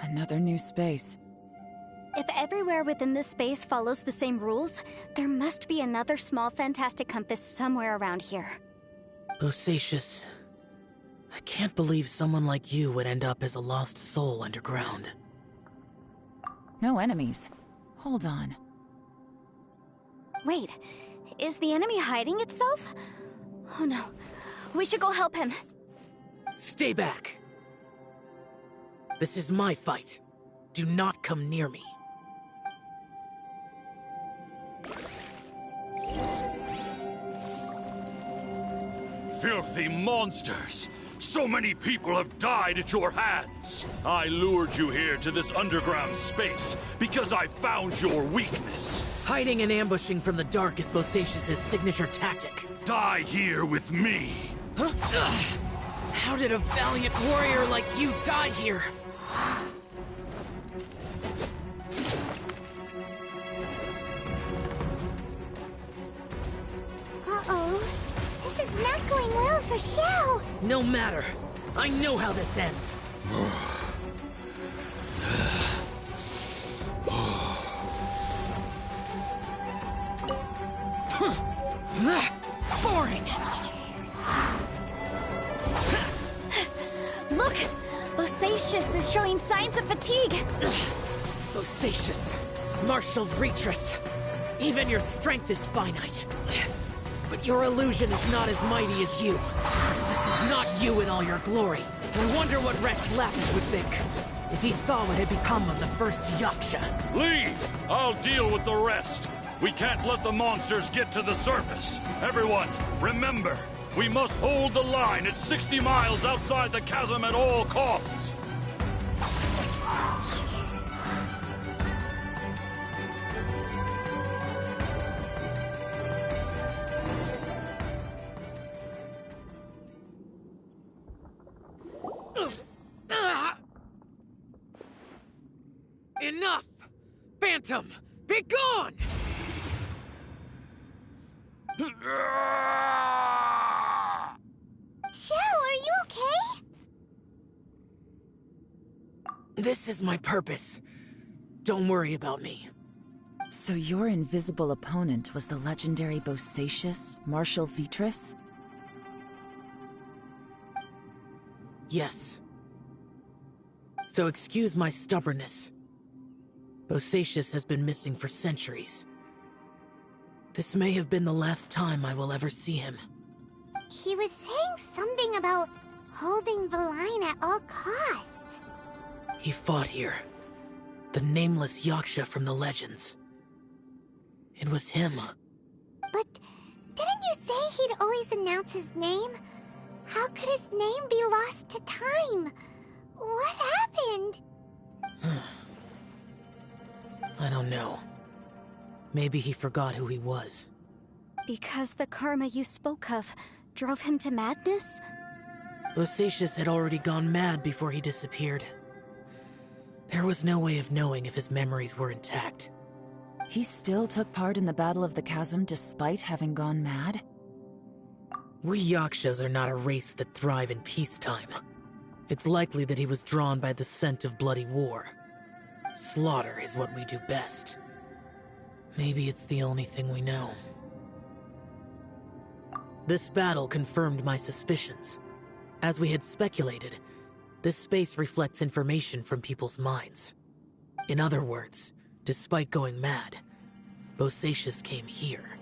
Another new space. If everywhere within this space follows the same rules, there must be another small fantastic compass somewhere around here. Bosacius, I can't believe someone like you would end up as a lost soul underground. No enemies. Hold on. Wait, is the enemy hiding itself? Oh no, we should go help him. Stay back! This is my fight. Do not come near me. Filthy monsters! So many people have died at your hands! I lured you here to this underground space because I found your weakness. Hiding and ambushing from the dark is Bosacius' signature tactic. Die here with me! Huh? How did a valiant warrior like you die here? Uh-oh. This is not going well for Xiao. No matter. I know how this ends. Boring! Look! Bosacius is showing signs of fatigue! Bosacius, martial Vitris, even your strength is finite. But your illusion is not as mighty as you. This is not you in all your glory. I wonder what Rex Lapis would think if he saw what had become of the first Yaksha. Leave! I'll deal with the rest. We can't let the monsters get to the surface. Everyone, remember, we must hold the line at 60 miles outside the chasm at all costs. Enough! Phantom, be gone! Xiao, are you okay? This is my purpose. Don't worry about me. So your invisible opponent was the legendary Bosacius, Martial Vitris? Yes. So excuse my stubbornness. Bosacius has been missing for centuries. This may have been the last time I will ever see him. He was saying something about holding the line at all costs. He fought here. The nameless Yaksha from the legends. It was him. But didn't you say he'd always announce his name? How could his name be lost to time? What happened? I don't know. Maybe he forgot who he was. Because the karma you spoke of drove him to madness? Bosacius had already gone mad before he disappeared. There was no way of knowing if his memories were intact. He still took part in the Battle of the Chasm despite having gone mad? We Yakshas are not a race that thrive in peacetime. It's likely that he was drawn by the scent of bloody war. Slaughter is what we do best. Maybe it's the only thing we know. This battle confirmed my suspicions. As we had speculated, this space reflects information from people's minds. In other words, despite going mad, Bosacius came here.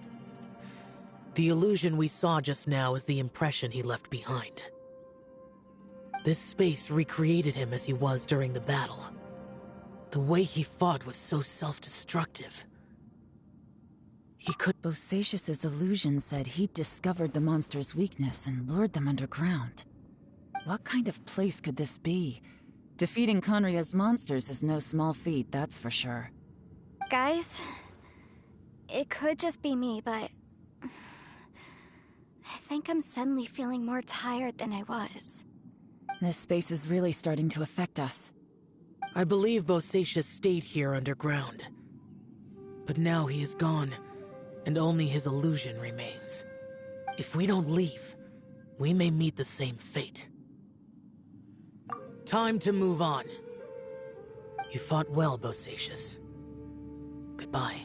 The illusion we saw just now is the impression he left behind. This space recreated him as he was during the battle. The way he fought was so self-destructive. He could... Bosacius's illusion said he'd discovered the monster's weakness and lured them underground. What kind of place could this be? Defeating Conria's monsters is no small feat, that's for sure. Guys, it could just be me, but I think I'm suddenly feeling more tired than I was. This space is really starting to affect us. I believe Bosacius stayed here underground. But now he is gone, and only his illusion remains. If we don't leave, we may meet the same fate. Time to move on. You fought well, Bosacius. Goodbye.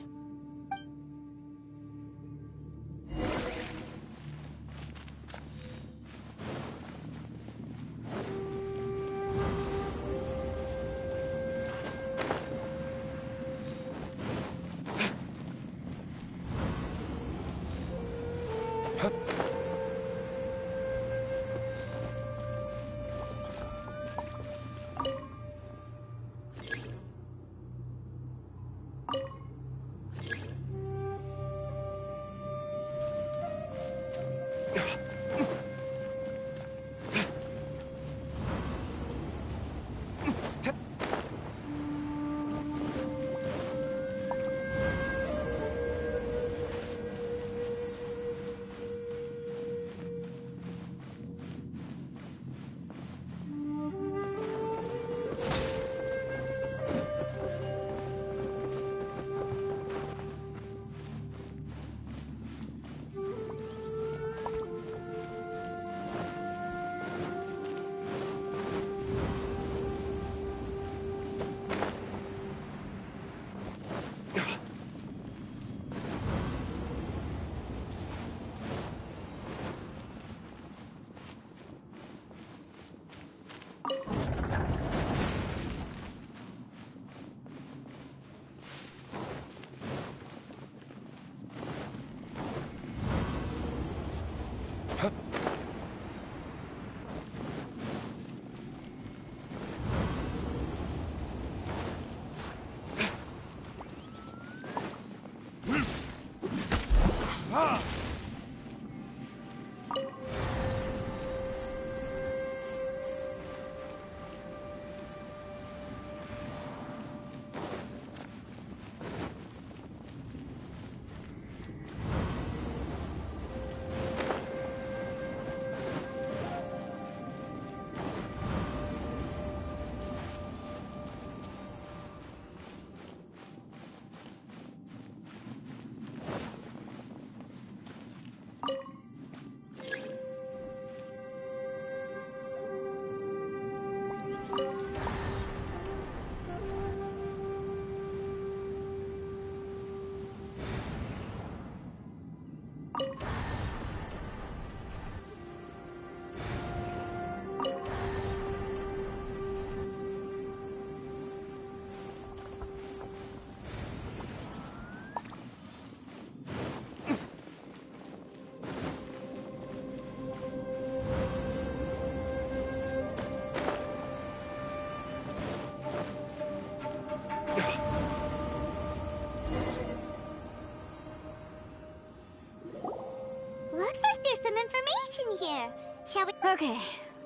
Looks like there's some information here. Shall we? Okay,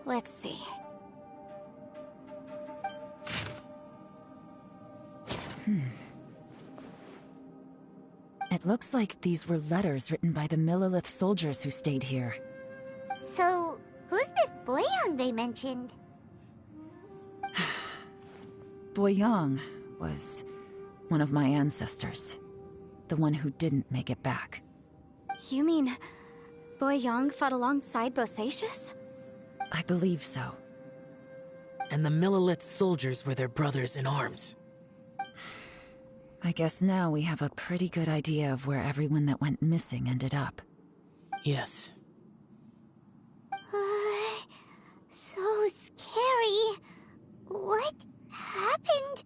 let's see. It looks like these were letters written by the Millelith soldiers who stayed here. So, who's this Boyang they mentioned? Boyang was one of my ancestors. The one who didn't make it back. You mean Boyang fought alongside Bosacius? I believe so. And the Millelith soldiers were their brothers in arms. I guess now we have a pretty good idea of where everyone that went missing ended up. Yes. So scary. What happened?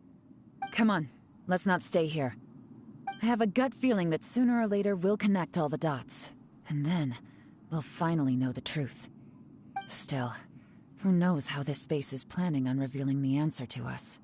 Come on, let's not stay here. I have a gut feeling that sooner or later we'll connect all the dots. And then, we'll finally know the truth. Still, who knows how this space is planning on revealing the answer to us.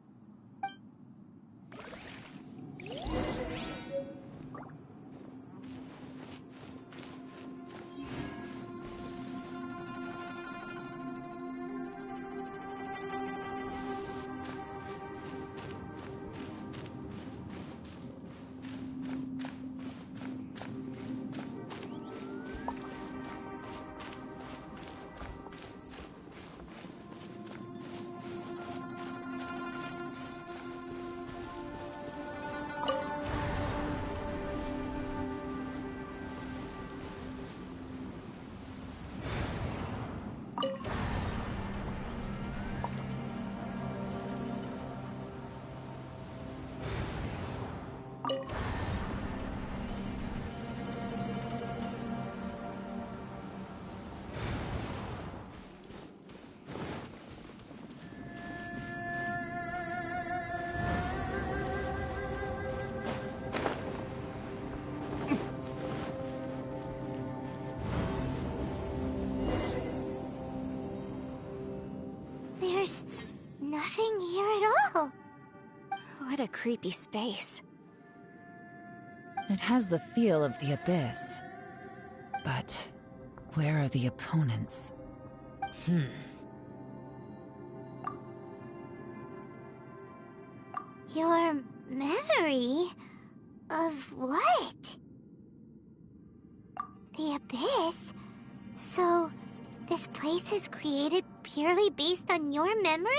nothing here at all. What a creepy space. It has the feel of the Abyss. But where are the opponents? Your memory of what? The Abyss? So, this place is created purely based on your memory?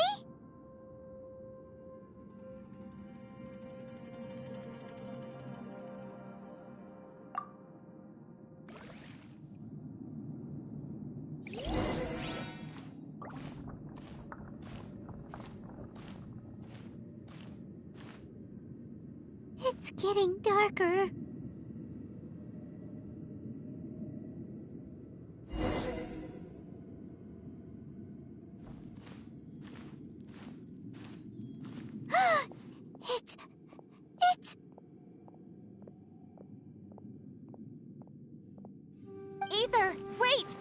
It's getting darker. It's... Ether, wait!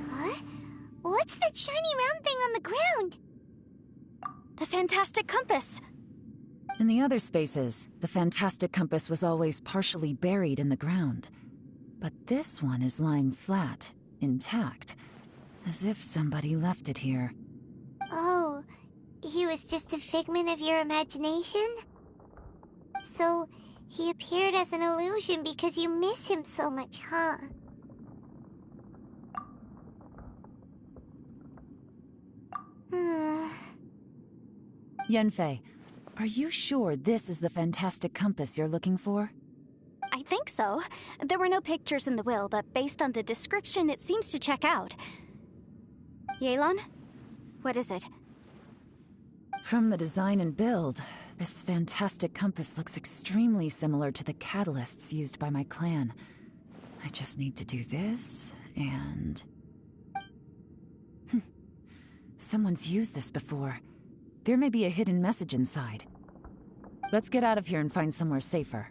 Huh? What's that shiny round thing on the ground? The fantastic compass! In the other spaces, the fantastic compass was always partially buried in the ground. But this one is lying flat, intact, as if somebody left it here. Oh, he was just a figment of your imagination? So, he appeared as an illusion because you miss him so much, huh? Yanfei, are you sure this is the fantastic compass you're looking for? I think so. There were no pictures in the will, but based on the description, it seems to check out. Yelan? What is it? From the design and build, this fantastic compass looks extremely similar to the catalysts used by my clan. I just need to do this, and... Someone's used this before. There may be a hidden message inside. Let's get out of here and find somewhere safer.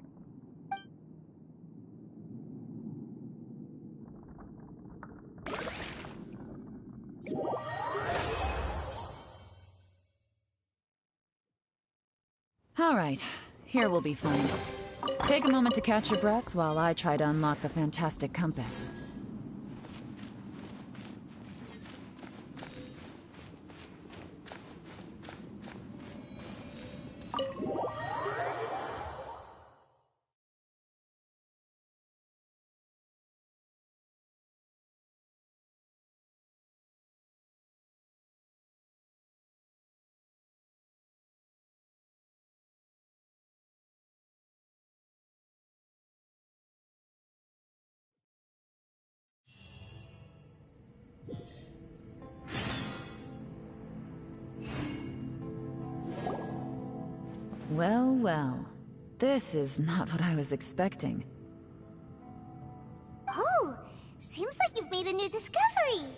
All right, here we'll be fine. Take a moment to catch your breath while I try to unlock the fantastic compass. Well, well. This is not what I was expecting. Oh, seems like you've made a new discovery.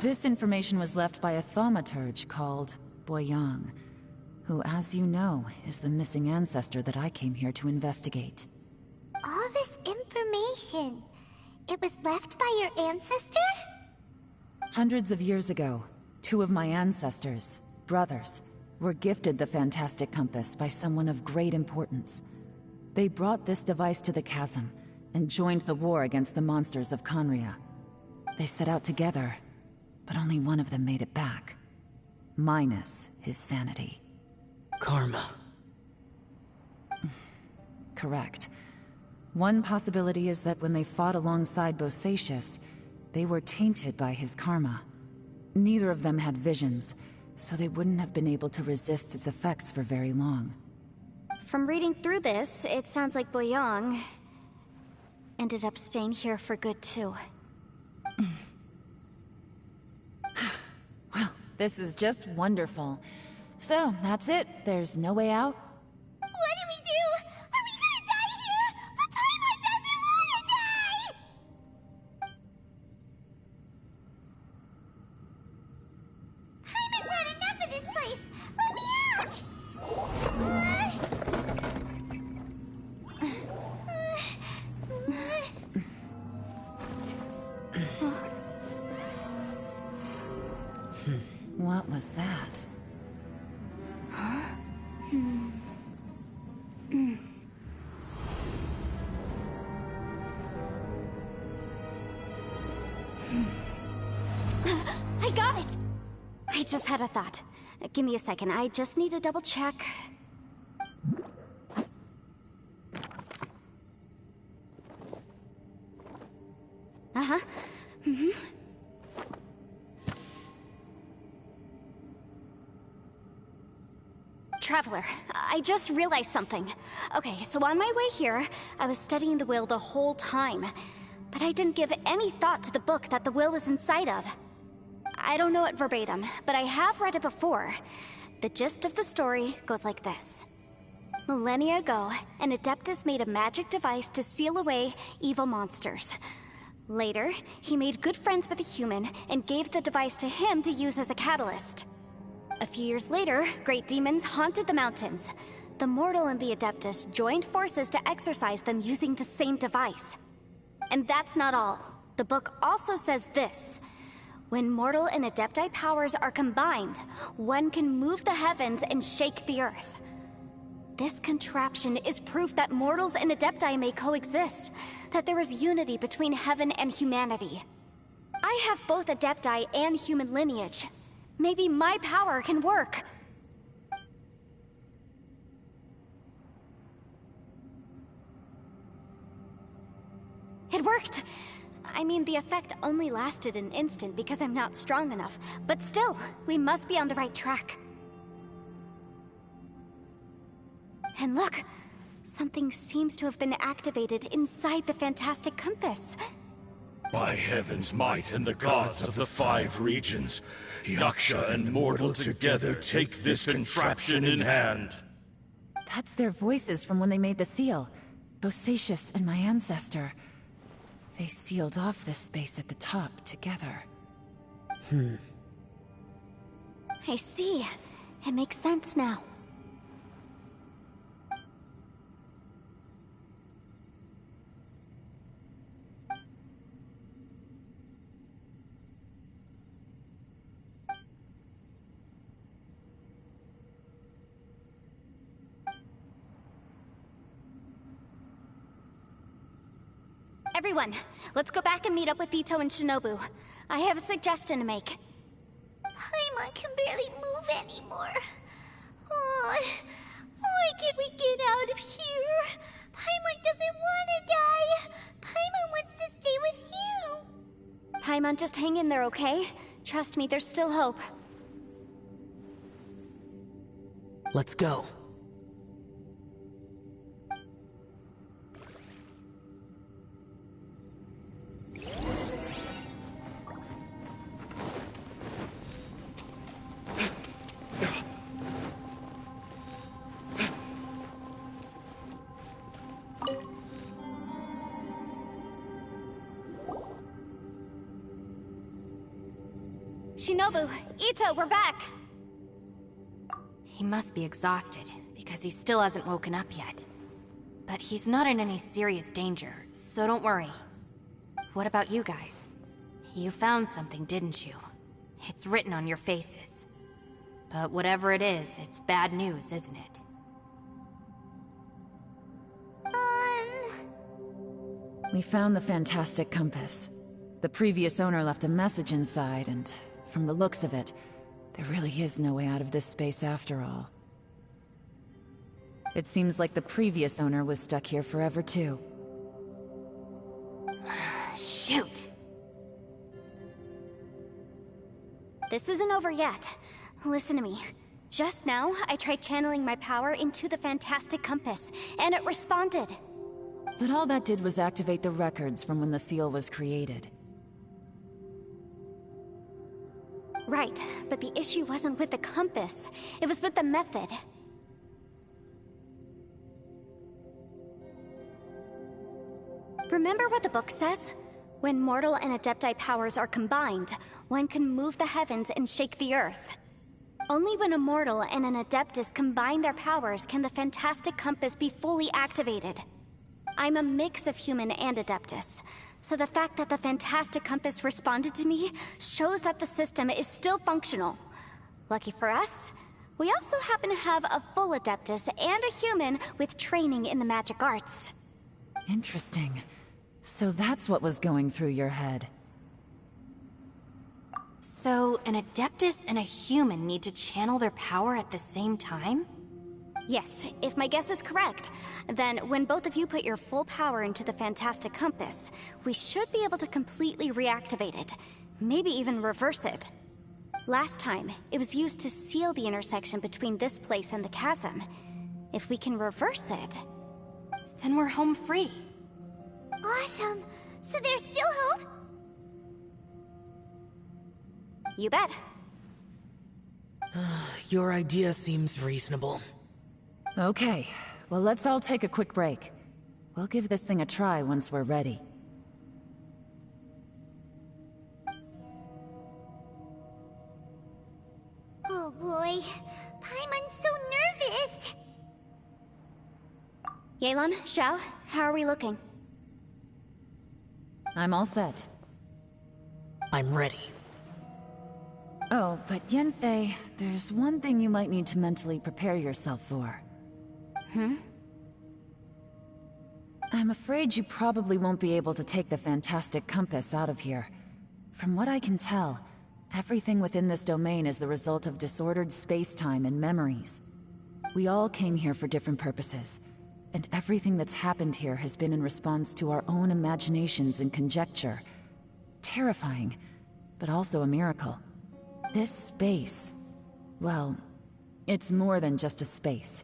This information was left by a thaumaturge called Boyang, who, as you know, is the missing ancestor that I came here to investigate. All this information, it was left by your ancestor? Hundreds of years ago, two of my ancestors, brothers, were gifted the fantastic compass by someone of great importance. They brought this device to the chasm and joined the war against the monsters of Conria. They set out together, but only one of them made it back. Minus his sanity. Karma. Correct. One possibility is that when they fought alongside Bosacius, they were tainted by his karma. Neither of them had visions, so they wouldn't have been able to resist its effects for very long. From reading through this, it sounds like Boyang ended up staying here for good too. Well, this is just wonderful. So, that's it. There's no way out? What do we do? Are we gonna die here? But What was that? I got it! I just had a thought. Give me a second, I just need to double check. Uh-huh. Traveler, I just realized something. Okay, so on my way here, I was studying the will the whole time. But I didn't give any thought to the book that the will was inside of. I don't know it verbatim, but I have read it before. The gist of the story goes like this. Millennia ago, an Adeptus made a magic device to seal away evil monsters. Later, he made good friends with a human and gave the device to him to use as a catalyst. A few years later, great demons haunted the mountains. The mortal and the Adeptus joined forces to exorcise them using the same device. And that's not all. The book also says this. When mortal and Adepti powers are combined, one can move the heavens and shake the earth. This contraption is proof that mortals and Adepti may coexist, that there is unity between heaven and humanity. I have both Adepti and human lineage. Maybe my power can work. It worked! I mean, the effect only lasted an instant because I'm not strong enough, but still, we must be on the right track. And look! Something seems to have been activated inside the fantastic compass. By heaven's might and the gods of the 5 regions, Yaksha and mortal together take this contraption in hand. That's their voices from when they made the seal. Bosacius and my ancestor. They sealed off this space at the top together. I see. It makes sense now. Everyone, let's go back and meet up with Ito and Shinobu. I have a suggestion to make. Paimon can barely move anymore. Oh, why can't we get out of here? Paimon doesn't want to die. Paimon wants to stay with you. Paimon, just hang in there, okay? Trust me, there's still hope. Let's go. Shinobu, Ito, we're back! He must be exhausted, because he still hasn't woken up yet. But he's not in any serious danger, so don't worry. What about you guys? You found something, didn't you? It's written on your faces. But whatever it is, it's bad news, isn't it? We found the fantastic compass. The previous owner left a message inside, and from the looks of it, there really is no way out of this space after all. It seems like the previous owner was stuck here forever too. Shoot! This isn't over yet. Listen to me. Just now, I tried channeling my power into the fantastic compass, and it responded. But all that did was activate the records from when the seal was created. Right, but the issue wasn't with the compass. It was with the method. Remember what the book says? When mortal and Adepti powers are combined, one can move the heavens and shake the earth. Only when a mortal and an Adeptus combine their powers can the fantastic compass be fully activated. I'm a mix of human and Adeptus, So the fact that the Fantastic Compass responded to me shows that the system is still functional. Lucky for us, we also happen to have a full Adeptus and a human with training in the magic arts. Interesting. So that's what was going through your head. So, an Adeptus and a human need to channel their power at the same time? Yes, if my guess is correct, then when both of you put your full power into the Fantastic Compass, we should be able to completely reactivate it, maybe even reverse it. Last time, it was used to seal the intersection between this place and the chasm. If we can reverse it, then we're home free. Awesome! So there's still hope? You bet. Your idea seems reasonable. Okay, well let's all take a quick break. We'll give this thing a try once we're ready. Oh boy, Paimon's so nervous! Yelan, Xiao, how are we looking? I'm all set. I'm ready. Oh, but Yanfei, there's one thing you might need to mentally prepare yourself for. I'm afraid you probably won't be able to take the Fantastic Compass out of here. From what I can tell, everything within this domain is the result of disordered space-time and memories. We all came here for different purposes, and everything that's happened here has been in response to our own imaginations and conjecture. Terrifying, but also a miracle. This space, well, it's more than just a space.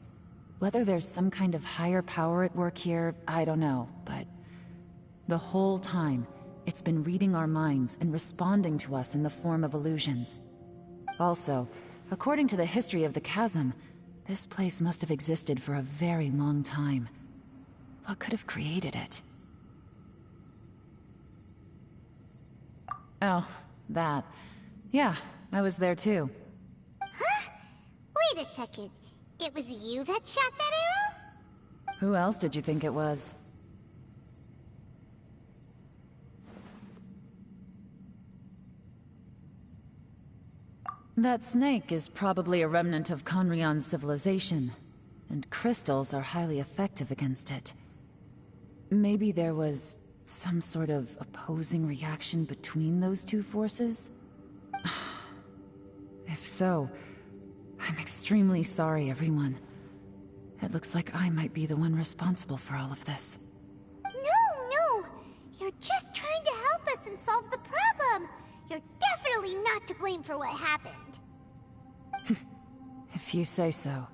Whether there's some kind of higher power at work here, I don't know, but the whole time, it's been reading our minds and responding to us in the form of illusions. Also, according to the history of the chasm, this place must have existed for a very long time. What could have created it? Oh, that. Yeah, I was there too. Huh? Wait a second. It was you that shot that arrow? Who else did you think it was? That snake is probably a remnant of Conrion's civilization, and crystals are highly effective against it. Maybe there was some sort of opposing reaction between those two forces? If so, I'm extremely sorry, everyone. It looks like I might be the one responsible for all of this. No! You're just trying to help us and solve the problem! You're definitely not to blame for what happened. If you say so.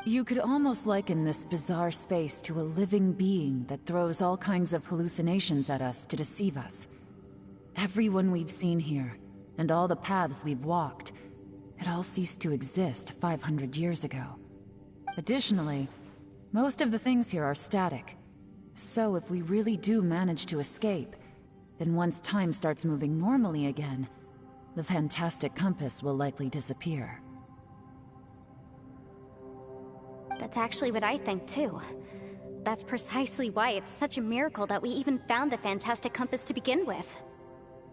You could almost liken this bizarre space to a living being that throws all kinds of hallucinations at us to deceive us. Everyone we've seen here, and all the paths we've walked, it all ceased to exist 500 years ago. Additionally, most of the things here are static. So if we really do manage to escape, then once time starts moving normally again, the Fantastic Compass will likely disappear. That's actually what I think too. That's precisely why it's such a miracle that we even found the Fantastic Compass to begin with.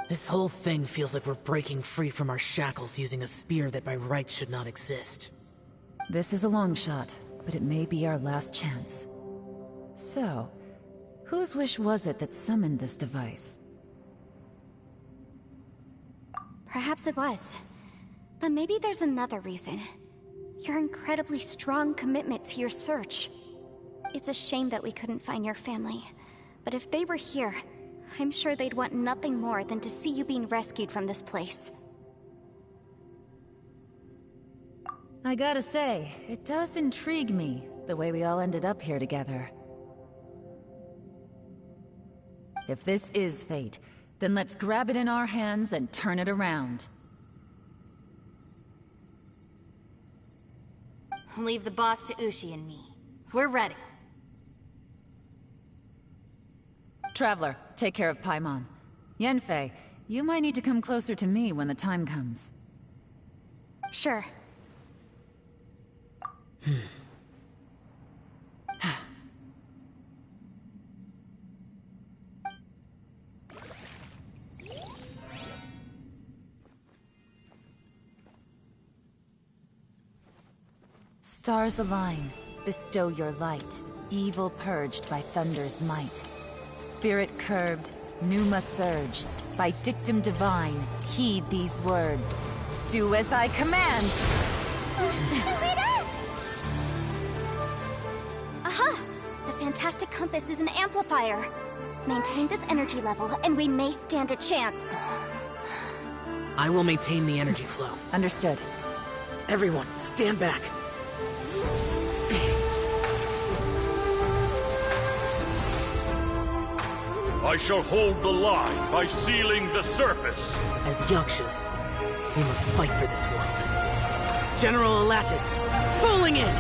This whole thing feels like we're breaking free from our shackles using a spear that by rights should not exist. This is a long shot, but it may be our last chance. So, whose wish was it that summoned this device? Perhaps it was. But maybe there's another reason. Your incredibly strong commitment to your search. It's a shame that we couldn't find your family. But if they were here, I'm sure they'd want nothing more than to see you being rescued from this place. I gotta say, it does intrigue me, the way we all ended up here together. If this is fate, then let's grab it in our hands and turn it around. Leave the boss to Ushi and me. We're ready. Traveler, take care of Paimon. Yanfei, you might need to come closer to me when the time comes. Sure. Stars align, bestow your light. Evil purged by thunder's might. Spirit curbed, pneuma surge. By dictum divine, heed these words. Do as I command! Aha! The fantastic compass is an amplifier. Maintain this energy level, and we may stand a chance. I will maintain the energy flow. Understood. Everyone, stand back. I shall hold the line by sealing the surface. As Yakshas, we must fight for this world. General Elatus, falling in!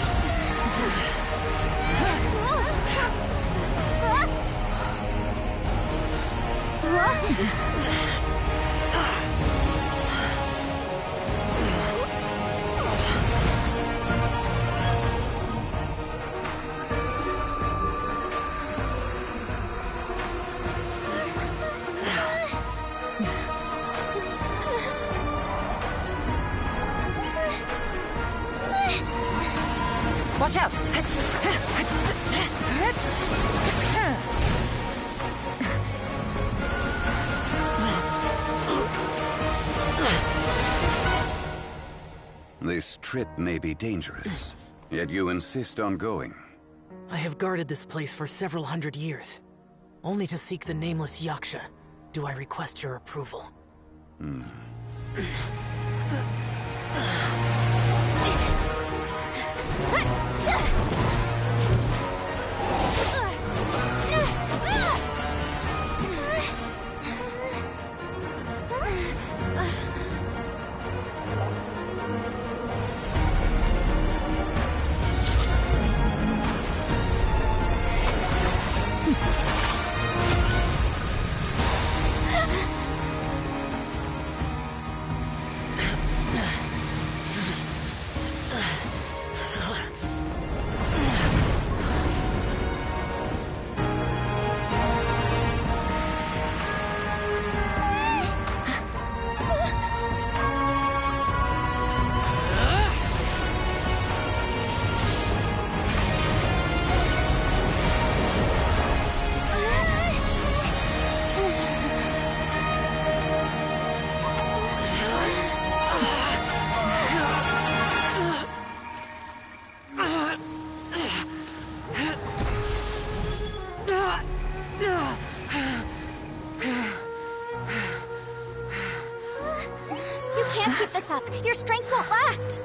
Watch out! This trip may be dangerous, yet you insist on going. I have guarded this place for several hundred years. Only to seek the nameless Yaksha do I request your approval. You can't keep this up. Your strength won't last.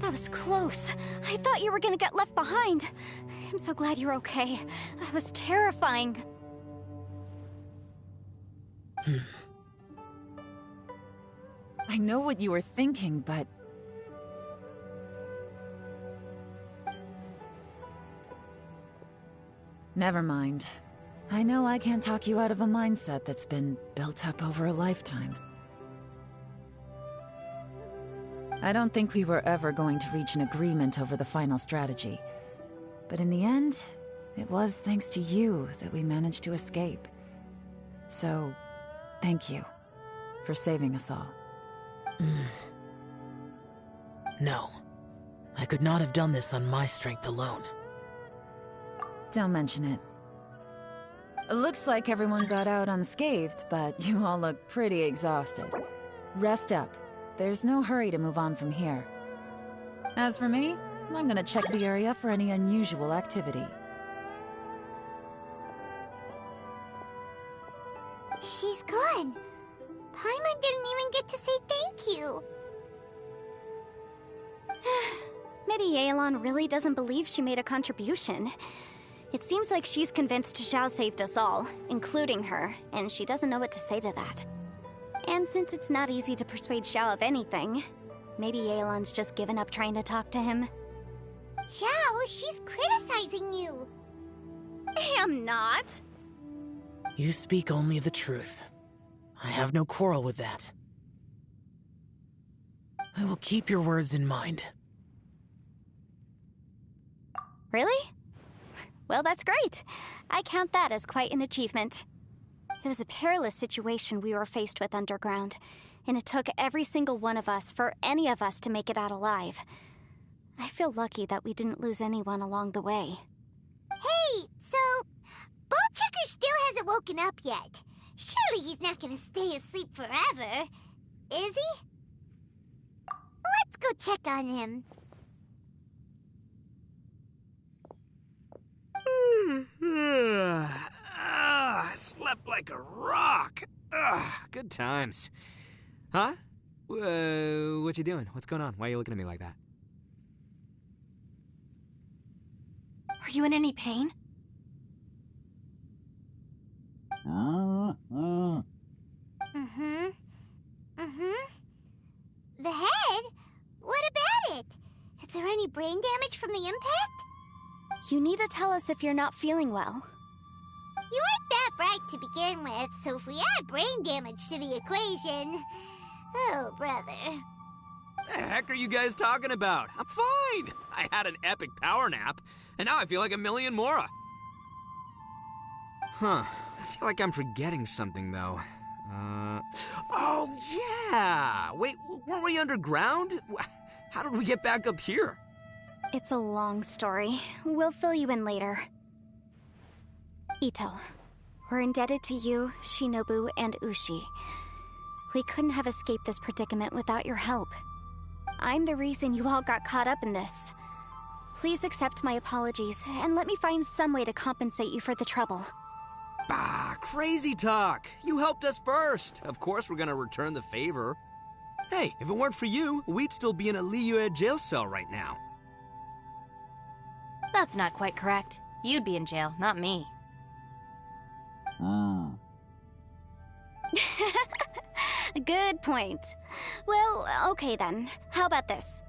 That was close. I thought you were gonna get left behind. I'm so glad you're okay. That was terrifying. I know what you were thinking, but... Never mind. I know I can't talk you out of a mindset that's been built up over a lifetime. I don't think we were ever going to reach an agreement over the final strategy. But in the end, it was thanks to you that we managed to escape. So, thank you for saving us all. No. I could not have done this on my strength alone. Don't mention it. Looks like everyone got out unscathed, but you all look pretty exhausted. Rest up. There's no hurry to move on from here. As for me, I'm gonna check the area for any unusual activity. She's gone. Paimon didn't even get to say thank you. Maybe Yelan really doesn't believe she made a contribution. It seems like she's convinced Xiao saved us all, including her, and she doesn't know what to say to that. And since it's not easy to persuade Xiao of anything, maybe Yelan's just given up trying to talk to him. Xiao, she's criticizing you. I'm not. You speak only the truth. I have no quarrel with that. I will keep your words in mind. Really? Well, that's great. I count that as quite an achievement. It was a perilous situation we were faced with underground, and it took every single one of us for any of us to make it out alive. I feel lucky that we didn't lose anyone along the way. Hey, so... Bullchecker still hasn't woken up yet. Surely he's not gonna stay asleep forever, is he? Let's go check on him. Slept like a rock. Good times. Huh? What you doing? What's going on? Why are you looking at me like that? Are you in any pain? The head? What about it? Is there any brain damage from the impact? You need to tell us if you're not feeling well. You weren't that bright to begin with, so if we add brain damage to the equation... Oh, brother. The heck are you guys talking about? I'm fine. I had an epic power nap, and now I feel like a million more. Huh. I feel like I'm forgetting something, though. Oh, yeah! Wait, weren't we underground? How did we get back up here? It's a long story. We'll fill you in later. Ito, we're indebted to you, Shinobu, and Ushi. We couldn't have escaped this predicament without your help. I'm the reason you all got caught up in this. Please accept my apologies, and let me find some way to compensate you for the trouble. Bah, crazy talk! You helped us first! Of course we're gonna return the favor. Hey, if it weren't for you, we'd still be in a Liyue jail cell right now. That's not quite correct. You'd be in jail, not me. Good point. Well, okay then. How about this?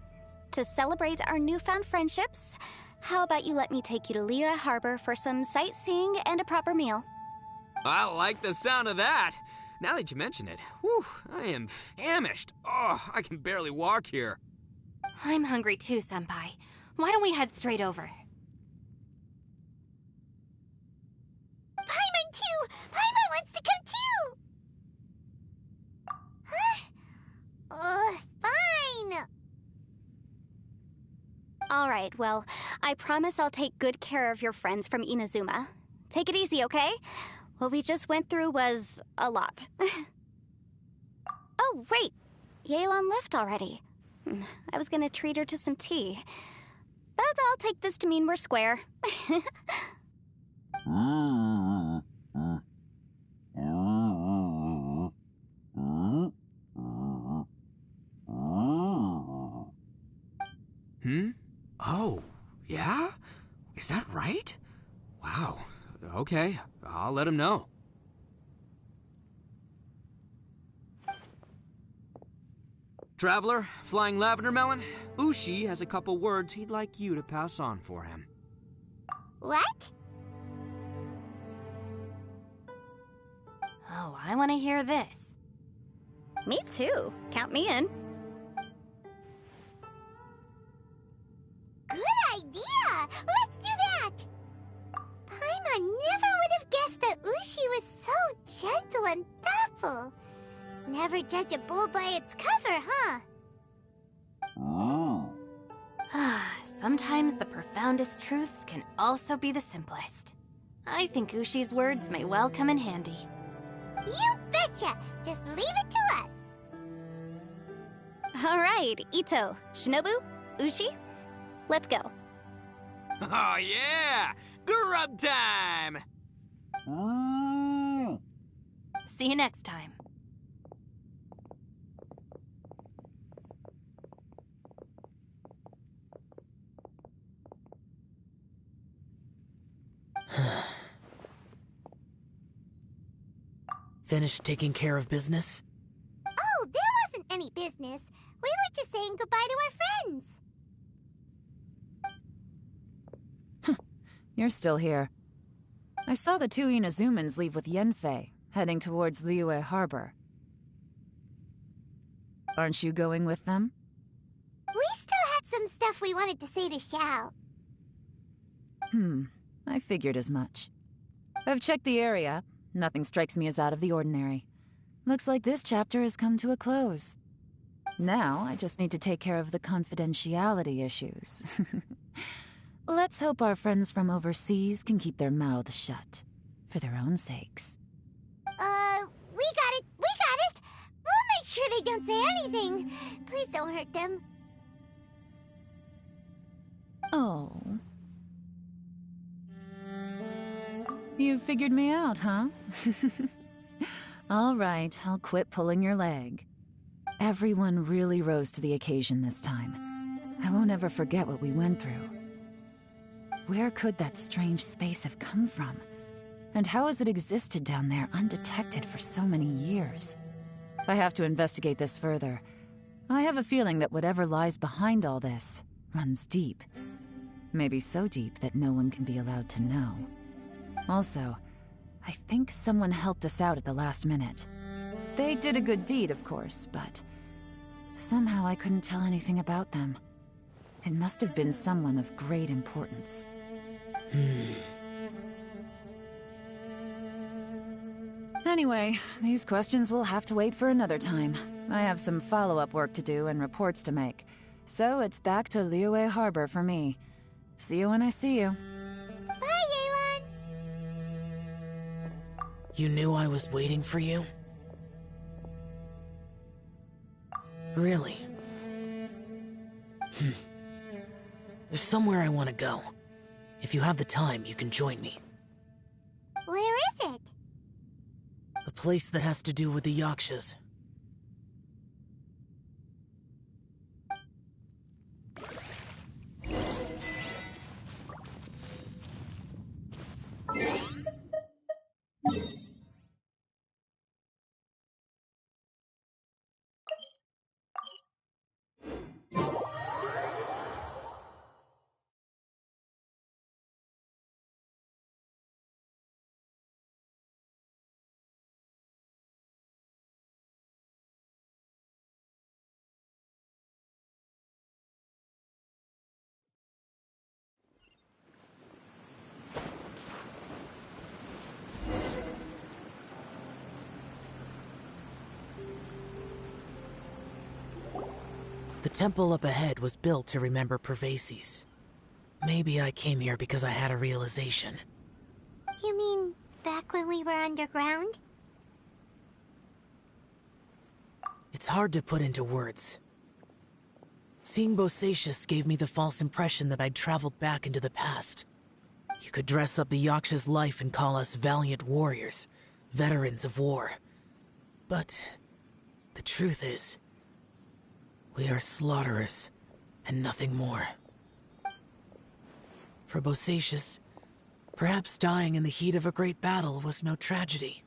To celebrate our newfound friendships, how about you let me take you to Liyue Harbor for some sightseeing and a proper meal? I like the sound of that. Now that you mention it, whew, I am famished. Oh, I can barely walk here. I'm hungry too, Senpai. Why don't we head straight over? Paimon too! Paimon wants to come too! Huh? Fine! Alright, well, I promise I'll take good care of your friends from Inazuma. Take it easy, okay? What we just went through was a lot. Oh, wait! Yelan left already. I was gonna treat her to some tea. But I'll take this to mean we're square. Oh, yeah? Is that right? Wow. Okay, I'll let him know. Traveler, Flying Lavender Melon, Ushi has a couple words he'd like you to pass on for him. What? Oh, I want to hear this. Me too. Count me in. Good idea! Let's do that! Paimon never would have guessed that Ushi was so gentle and thoughtful. Never judge a bull by its cover, huh? Sometimes the profoundest truths can also be the simplest. I think Ushi's words may well come in handy. You betcha! Just leave it to us! All right, Ito, Shinobu, Ushi, let's go. Oh yeah! Grub time! See you next time. Finished taking care of business? Oh, there wasn't any business. We were just saying goodbye to our friends. You're still here. I saw the two Inazumans leave with Yenfei, heading towards Liyue Harbor. Aren't you going with them? We still had some stuff we wanted to say to Xiao. I figured as much. I've checked the area. Nothing strikes me as out of the ordinary. Looks like this chapter has come to a close. Now, I just need to take care of the confidentiality issues. Let's hope our friends from overseas can keep their mouths shut. For their own sakes. We got it! We got it! We'll make sure they don't say anything. Please don't hurt them. Oh. You figured me out, huh? All right, I'll quit pulling your leg. Everyone really rose to the occasion this time. I won't ever forget what we went through. Where could that strange space have come from? And how has it existed down there undetected for so many years? I have to investigate this further. I have a feeling that whatever lies behind all this runs deep. Maybe so deep that no one can be allowed to know. Also, I think someone helped us out at the last minute. They did a good deed, of course, but somehow I couldn't tell anything about them. It must have been someone of great importance. Anyway, these questions will have to wait for another time. I have some follow-up work to do and reports to make. So it's back to Liyue Harbor for me. See you when I see you. Bye, Yelan! You knew I was waiting for you? Really? There's somewhere I want to go. If you have the time, you can join me. Where is it? A place that has to do with the Yakshas. The temple up ahead was built to remember Pervases. Maybe I came here because I had a realization. You mean back when we were underground? It's hard to put into words. Seeing Bosacius gave me the false impression that I'd traveled back into the past. You could dress up the Yaksha's life and call us valiant warriors, veterans of war. But the truth is, we are slaughterers, and nothing more. For Bosacius, perhaps dying in the heat of a great battle was no tragedy.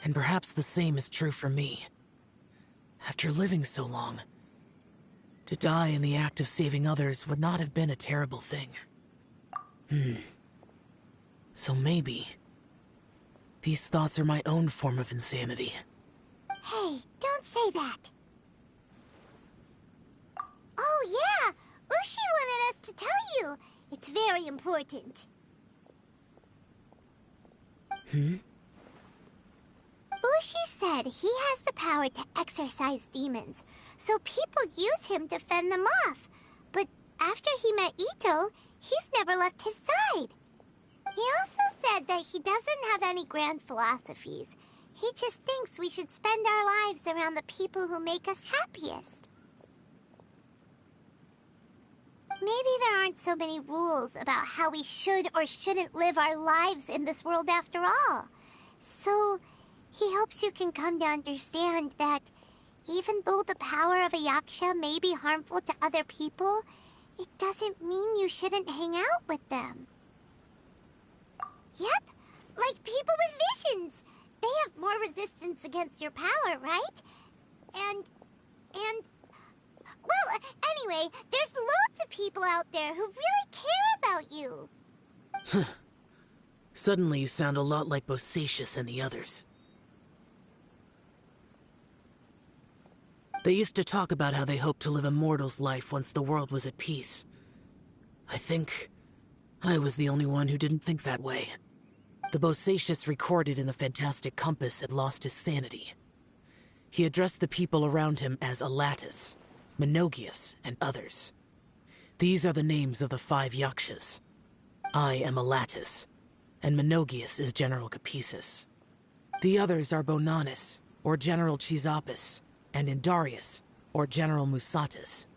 And perhaps the same is true for me. After living so long, to die in the act of saving others would not have been a terrible thing. So maybe these thoughts are my own form of insanity. Hey, don't say that. Oh yeah, Ushi wanted us to tell you. It's very important. Ushi said he has the power to exorcise demons, so people use him to fend them off. But after he met Ito, he's never left his side. He also said that he doesn't have any grand philosophies. He just thinks we should spend our lives around the people who make us happiest. Maybe there aren't so many rules about how we should or shouldn't live our lives in this world after all. So, he hopes you can come to understand that even though the power of a yaksha may be harmful to other people, it doesn't mean you shouldn't hang out with them. Yep, like people with visions. They have more resistance against your power, right? And... Well, anyway, there's loads of people out there who really care about you. Suddenly you sound a lot like Bosacius and the others. They used to talk about how they hoped to live a mortal's life once the world was at peace. I think I was the only one who didn't think that way. The Bosacius recorded in the Fantastic Compass had lost his sanity. He addressed the people around him as Alatus, Menogius, and others. These are the names of the 5 yakshas. I am Alatus, and Menogius is General Capisis. The others are Bonanis, or General Chisapis, and Indarius, or General Musatus.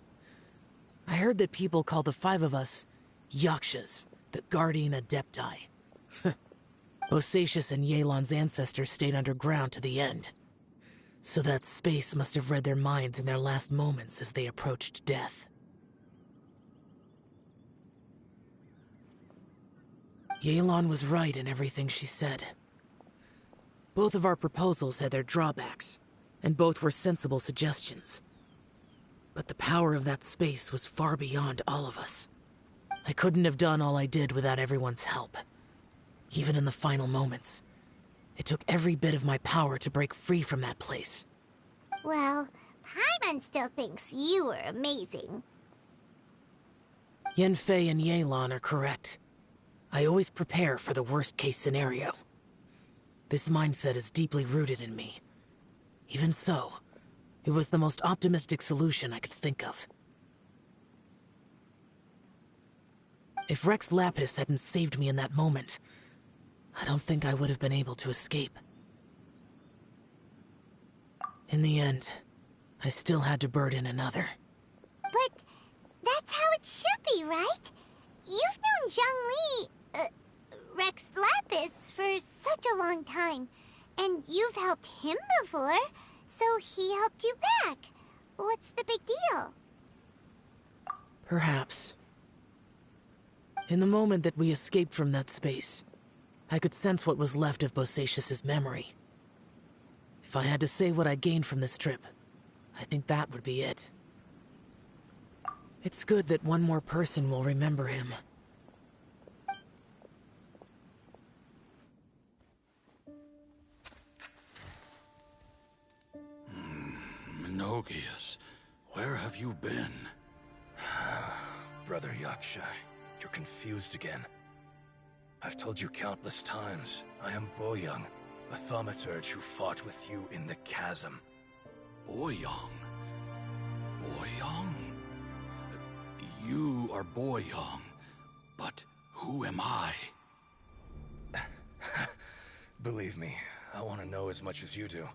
I heard that people call the 5 of us yakshas, the Guardian Adepti. Bosacius and Yelan's ancestors stayed underground to the end. So that space must have read their minds in their last moments as they approached death. Yelan was right in everything she said. Both of our proposals had their drawbacks, and both were sensible suggestions. But the power of that space was far beyond all of us. I couldn't have done all I did without everyone's help. Even in the final moments, it took every bit of my power to break free from that place. Well, Paimon still thinks you were amazing. Yanfei and Yelan are correct. I always prepare for the worst-case scenario. This mindset is deeply rooted in me. Even so, it was the most optimistic solution I could think of. If Rex Lapis hadn't saved me in that moment, I don't think I would have been able to escape. In the end, I still had to burden another. But that's how it should be, right? You've known Zhang Li, Rex Lapis, for such a long time. And you've helped him before, so he helped you back. What's the big deal? Perhaps. In the moment that we escaped from that space, I could sense what was left of Bosacius's memory. If I had to say what I gained from this trip, I think that would be it. It's good that one more person will remember him. Menogius, where have you been? Brother Yaksha, you're confused again. I've told you countless times, I am Boyoung, the thaumaturge who fought with you in the chasm. Boyoung? Boyoung? You are Boyoung, but who am I? Believe me, I want to know as much as you do.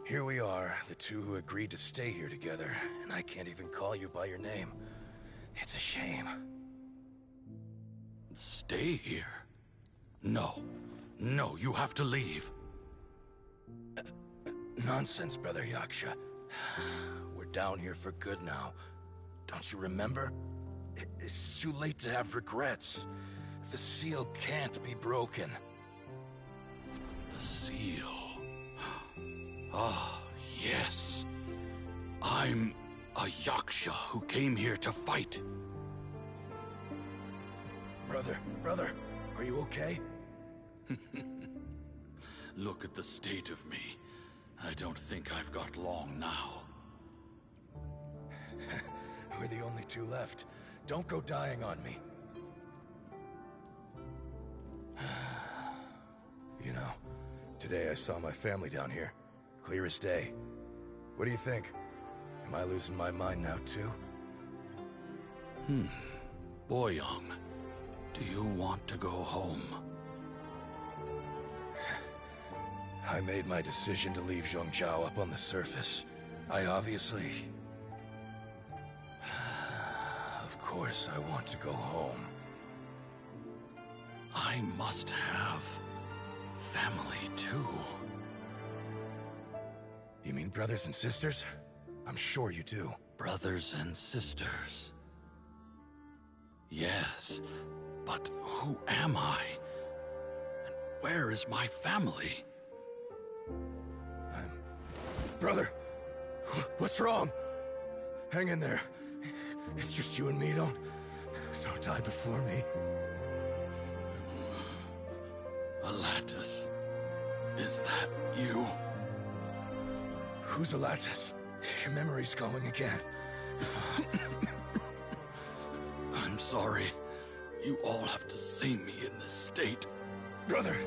Here we are, the two who agreed to stay here together, and I can't even call you by your name. It's a shame. Stay here? No. No, you have to leave. Nonsense, Brother Yaksha. We're down here for good now. Don't you remember? It's too late to have regrets. The seal can't be broken. The seal. Ah, yes. I'm a Yaksha who came here to fight. Brother, are you okay? Look at the state of me. I don't think I've got long now. We're the only two left. Don't go dying on me. You know, today I saw my family down here. Clear as day. What do you think? Am I losing my mind now too? Boyang, do you want to go home? I made my decision to leave Zhongzhou up on the surface. I obviously... Of course I want to go home. I must have family too. You mean brothers and sisters? I'm sure you do. Brothers and sisters. Yes, but who am I? And where is my family? Brother! What's wrong? Hang in there. It's just you and me, don't die before me. Alatus, is that you? Who's Alatus? Your memory's going again. I'm sorry. You all have to see me in this state. Brother!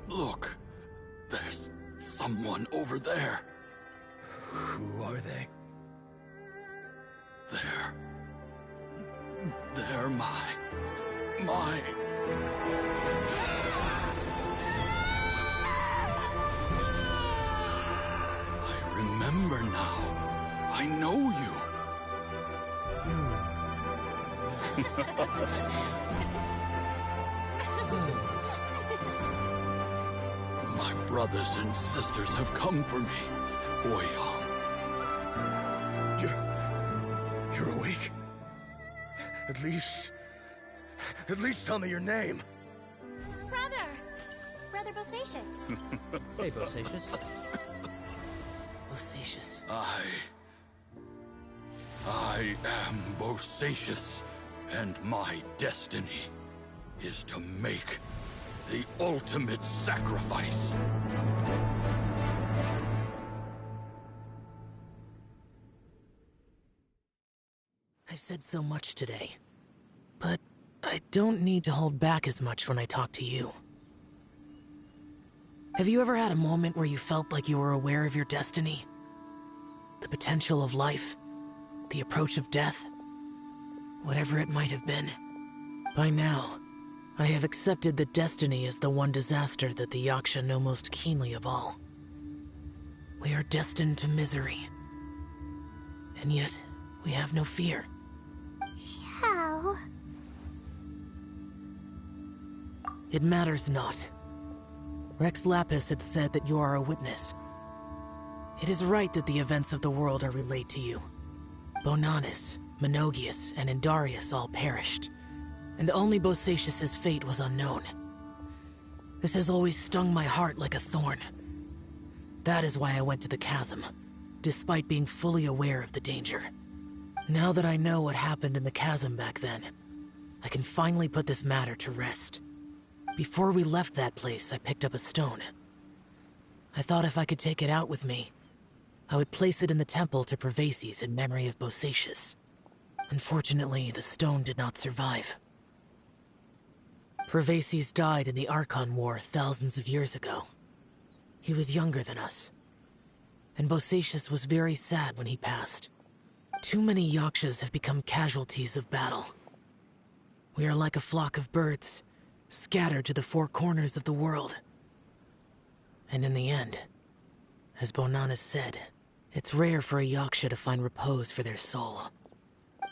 Look, there's someone over there. Who are they? They're my... I remember now. I know you. My brothers and sisters have come for me, Boyang. You're awake? At least tell me your name. Brother Bosacius. Hey, Bosacius. Bosacius. I am Bosacius, and my destiny is to make the ultimate sacrifice. I've said so much today, but I don't need to hold back as much when I talk to you. Have you ever had a moment where you felt like you were aware of your destiny? The potential of life? The approach of death? Whatever it might have been. By now, I have accepted that destiny is the one disaster that the Yaksha know most keenly of all. We are destined to misery. And yet, we have no fear. Xiao. It matters not. Rex Lapis had said that you are a witness. It is right that the events of the world are relayed to you. Bonanis, Menogias, and Indarius all perished, and only Bosacius's fate was unknown. This has always stung my heart like a thorn. That is why I went to the chasm, despite being fully aware of the danger. Now that I know what happened in the chasm back then, I can finally put this matter to rest. Before we left that place, I picked up a stone. I thought if I could take it out with me, I would place it in the temple to Pervases in memory of Bosacius. Unfortunately, the stone did not survive. Pervases died in the Archon War thousands of years ago. He was younger than us, and Bosacius was very sad when he passed. Too many Yakshas have become casualties of battle. We are like a flock of birds, scattered to the four corners of the world. And in the end, as Bonanis said, it's rare for a Yaksha to find repose for their soul.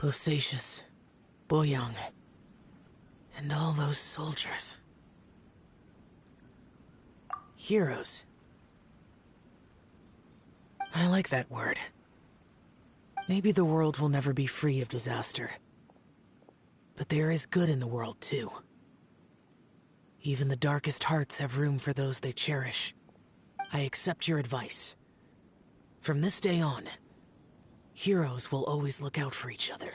Bosacius, Boyang, and all those soldiers. Heroes. I like that word. Maybe the world will never be free of disaster. But there is good in the world, too. Even the darkest hearts have room for those they cherish. I accept your advice. From this day on, heroes will always look out for each other.